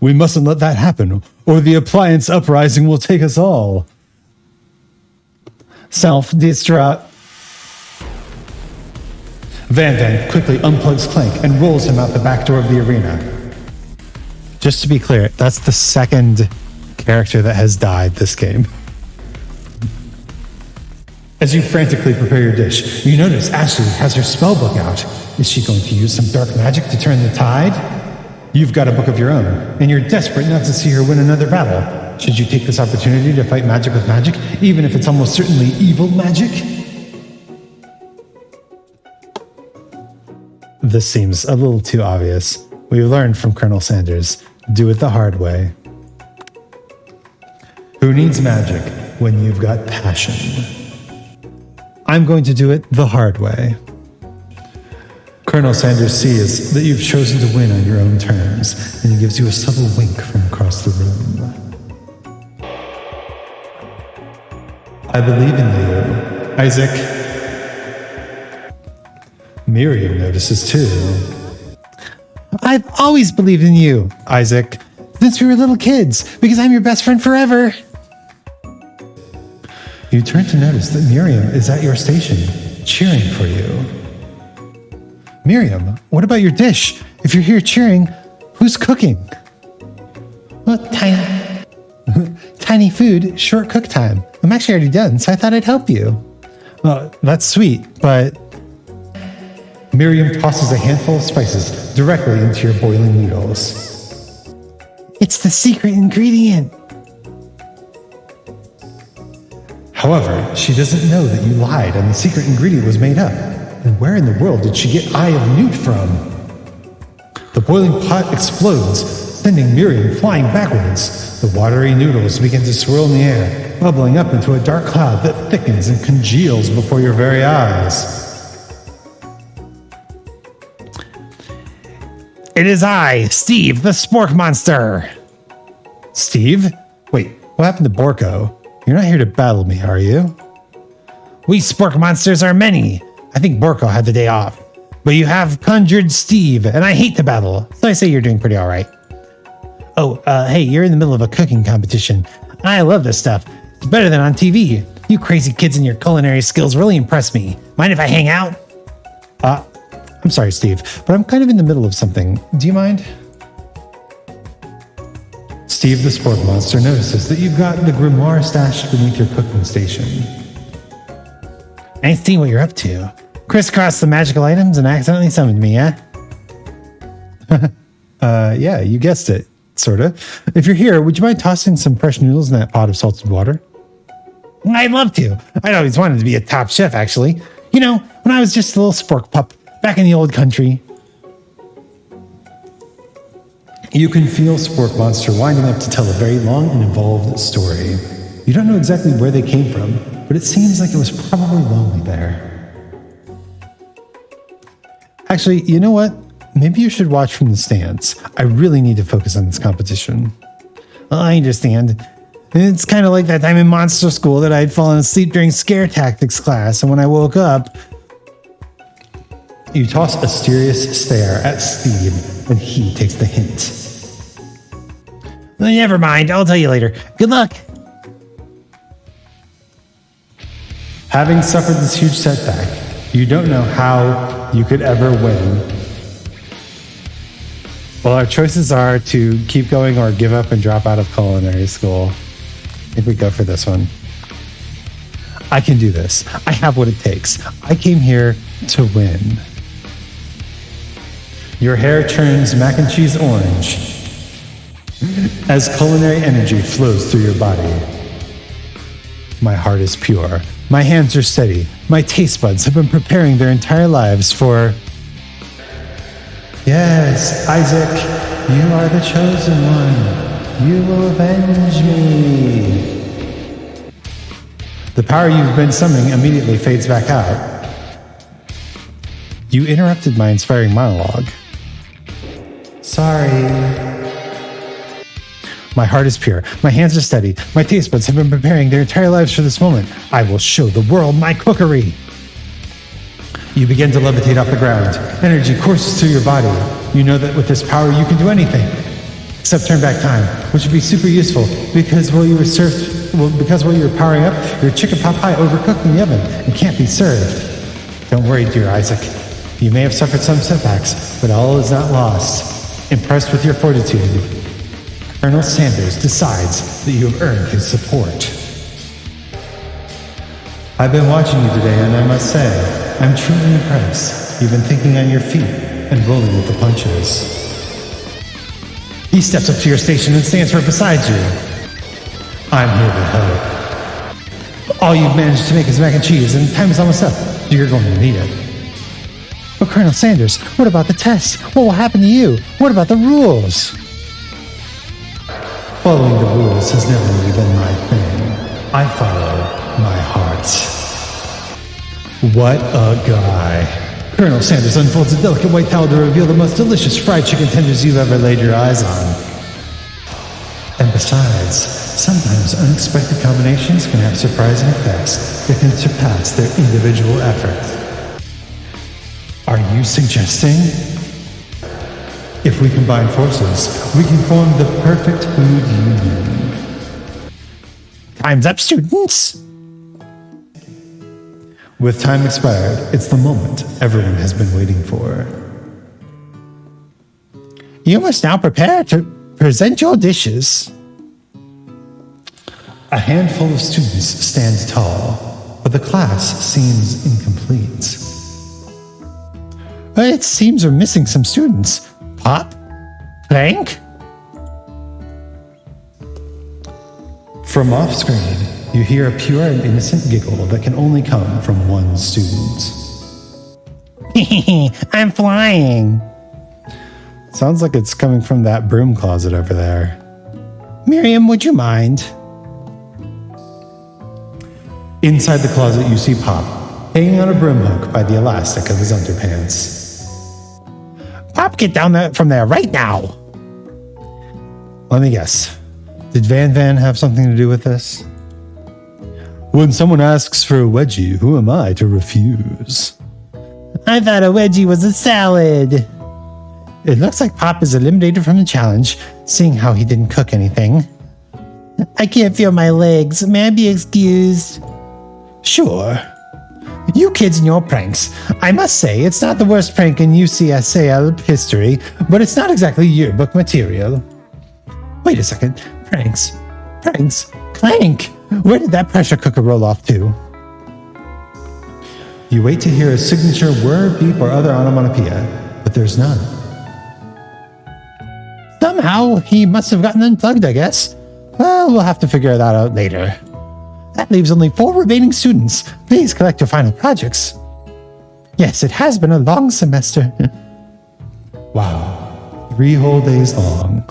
We mustn't let that happen, or the appliance uprising will take us all. Self-destruct. Van quickly unplugs Clank and rolls him out the back door of the arena. Just to be clear, that's the second character that has died this game. As you frantically prepare your dish, you notice Ashley has her spellbook out. Is she going to use some dark magic to turn the tide? You've got a book of your own, and you're desperate not to see her win another battle. Should you take this opportunity to fight magic with magic, even if it's almost certainly evil magic? This seems a little too obvious. We learned from Colonel Sanders. Do it the hard way. Who needs magic when you've got passion? I'm going to do it the hard way. Colonel Sanders sees that you've chosen to win on your own terms, and he gives you a subtle wink from across the room. I believe in you, Isaac. Miriam notices too. I've always believed in you, Isaac. Since we were little kids, because I'm your best friend forever. You turn to notice that Miriam is at your station, cheering for you. Miriam, what about your dish? If you're here cheering, who's cooking? Well, tiny food, short cook time. I'm actually already done, so I thought I'd help you. Well, that's sweet, but... Miriam tosses a handful of spices directly into your boiling noodles. It's the secret ingredient. However, she doesn't know that you lied and the secret ingredient was made up. And where in the world did she get Eye of Newt from? The boiling pot explodes, sending Miriam flying backwards. The watery noodles begin to swirl in the air, bubbling up into a dark cloud that thickens and congeals before your very eyes. It is I, Steve, the spork monster. Steve? Wait, what happened to Borko? You're not here to battle me, are you? We spork monsters are many. I think Borko had the day off. But you have conjured Steve, and I hate the battle, so I say you're doing pretty all right. Oh, hey, you're in the middle of a cooking competition. I love this stuff. It's better than on TV. You crazy kids and your culinary skills really impress me. Mind if I hang out? I'm sorry, Steve, but I'm kind of in the middle of something. Do you mind? Steve the Spork Monster notices that you've got the grimoire stashed beneath your cooking station. I see what you're up to. Crisscross the magical items and accidentally summoned me, eh? Yeah, you guessed it, sorta. If you're here, would you mind tossing some fresh noodles in that pot of salted water? I'd love to. I'd always wanted to be a top chef, actually. You know, when I was just a little spork pup, back in the old country. You can feel Spork Monster winding up to tell a very long and involved story. You don't know exactly where they came from, but it seems like it was probably lonely there. Actually, you know what? Maybe you should watch from the stands. I really need to focus on this competition. I understand. It's kind of like that time in monster school that I'd fallen asleep during scare tactics class, and when I woke up... You toss a serious stare at Steve, and he takes the hint. Never mind, I'll tell you later. Good luck. Having suffered this huge setback, you don't know how you could ever win. Well, our choices are to keep going or give up and drop out of culinary school. I think we go for this one. I can do this. I have what it takes. I came here to win. Your hair turns mac and cheese orange as culinary energy flows through your body. My heart is pure. My hands are steady. My taste buds have been preparing their entire lives for... Yes, Isaac, you are the chosen one. You will avenge me. The power you've been summoning immediately fades back out. You interrupted my inspiring monologue. Sorry. My heart is pure. My hands are steady. My taste buds have been preparing their entire lives for this moment. I will show the world my cookery. You begin to levitate off the ground. Energy courses through your body. You know that with this power you can do anything, except turn back time, which would be super useful because while you were powering up, your chicken pot pie overcooked in the oven and can't be served. Don't worry, dear Isaac. You may have suffered some setbacks, but all is not lost. Impressed with your fortitude, Colonel Sanders decides that you have earned his support. I've been watching you today, and I must say, I'm truly impressed. You've been thinking on your feet and rolling with the punches. He steps up to your station and stands right beside you. I'm here to help. All you've managed to make is mac and cheese, and time is almost up. You're going to need it. But Colonel Sanders, what about the test? What will happen to you? What about the rules? Following the rules has never really been my thing. I follow my heart. What a guy. Colonel Sanders unfolds a delicate white towel to reveal the most delicious fried chicken tenders you've ever laid your eyes on. And besides, sometimes unexpected combinations can have surprising effects that can surpass their individual effort. Are you suggesting? If we combine forces, we can form the perfect food union. Time's up, students. With time expired, it's the moment everyone has been waiting for. You must now prepare to present your dishes. A handful of students stand tall, but the class seems incomplete. It seems we're missing some students. Pop? Plank? From off screen, you hear a pure and innocent giggle that can only come from one student. I'm flying. Sounds like it's coming from that broom closet over there. Miriam, would you mind? Inside the closet, you see Pop, hanging on a broom hook by the elastic of his underpants. Pop, get down there from there right now. Let me guess. Did Van Van have something to do with this? When someone asks for a wedgie, who am I to refuse? I thought a wedgie was a salad. It looks like Pop is eliminated from the challenge, seeing how he didn't cook anything. I can't feel my legs. May I be excused? Sure. You kids and your pranks. I must say, it's not the worst prank in UCSAL history, but it's not exactly yearbook material. Wait a second. Pranks. Clank! Where did that pressure cooker roll off to? You wait to hear a signature whir, beep, or other onomatopoeia, but there's none. Somehow, he must have gotten unplugged, I guess. Well, we'll have to figure that out later. That leaves only 4 remaining students. Please collect your final projects. Yes, it has been a long semester. Wow, 3 whole days long.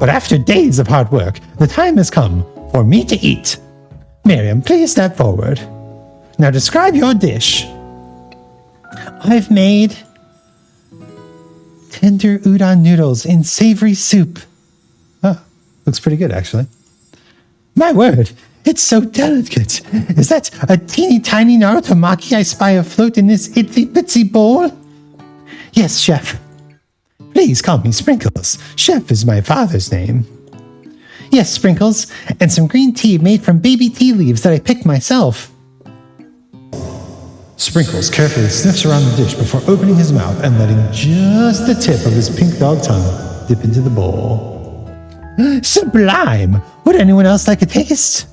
But after days of hard work, the time has come for me to eat. Miriam, please step forward. Now describe your dish. I've made tender udon noodles in savory soup. Oh, looks pretty good, actually. My word, it's so delicate. Is that a teeny tiny Naruto maki I spy afloat in this itsy bitsy bowl? Yes, chef. Please call me Sprinkles. Chef is my father's name. Yes, Sprinkles, and some green tea made from baby tea leaves that I picked myself. Sprinkles carefully sniffs around the dish before opening his mouth and letting just the tip of his pink dog tongue dip into the bowl. Sublime! Would anyone else like a taste?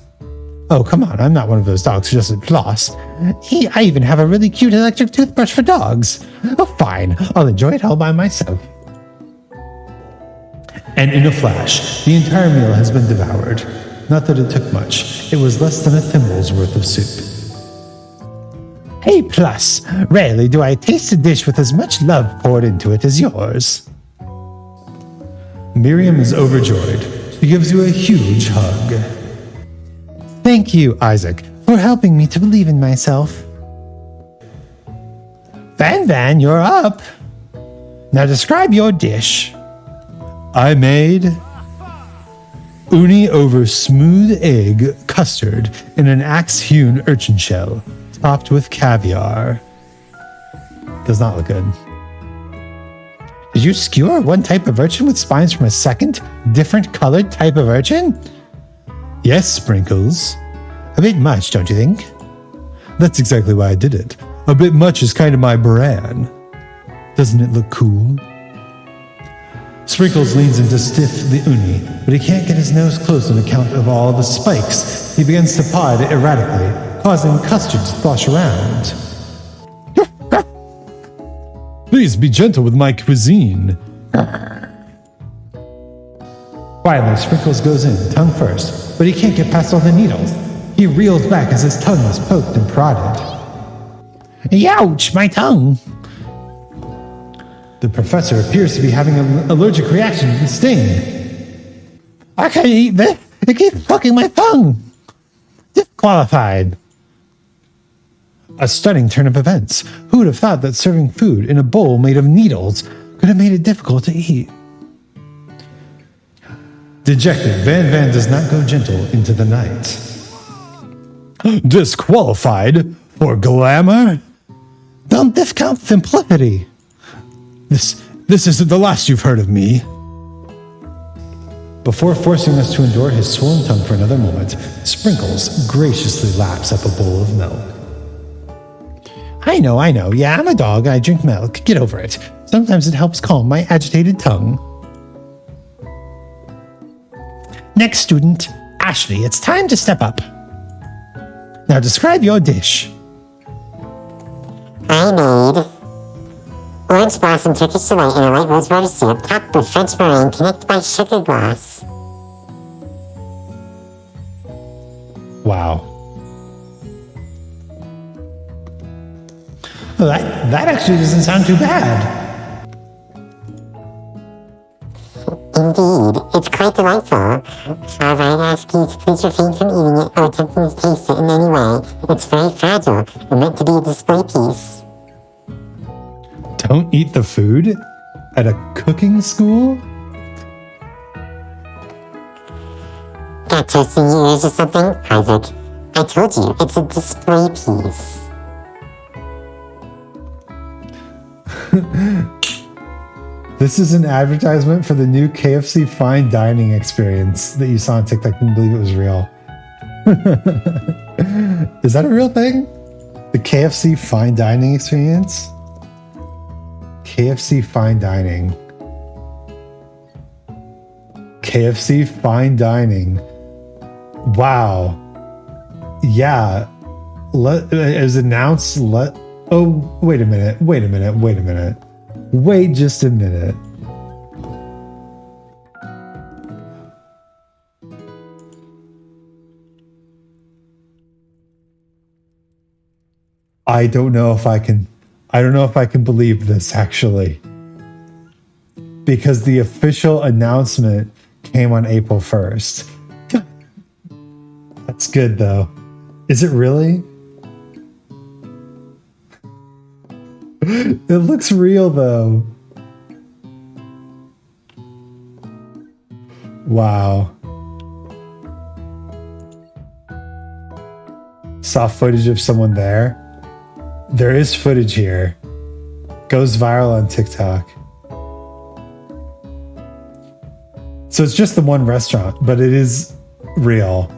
Oh, come on, I'm not one of those dogs who doesn't floss. I even have a really cute electric toothbrush for dogs. Oh, fine, I'll enjoy it all by myself. And in a flash, the entire meal has been devoured. Not that it took much. It was less than a thimble's worth of soup. A plus. Rarely do I taste a dish with as much love poured into it as yours. Miriam is overjoyed. She gives you a huge hug. Thank you, Isaac, for helping me to believe in myself. Van Van, you're up. Now describe your dish. I made uni over smooth egg custard in an axe-hewn urchin shell, topped with caviar. Does not look good. Did you skewer one type of urchin with spines from a second, different colored type of urchin? Yes, Sprinkles. A bit much, don't you think? That's exactly why I did it. A bit much is kind of my brand. Doesn't it look cool? Sprinkles leans in to stiff the uni, but he can't get his nose closed on account of all the spikes. He begins to paw it erratically, causing custard to slosh around. Please be gentle with my cuisine. Finally, Sprinkles goes in, tongue first, but he can't get past all the needles. He reels back as his tongue is poked and prodded. Ouch, my tongue. The professor appears to be having an allergic reaction to the sting. I can't eat this. It keeps poking my tongue. Disqualified. A stunning turn of events. Who would have thought that serving food in a bowl made of needles could have made it difficult to eat? Dejected, Van Van does not go gentle into the night. Disqualified for glamour? Don't discount simplicity. This This isn't the last you've heard of me. Before forcing us to endure his swollen tongue for another moment, Sprinkles graciously laps up a bowl of milk. I know. Yeah, I'm a dog and I drink milk. Get over it. Sometimes it helps calm my agitated tongue. Next student, Ashley, it's time to step up. Now describe your dish. I made orange blossom Turkish delight in a light rose water syrup topped with French meringue connected by sugar glass. Wow. Well, that actually doesn't sound too bad. Indeed, it's quite delightful. However, I'd ask you to please refrain from eating it or attempting to taste it in any way. It's very fragile and meant to be a display piece. Don't eat the food at a cooking school? Got toast in your ears or something? Isaac, I told you, it's a display piece. This is an advertisement for the new KFC fine dining experience that you saw on TikTok. Didn't believe it was real. Is that a real thing? The KFC fine dining experience? KFC fine dining. KFC fine dining. Wow. Yeah. It was announced. Oh, wait a minute. Wait just a minute. I don't know if I can believe this actually. Because the official announcement came on April 1st. That's good though. Is it really? It looks real though. Wow. Saw footage of someone there. There is footage here. Goes viral on TikTok. So it's just the one restaurant, but it is real.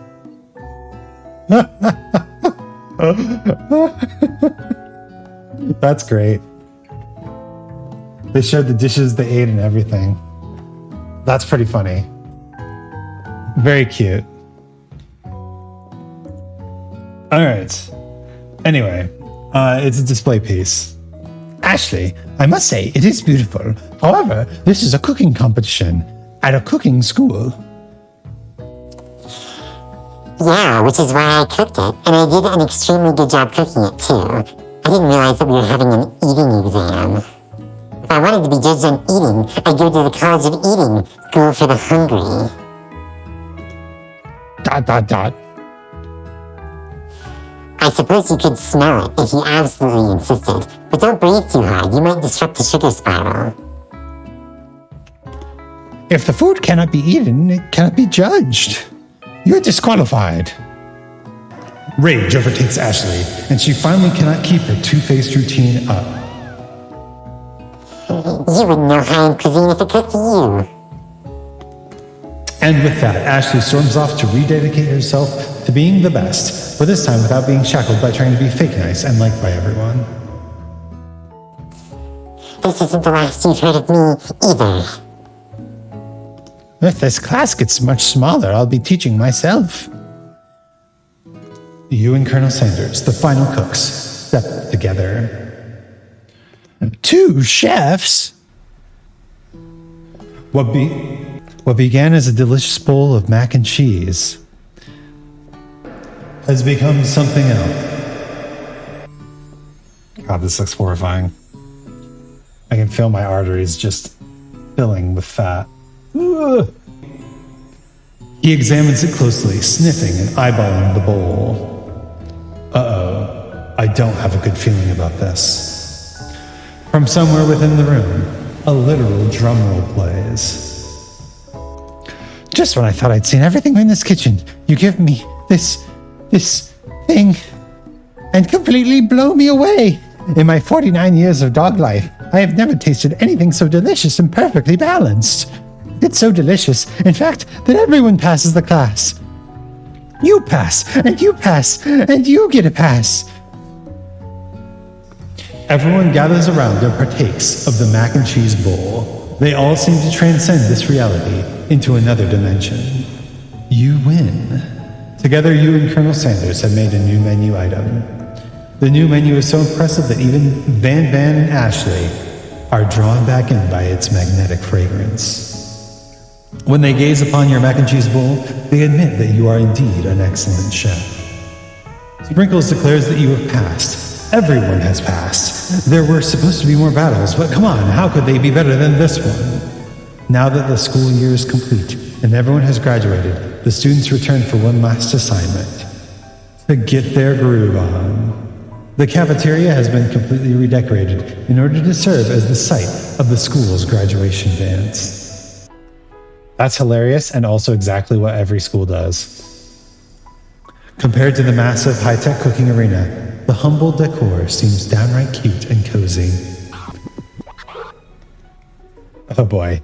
That's great. They showed the dishes they ate and everything. That's pretty funny. Very cute. All right. Anyway, it's a display piece. Ashley, I must say, it is beautiful. However, this is a cooking competition at a cooking school. Yeah, which is why I cooked it, and I did an extremely good job cooking it too. I didn't realize that we were having an eating exam. If I wanted to be judged on eating, I'd go to the College of Eating, School for the Hungry. ... I suppose you could smell it if you absolutely insisted, but don't breathe too hard, you might disrupt the sugar spiral. If the food cannot be eaten, it cannot be judged. You're disqualified. Rage overtakes Ashley, and she finally cannot keep her two-faced routine up. You wouldn't know high-end cuisine if it cooked you. And with that, Ashley storms off to rededicate herself to being the best, but this time without being shackled by trying to be fake nice and liked by everyone. This isn't the last you've heard of me, either. If this class gets much smaller, I'll be teaching myself. You and Colonel Sanders, the final cooks, step together. 2 chefs? What began as a delicious bowl of mac and cheese has become something else. God, this looks horrifying. I can feel my arteries just filling with fat. Ugh. He examines it closely, sniffing and eyeballing the bowl. Uh-oh, I don't have a good feeling about this. From somewhere within the room, a literal drum roll plays. Just when I thought I'd seen everything in this kitchen, you give me this thing and completely blow me away. In my 49 years of dog life, I have never tasted anything so delicious and perfectly balanced. It's so delicious, in fact, that everyone passes the class. You pass, and you pass, and you get a pass. Everyone gathers around and partakes of the mac and cheese bowl. They all seem to transcend this reality into another dimension. You win. Together, you and Colonel Sanders have made a new menu item. The new menu is so impressive that even Van and Ashley are drawn back in by its magnetic fragrance. When they gaze upon your mac and cheese bowl, they admit that you are indeed an excellent chef. Sprinkles declares that you have passed. Everyone has passed. There were supposed to be more battles, but come on, how could they be better than this one? Now that the school year is complete and everyone has graduated, the students return for one last assignment: to get their groove on. The cafeteria has been completely redecorated in order to serve as the site of the school's graduation dance. That's hilarious and also exactly what every school does. Compared to the massive high-tech cooking arena, the humble decor seems downright cute and cozy. Oh boy.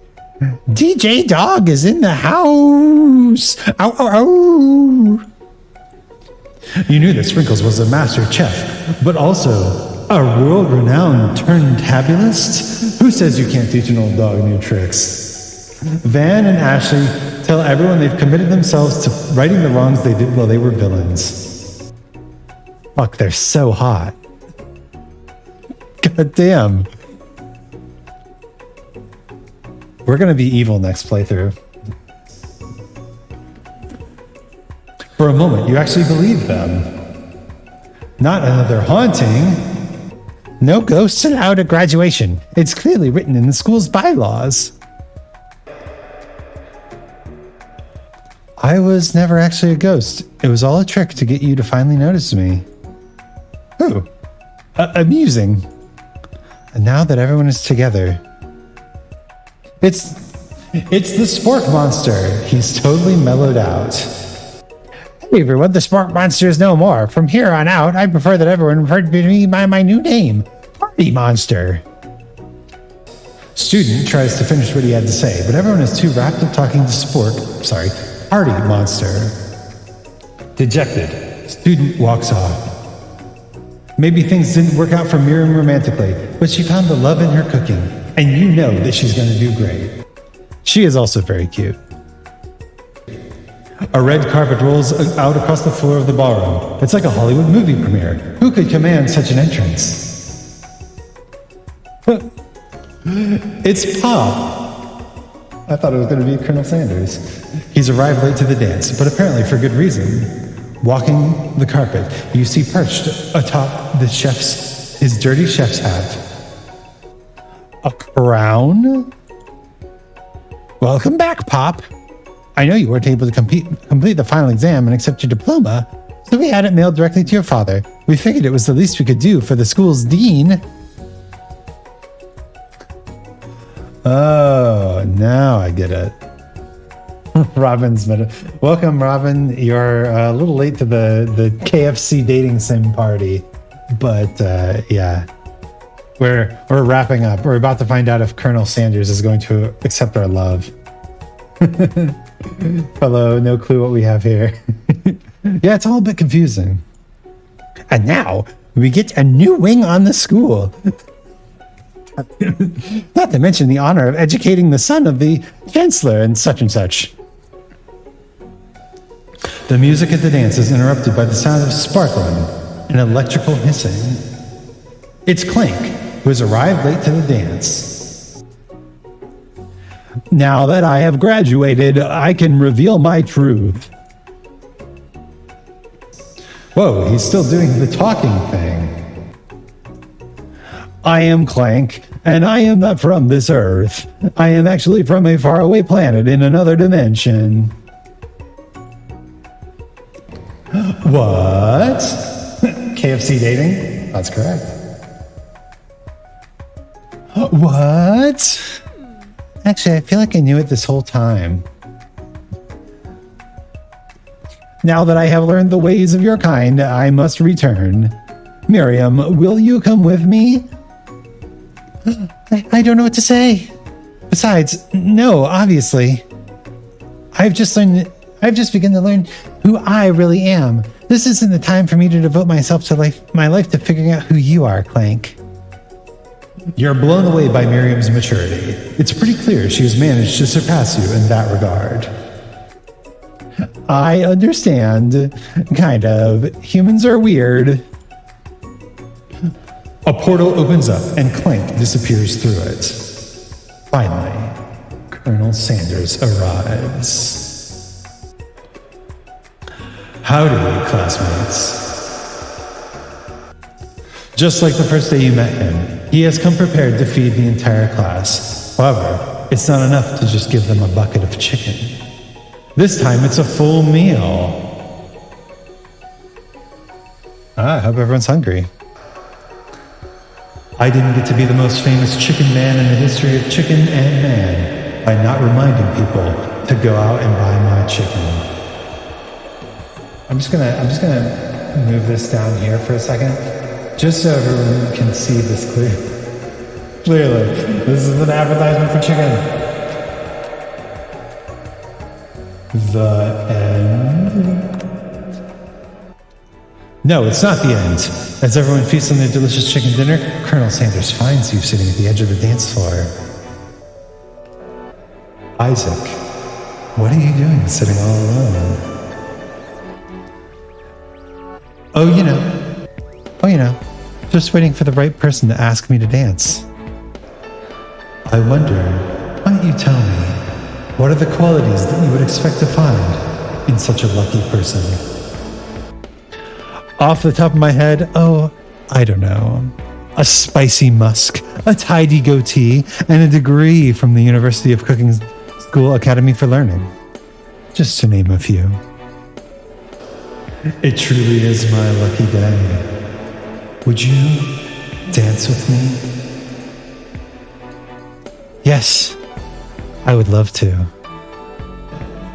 DJ Dog is in the house! Ow, ow, ow! You knew that Sprinkles was a master chef, but also a world-renowned turntabulist? Who says you can't teach an old dog new tricks? Van and Ashley tell everyone they've committed themselves to righting the wrongs they did while they were villains. Fuck, they're so hot. God damn. We're gonna be evil next playthrough. For a moment, you actually believe them. Not another haunting. No ghosts allowed at graduation. It's clearly written in the school's bylaws. I was never actually a ghost. It was all a trick to get you to finally notice me. Oh, Amusing. And now that everyone is together, it's the Spork Monster. He's totally mellowed out. hey everyone, the Spork Monster is no more. From here on out, I prefer that everyone refer to me by my new name, Party Monster. Student tries to finish what he had to say, but everyone is too wrapped up talking to Party Monster. Dejected, student walks off. Maybe things didn't work out for Miriam romantically, but she found the love in her cooking, and you know that she's going to do great. She is also very cute. A red carpet rolls out across the floor of the ballroom. It's like a Hollywood movie premiere. Who could command such an entrance? It's Pop. I thought it was going to be Colonel Sanders. He's arrived late to the dance, but apparently for good reason. Walking the carpet, you see perched atop his dirty chef's hat. A crown? Welcome back, Pop. I know you weren't able to complete the final exam and accept your diploma, so we had it mailed directly to your father. We figured it was the least we could do for the school's dean. Oh, now I get it. Robin's welcome, Robin. You're a little late to the KFC dating sim party, but yeah, we're wrapping up. We're about to find out if Colonel Sanders is going to accept our love. Hello, no clue what we have here. Yeah, it's all a bit confusing. And now we get a new wing on the school. Not to mention the honor of educating the son of the chancellor and such. The music at the dance is interrupted by the sound of sparkling and electrical hissing. It's Clank, who has arrived late to the dance. Now that I have graduated, I can reveal my truth. Whoa, he's still doing the talking thing. I am Clank, and I am not from this earth. I am actually from a faraway planet in another dimension. What? KFC dating? That's correct. What? Actually, I feel like I knew it this whole time. Now that I have learned the ways of your kind, I must return. Miriam, will you come with me? I don't know what to say. Besides, no, obviously. I've just begun to learn who I really am. This isn't the time for me to devote myself to my life to figuring out who you are, Clank. You're blown away by Miriam's maturity. It's pretty clear she has managed to surpass you in that regard. I understand. Kind of. Humans are weird. A portal opens up and Clank disappears through it. Finally, Colonel Sanders arrives. Howdy, classmates. Just like the first day you met him, he has come prepared to feed the entire class. However, it's not enough to just give them a bucket of chicken. This time it's a full meal. I hope everyone's hungry. I didn't get to be the most famous chicken man in the history of chicken and man by not reminding people to go out and buy my chicken. I'm just gonna move this down here for a second, just so everyone can see this clearly. This is an advertisement for chicken. The end. No, it's not the end. As everyone feasts on their delicious chicken dinner, Colonel Sanders finds you sitting at the edge of the dance floor. Isaac, what are you doing sitting all alone? Oh, you know, just waiting for the right person to ask me to dance. I wonder, why don't you tell me, what are the qualities that you would expect to find in such a lucky person? Off the top of my head, I don't know. A spicy musk, a tidy goatee, and a degree from the University of Cooking School Academy for Learning. Just to name a few. It truly is my lucky day. Would you dance with me? Yes, I would love to.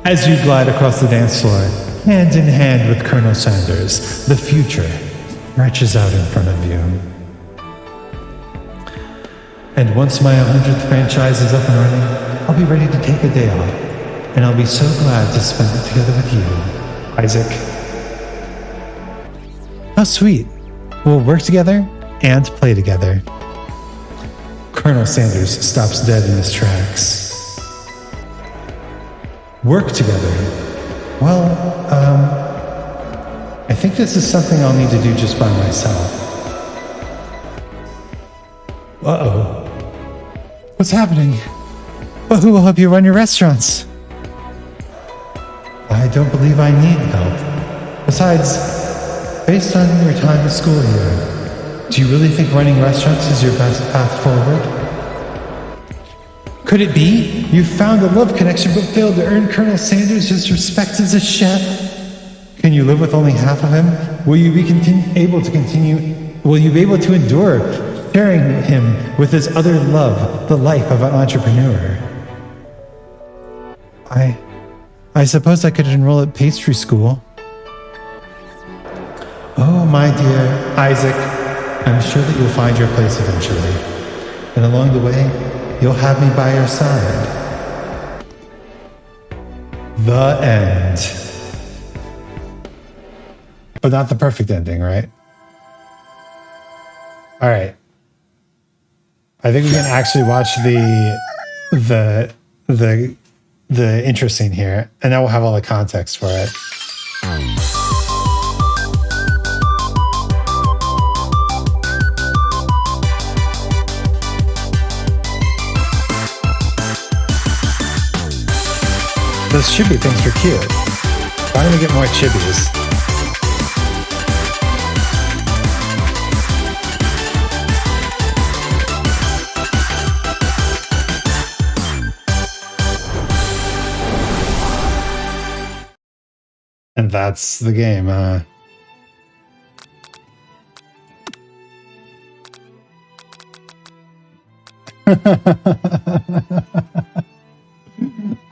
As you glide across the dance floor, hand in hand with Colonel Sanders, the future stretches out in front of you. And once my 100th franchise is up and running, I'll be ready to take a day off, and I'll be so glad to spend it together with you, Isaac. How sweet. We'll work together and play together. Colonel Sanders stops dead in his tracks. Work together? Well, I think this is something I'll need to do just by myself. Uh-oh. What's happening? Well, who will help you run your restaurants? I don't believe I need help. Besides, based on your time at school here, do you really think running restaurants is your best path forward? Could it be you found a love connection but failed to earn Colonel Sanders' respect as a chef? Can you live with only half of him? Will you be able to endure sharing him with his other love, the life of an entrepreneur? I suppose I could enroll at pastry school. Oh, my dear Isaac, I'm sure that you'll find your place eventually. And along the way, you'll have me by your side. The end. But not the perfect ending, right? All right. I think we can actually watch the intro scene here, and then we'll have all the context for it. Those chibi things are cute. Why don't we get more chibis? And that's the game,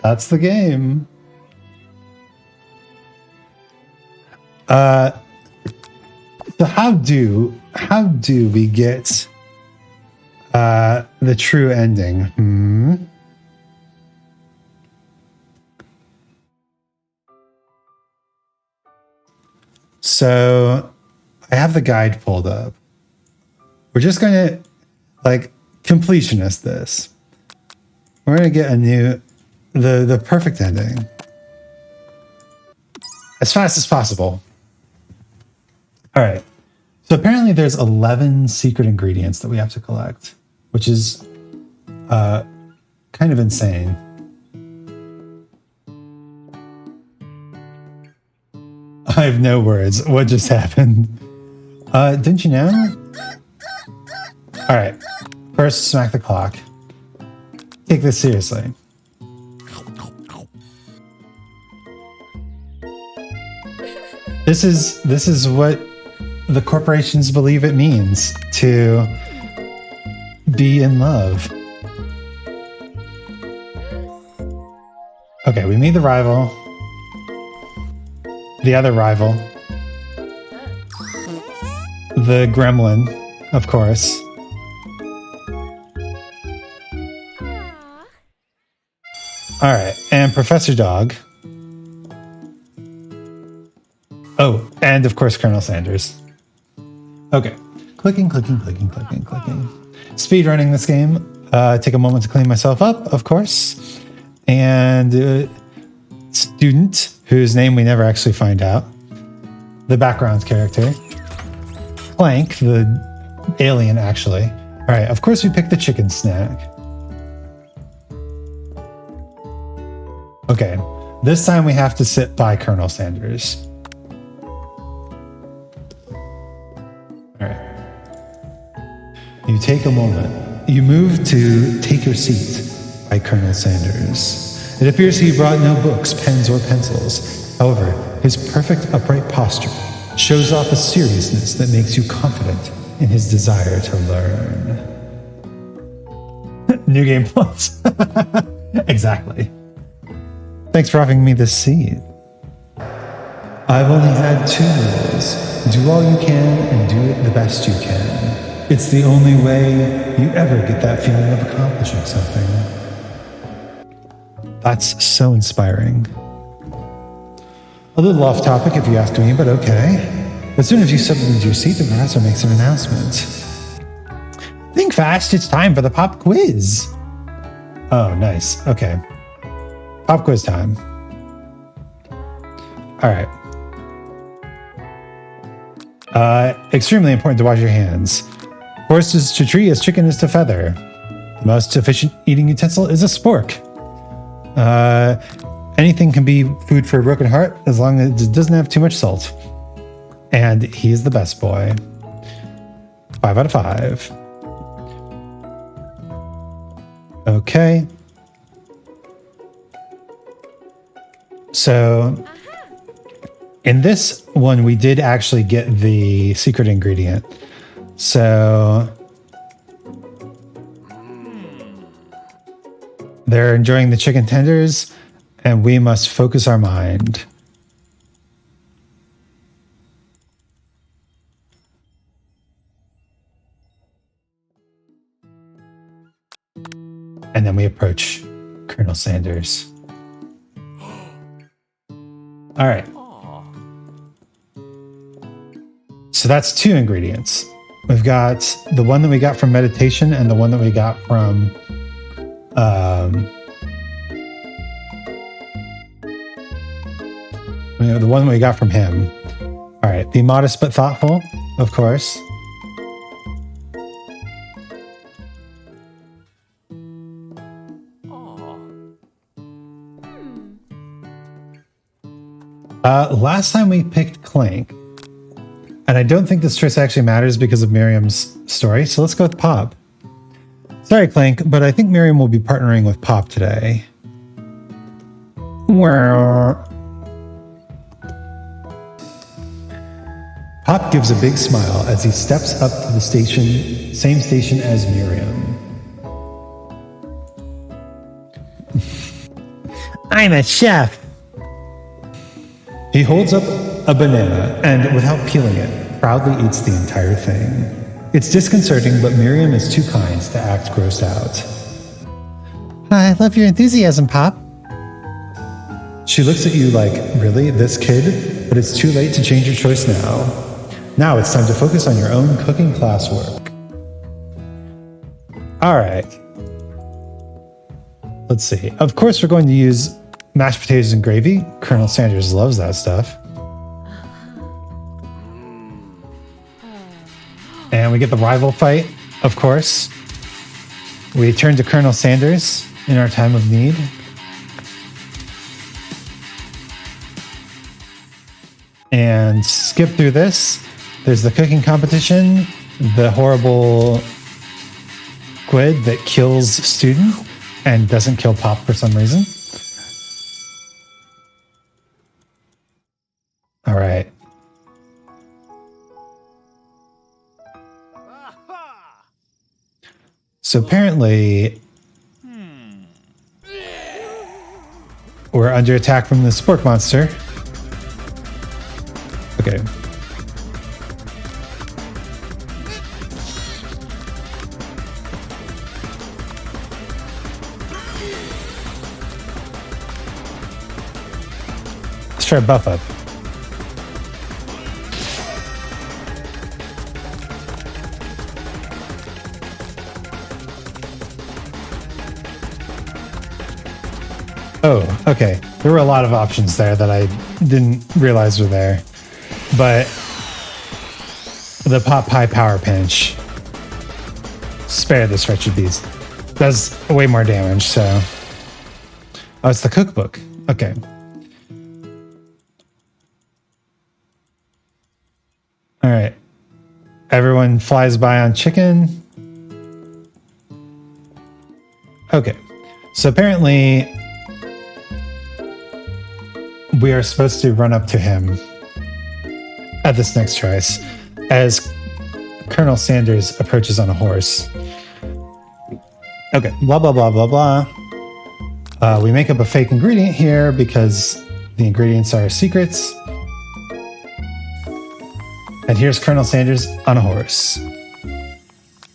That's the game. So how do we get The true ending. So I have the guide pulled up. We're just going to, like, completionist this. We're going to get the perfect ending. As fast as possible. All right. So apparently there's 11 secret ingredients that we have to collect, which is kind of insane. I have no words. What just happened? Didn't you know? All right. First, smack the clock. Take this seriously. This is what the corporations believe it means to be in love. Okay, we meet the rival. The other rival. The gremlin, of course. All right, and Professor Dog. Oh, and of course, Colonel Sanders. Okay. Clicking. Speed running this game. Take a moment to clean myself up, of course. And student, whose name we never actually find out. The background character. Plank, the alien, actually. All right, of course we picked the chicken snack. Okay, this time we have to sit by Colonel Sanders. You take a moment. You move to take your seat by Colonel Sanders. It appears he brought no books, pens, or pencils. However, his perfect upright posture shows off a seriousness that makes you confident in his desire to learn. New Game Plus. Exactly. Thanks for offering me this seat. I've only had 2 rules. Do all you can and do it the best you can. It's the only way you ever get that feeling of accomplishing something. That's so inspiring. A little off topic if you ask me, but okay. As soon as you settle into your seat, the professor makes an announcement. Think fast, it's time for the pop quiz. Oh, nice. Okay. Pop quiz time. All right. Extremely important to wash your hands. Horse is to tree as chicken is to feather. The most efficient eating utensil is a spork. Anything can be food for a broken heart as long as it doesn't have too much salt. And he is the best boy. 5 out of 5. Okay. So in this one, we did actually get the secret ingredient. So they're enjoying the chicken tenders, and we must focus our mind. And then we approach Colonel Sanders. All right. So that's 2 ingredients. We've got the one that we got from meditation and the one that we got from the one that we got from him. All right. Be modest but thoughtful, of course. Last time we picked Clank. And I don't think this choice actually matters because of Miriam's story, so let's go with Pop. Sorry, Clank, but I think Miriam will be partnering with Pop today. Pop gives a big smile as he steps up to the station, same station as Miriam. I'm a chef. He holds up a banana and, without peeling it, proudly eats the entire thing. It's disconcerting, but Miriam is too kind to act grossed out. I love your enthusiasm, Pop. She looks at you like, really, this kid? But it's too late to change your choice now. Now it's time to focus on your own cooking classwork. All right. Let's see. Of course, we're going to use mashed potatoes and gravy. Colonel Sanders loves that stuff. And we get the rival fight, of course. We turn to Colonel Sanders in our time of need. And skip through this. There's the cooking competition, the horrible squid that kills student and doesn't kill Pop for some reason. All right. So apparently, we're under attack from the spork monster. Okay. Let's try buff up. Oh, okay. There were a lot of options there that I didn't realize were there. But the Pop Pie Power Pinch, spare this wretched beast, does way more damage, so. Oh, it's the cookbook. Okay. All right. Everyone flies by on chicken. Okay. So apparently, we are supposed to run up to him at this next choice as Colonel Sanders approaches on a horse. Okay, blah, blah, blah, blah, blah. We make up a fake ingredient here because the ingredients are secrets. And here's Colonel Sanders on a horse.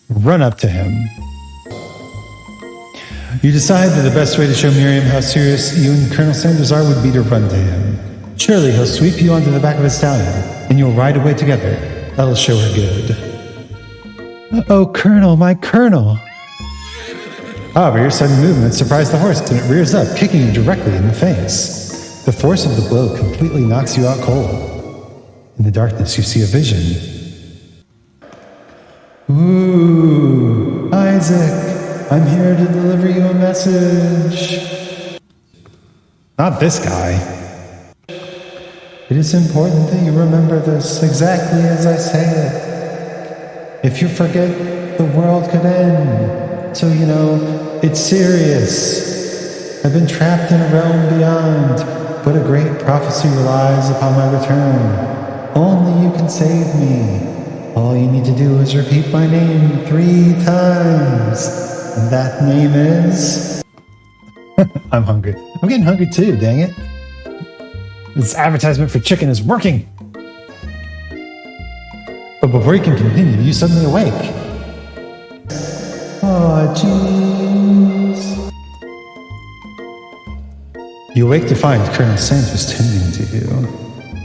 Run up to him. You decide that the best way to show Miriam how serious you and Colonel Sanders are would be to run to him. Surely he'll sweep you onto the back of his stallion, and you'll ride away together. That'll show her good. Oh, Colonel, my Colonel. However, your sudden movement surprised the horse, and it rears up, kicking you directly in the face. The force of the blow completely knocks you out cold. In the darkness, you see a vision. Ooh, Isaac. I'm here to deliver you a message. Not this guy. It is important that you remember this exactly as I say it. If you forget, the world could end. So, you know, it's serious. I've been trapped in a realm beyond, but a great prophecy relies upon my return. Only you can save me. All you need to do is repeat my name 3 times. And that name is... I'm hungry. I'm getting hungry too, dang it. This advertisement for chicken is working. But before you can continue, you suddenly awake. Oh, jeez. You awake to find Colonel Sanders tending to you.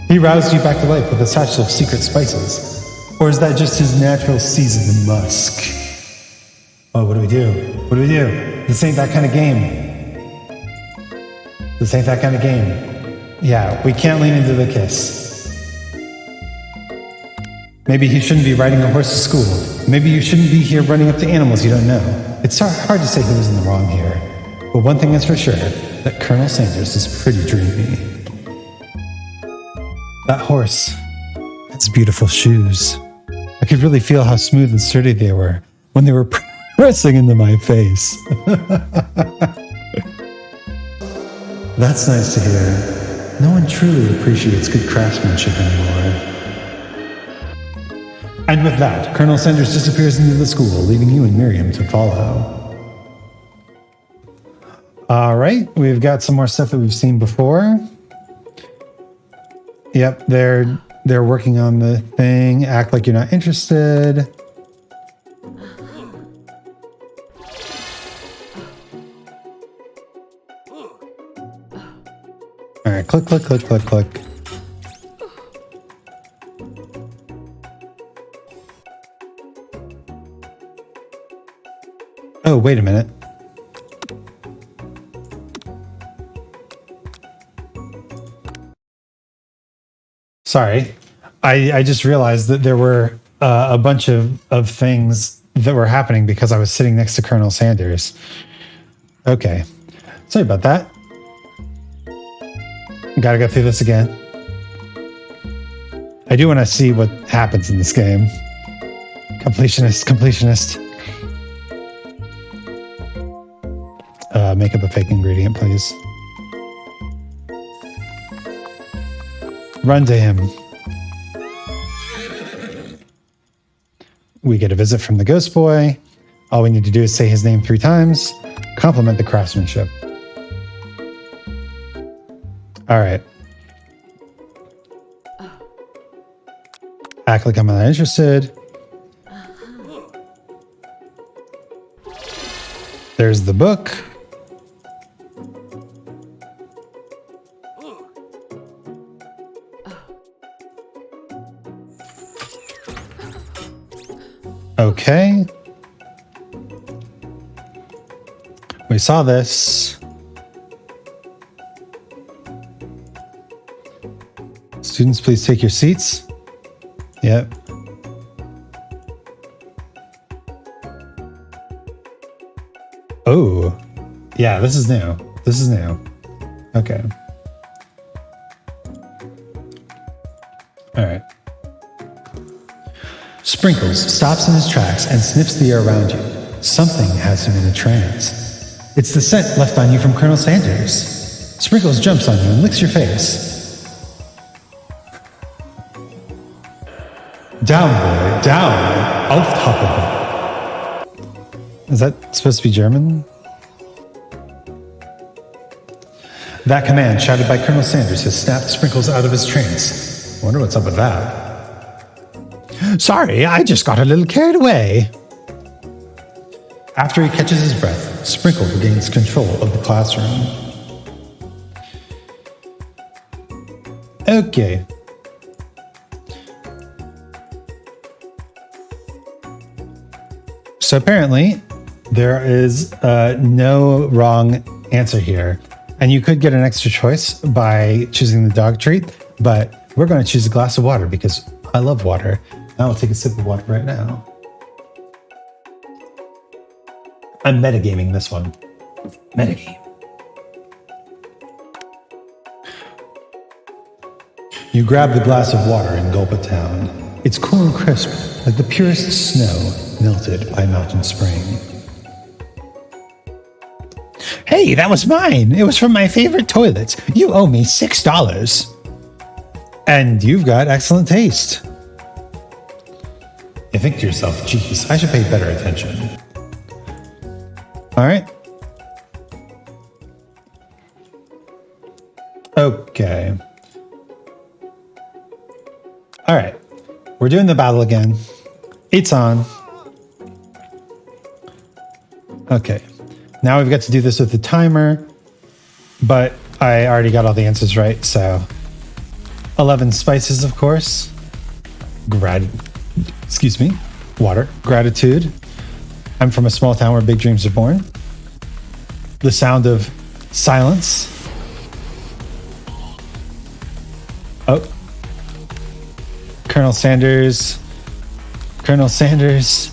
He roused you back to life with a touch of secret spices. Or is that just his natural seasoned musk? Oh, what do we do? What do we do? This ain't that kind of game. This ain't that kind of game. Yeah, we can't lean into the kiss. Maybe he shouldn't be riding a horse to school. Maybe you shouldn't be here running up to animals you don't know. It's hard to say who was in the wrong here. But one thing is for sure, that Colonel Sanders is pretty dreamy. That horse, its beautiful shoes. I could really feel how smooth and sturdy they were when they were pressing into my face. That's nice to hear. No one truly appreciates good craftsmanship anymore. And with that, Colonel Sanders disappears into the school, leaving you and Miriam to follow. All right, we've got some more stuff that we've seen before. Yep, they're working on the thing. Act like you're not interested. click, click, click, click, click. Oh, wait a minute. Sorry. I just realized that there were a bunch of things that were happening because I was sitting next to Colonel Sanders. Okay. Sorry about that. Gotta go through this again. I do want to see what happens in this game. Completionist. Make up a fake ingredient, please. Run to him. We get a visit from the ghost boy. All we need to do is say his name 3 times. Compliment the craftsmanship. All right. Act like I'm not interested. There's the book. Okay. We saw this. Students, please take your seats. Yep. Oh, yeah, this is new. This is new. Okay. All right. Sprinkles stops in his tracks and sniffs the air around you. Something has him in a trance. It's the scent left on you from Colonel Sanders. Sprinkles jumps on you and licks your face. Down, boy, down. Auftappen. Is that supposed to be German? That command, shouted by Colonel Sanders, has snapped Sprinkles out of his trance. Wonder what's up with that. Sorry, I just got a little carried away. After he catches his breath, Sprinkle regains control of the classroom. Okay. So apparently, there is no wrong answer here. And you could get an extra choice by choosing the dog treat, but we're going to choose a glass of water because I love water. I will take a sip of water right now. I'm metagaming this one. Metagame. You grab the glass of water and gulp it down. It's cool and crisp, like the purest snow melted by mountain spring. Hey, that was mine. It was from my favorite toilets. You owe me $6. And you've got excellent taste. You think to yourself, geez, I should pay better attention. All right. Okay. All right. We're doing the battle again. It's on. Okay. Now we've got to do this with the timer, but I already got all the answers right, so 11 spices, of course. Water. Gratitude. I'm from a small town where big dreams are born. The sound of silence. Oh. Colonel Sanders. Colonel Sanders.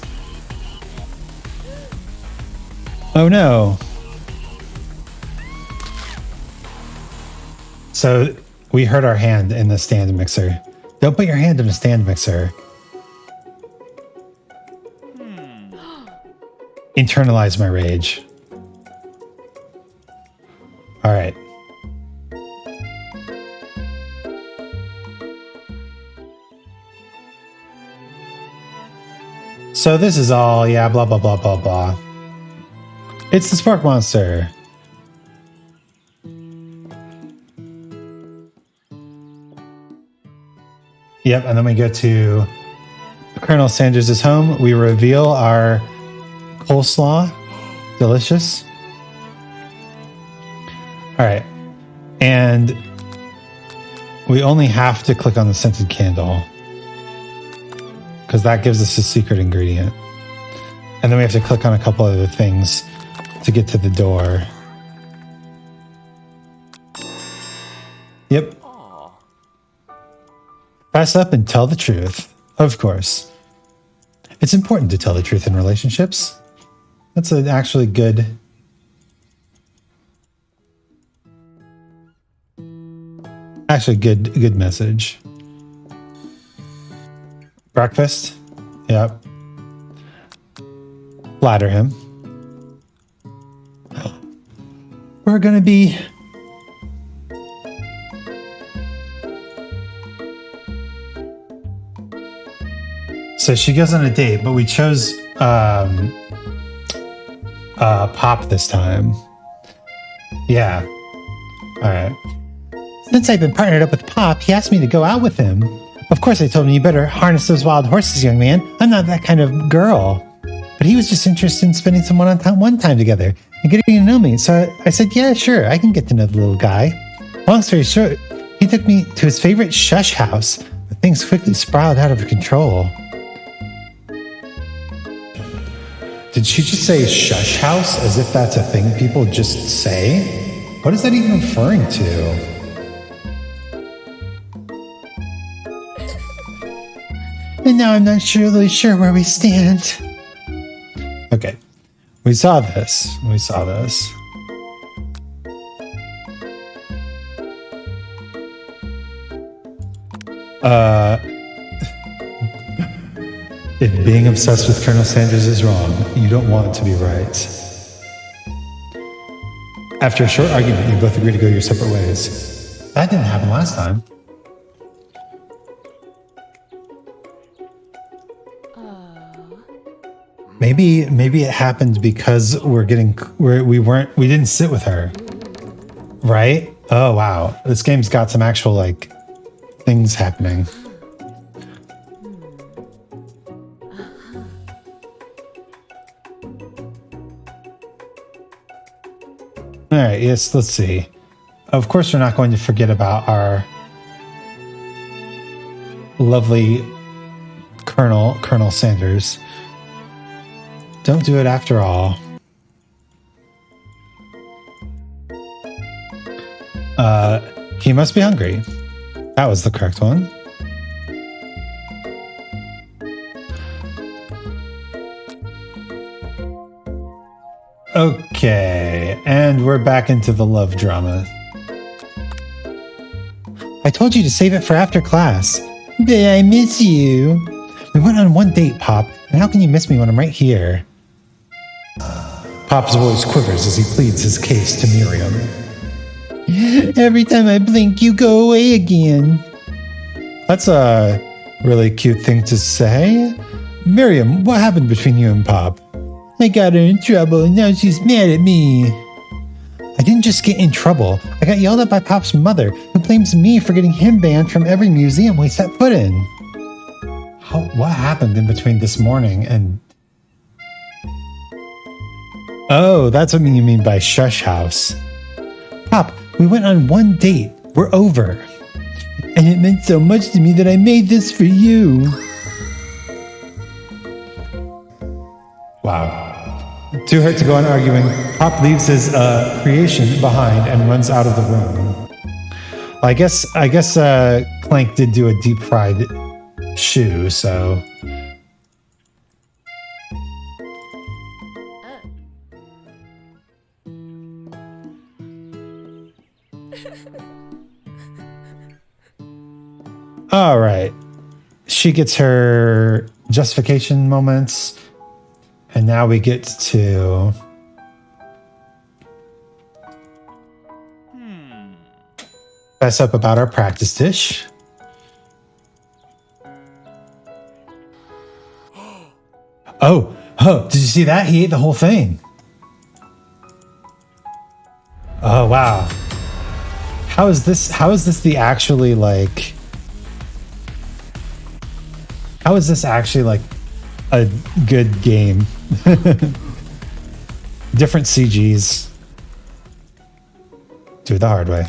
Oh no. So we hurt our hand in the stand mixer. Don't put your hand in a stand mixer. Internalize my rage. All right. So this is all, yeah, blah, blah, blah, blah, blah. It's the Spark Monster. Yep, and then we go to Colonel Sanders' home. We reveal our coleslaw. Delicious. All right. And we only have to click on the scented candle because that gives us a secret ingredient. And then we have to click on a couple other things to get to the door. Yep. Fess up and tell the truth. Of course. It's important to tell the truth in relationships. That's an actually good... Actually, good message. Breakfast. Yep. Flatter him. We're gonna be... So she goes on a date, but we chose Pop this time. Yeah. All right. Since I've been partnered up with Pop, he asked me to go out with him. Of course, I told him, you better harness those wild horses, young man. I'm not that kind of girl. But he was just interested in spending some one time together and getting to know me. So I said, yeah, sure, I can get to know the little guy. Long story short, he took me to his favorite shush house, but things quickly spiraled out of control. Did she just say shush house as if that's a thing people just say? What is that even referring to? And now I'm not really sure where we stand. Okay. We saw this. We saw this. If being obsessed with Colonel Sanders is wrong, you don't want it to be right. After a short argument, you both agree to go your separate ways. That didn't happen last time. Maybe it happened because we didn't sit with her. Right? Oh wow. This game's got some actual like things happening. All right, yes, let's see. Of course, we're not going to forget about our lovely Colonel Sanders. Don't do it after all. He must be hungry. That was the correct one. Okay, and we're back into the love drama. I told you to save it for after class. But I miss you. We went on one date, Pop, and how can you miss me when I'm right here? Pop's voice quivers as he pleads his case to Miriam. Every time I blink, you go away again. That's a really cute thing to say. Miriam, what happened between you and Pop? I got her in trouble and now she's mad at me. I didn't just get in trouble. I got yelled at by Pop's mother, who blames me for getting him banned from every museum we set foot in. What happened in between this morning and... Oh, that's what you mean by shush house. Pop, we went on one date. We're over. And it meant so much to me that I made this for you. Wow. Too hurt to go on arguing, Pop leaves his creation behind and runs out of the room. Well, I guess Clank did do a deep fried shoe, so... All right. She gets her justification moments. And now we get to... Fess up about our practice dish. Oh, did you see that? He ate the whole thing. Oh, wow. How is this the actually like... How is this actually like a good game? Different CGs. Do it the hard way.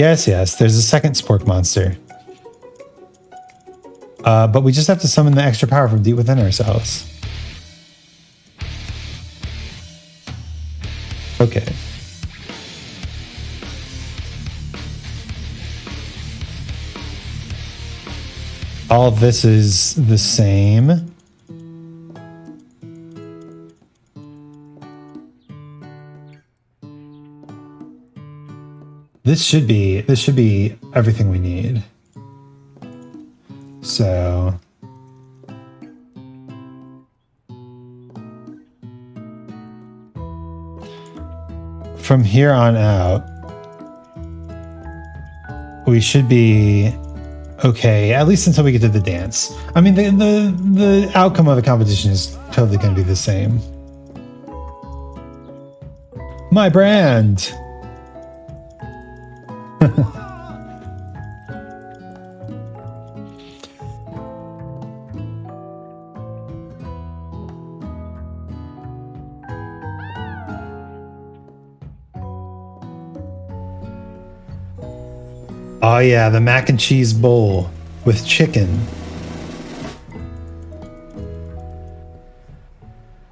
Yes, there's a second spork monster. But we just have to summon the extra power from deep within ourselves. Okay. All of this is the same. This should be everything we need. So from here on out, we should be okay, at least until we get to the dance. I mean, the outcome of the competition is totally going to be the same. My brand. Oh yeah, the mac and cheese bowl with chicken.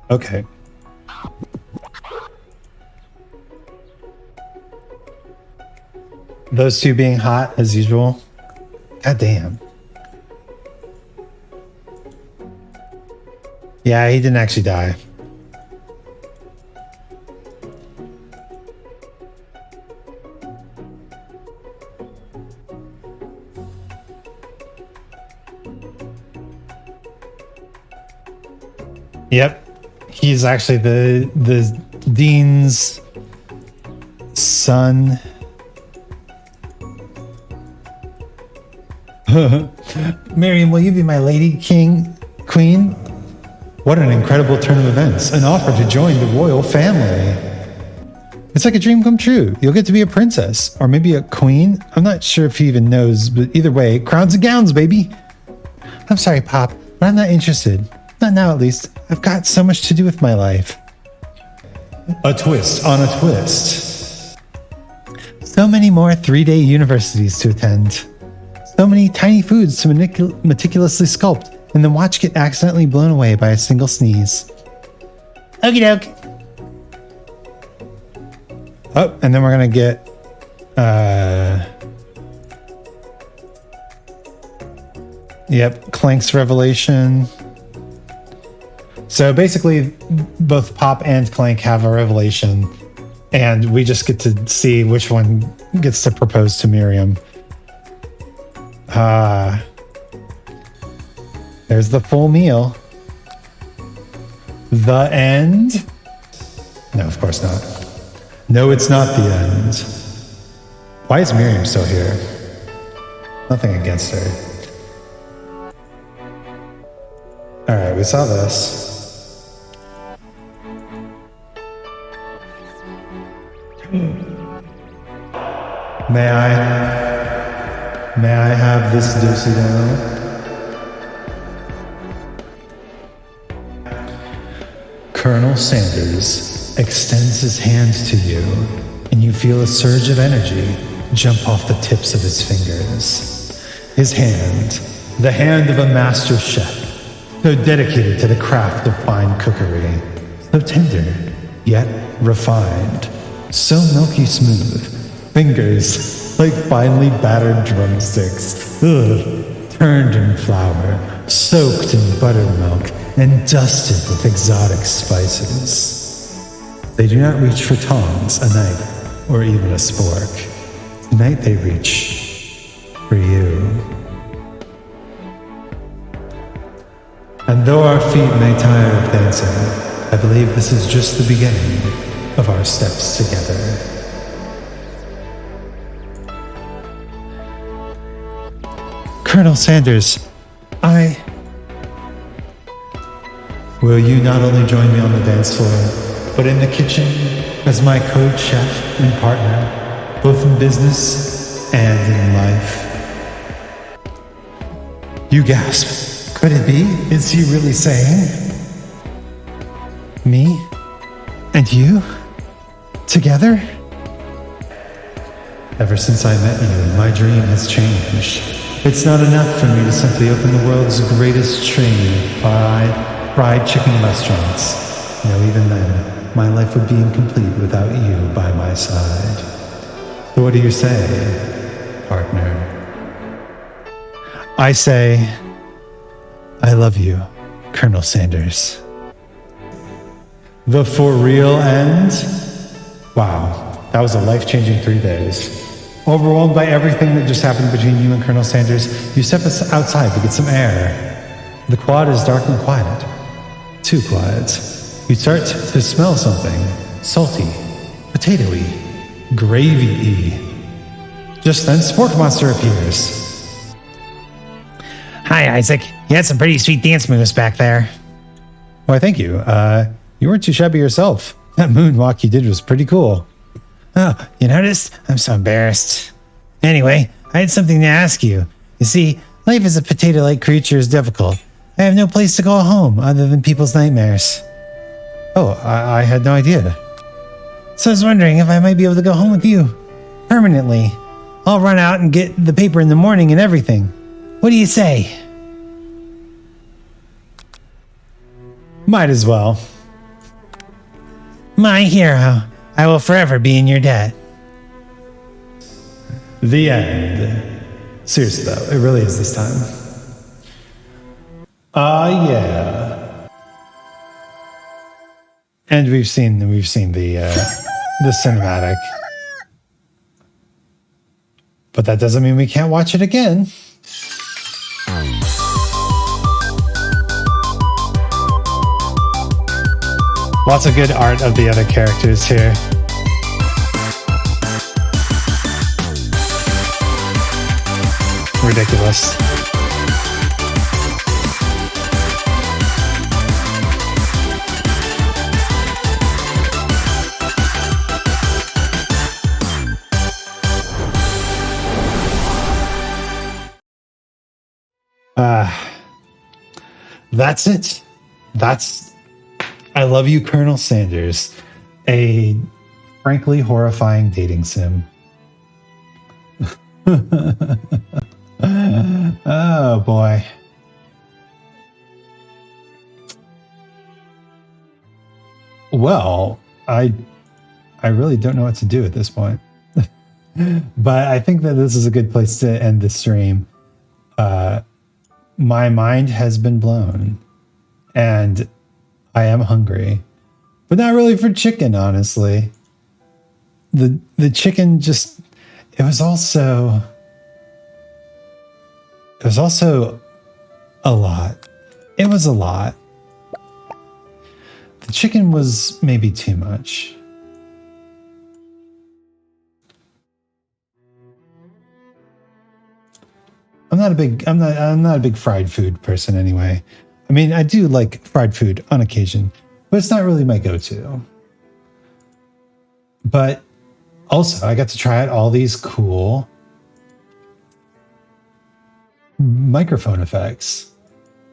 Okay. Those two being hot as usual. God damn. Yeah, he didn't actually die. Yep. He's actually the dean's son. Miriam, will you be my lady queen? What an incredible turn of events. An offer to join the royal family. It's like a dream come true. You'll get to be a princess or maybe a queen. I'm not sure if he even knows, but either way, crowns and gowns, baby. I'm sorry, Pop, but I'm not interested. Not now, at least. I've got so much to do with my life. A twist on a twist. So many more 3-day universities to attend. So many tiny foods to meticulously sculpt and then watch get accidentally blown away by a single sneeze. Okie doke. Oh, and then we're going to get... Yep, Clank's revelation. So basically, both Pop and Clank have a revelation, and we just get to see which one gets to propose to Miriam. There's the full meal. The end? No, of course not. No, it's not the end. Why is Miriam still here? Nothing against her. Alright, we saw this. May I have this do-si-do? Colonel Sanders extends his hand to you, and you feel a surge of energy jump off the tips of his fingers. His hand, the hand of a master chef, so dedicated to the craft of fine cookery, so tender, yet refined, so milky smooth, fingers like finely battered drumsticks, turned in flour, soaked in buttermilk, and dusted with exotic spices. They do not reach for tongs, a knife, or even a spork. Tonight they reach for you. And though our feet may tire of dancing, I believe this is just the beginning of our steps together. Colonel Sanders, Will you not only join me on the dance floor, but in the kitchen as my co-chef and partner, both in business and in life? You gasp. Could it be? Is he really saying? Me? And you? Together? Ever since I met you, my dream has changed. It's not enough for me to simply open the world's greatest chain of fried chicken restaurants. No, even then, my life would be incomplete without you by my side. So what do you say, partner? I say, I love you, Colonel Sanders. The for real end? Wow, that was a life-changing 3 days. Overwhelmed by everything that just happened between you and Colonel Sanders, you step outside to get some air. The quad is dark and quiet. Too quiet. You start to smell something. Salty. Potatoey. Gravy-y. Just then, Spork Monster appears. Hi, Isaac. You had some pretty sweet dance moves back there. Why, thank you. You weren't too shabby yourself. That moonwalk you did was pretty cool. Oh, you noticed? I'm so embarrassed. Anyway, I had something to ask you. You see, life as a potato-like creature is difficult. I have no place to call home other than people's nightmares. Oh, I had no idea. So I was wondering if I might be able to go home with you. Permanently. I'll run out and get the paper in the morning and everything. What do you say? Might as well. My hero. I will forever be in your debt. The end. Seriously though, it really is this time. Yeah. And we've seen the cinematic. But that doesn't mean we can't watch it again. Lots of good art of the other characters here. Ridiculous. That's it. I Love You, Colonel Sanders, a frankly horrifying dating sim. Oh boy. Well, I really don't know what to do at this point. But I think that this is a good place to end the stream. My mind has been blown, and I am hungry, but not really for chicken, honestly. The chicken just, it was also a lot. It was a lot. The chicken was maybe too much. I'm not a big fried food person anyway. I mean, I do like fried food on occasion, but it's not really my go-to. But also, I got to try out all these cool microphone effects.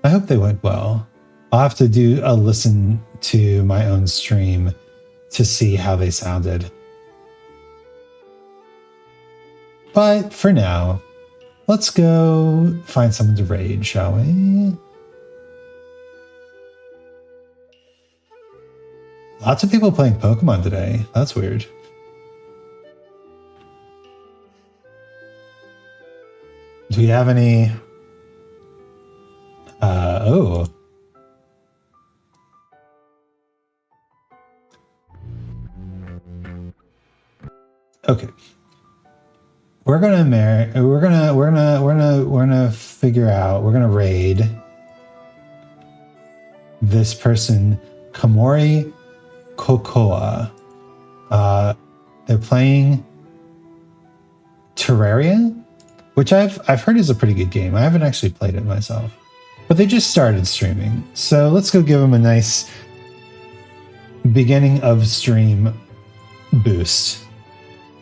I hope they went well. I'll have to do a listen to my own stream to see how they sounded. But for now, let's go find someone to raid, shall we? Lots of people playing Pokemon today. That's weird. Do we have any? Oh. Okay. We're gonna figure out. We're gonna raid this person, Komori Kokoa. They're playing Terraria, which I've heard is a pretty good game. I haven't actually played it myself, but they just started streaming. So let's go give them a nice beginning of stream boost,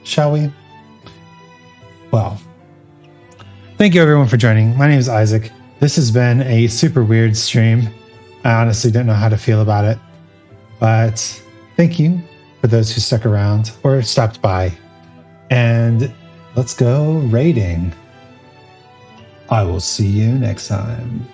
shall we? Well, thank you everyone for joining. My name is Isaac. This has been a super weird stream. I honestly don't know how to feel about it, but thank you for those who stuck around or stopped by. And let's go raiding. I will see you next time.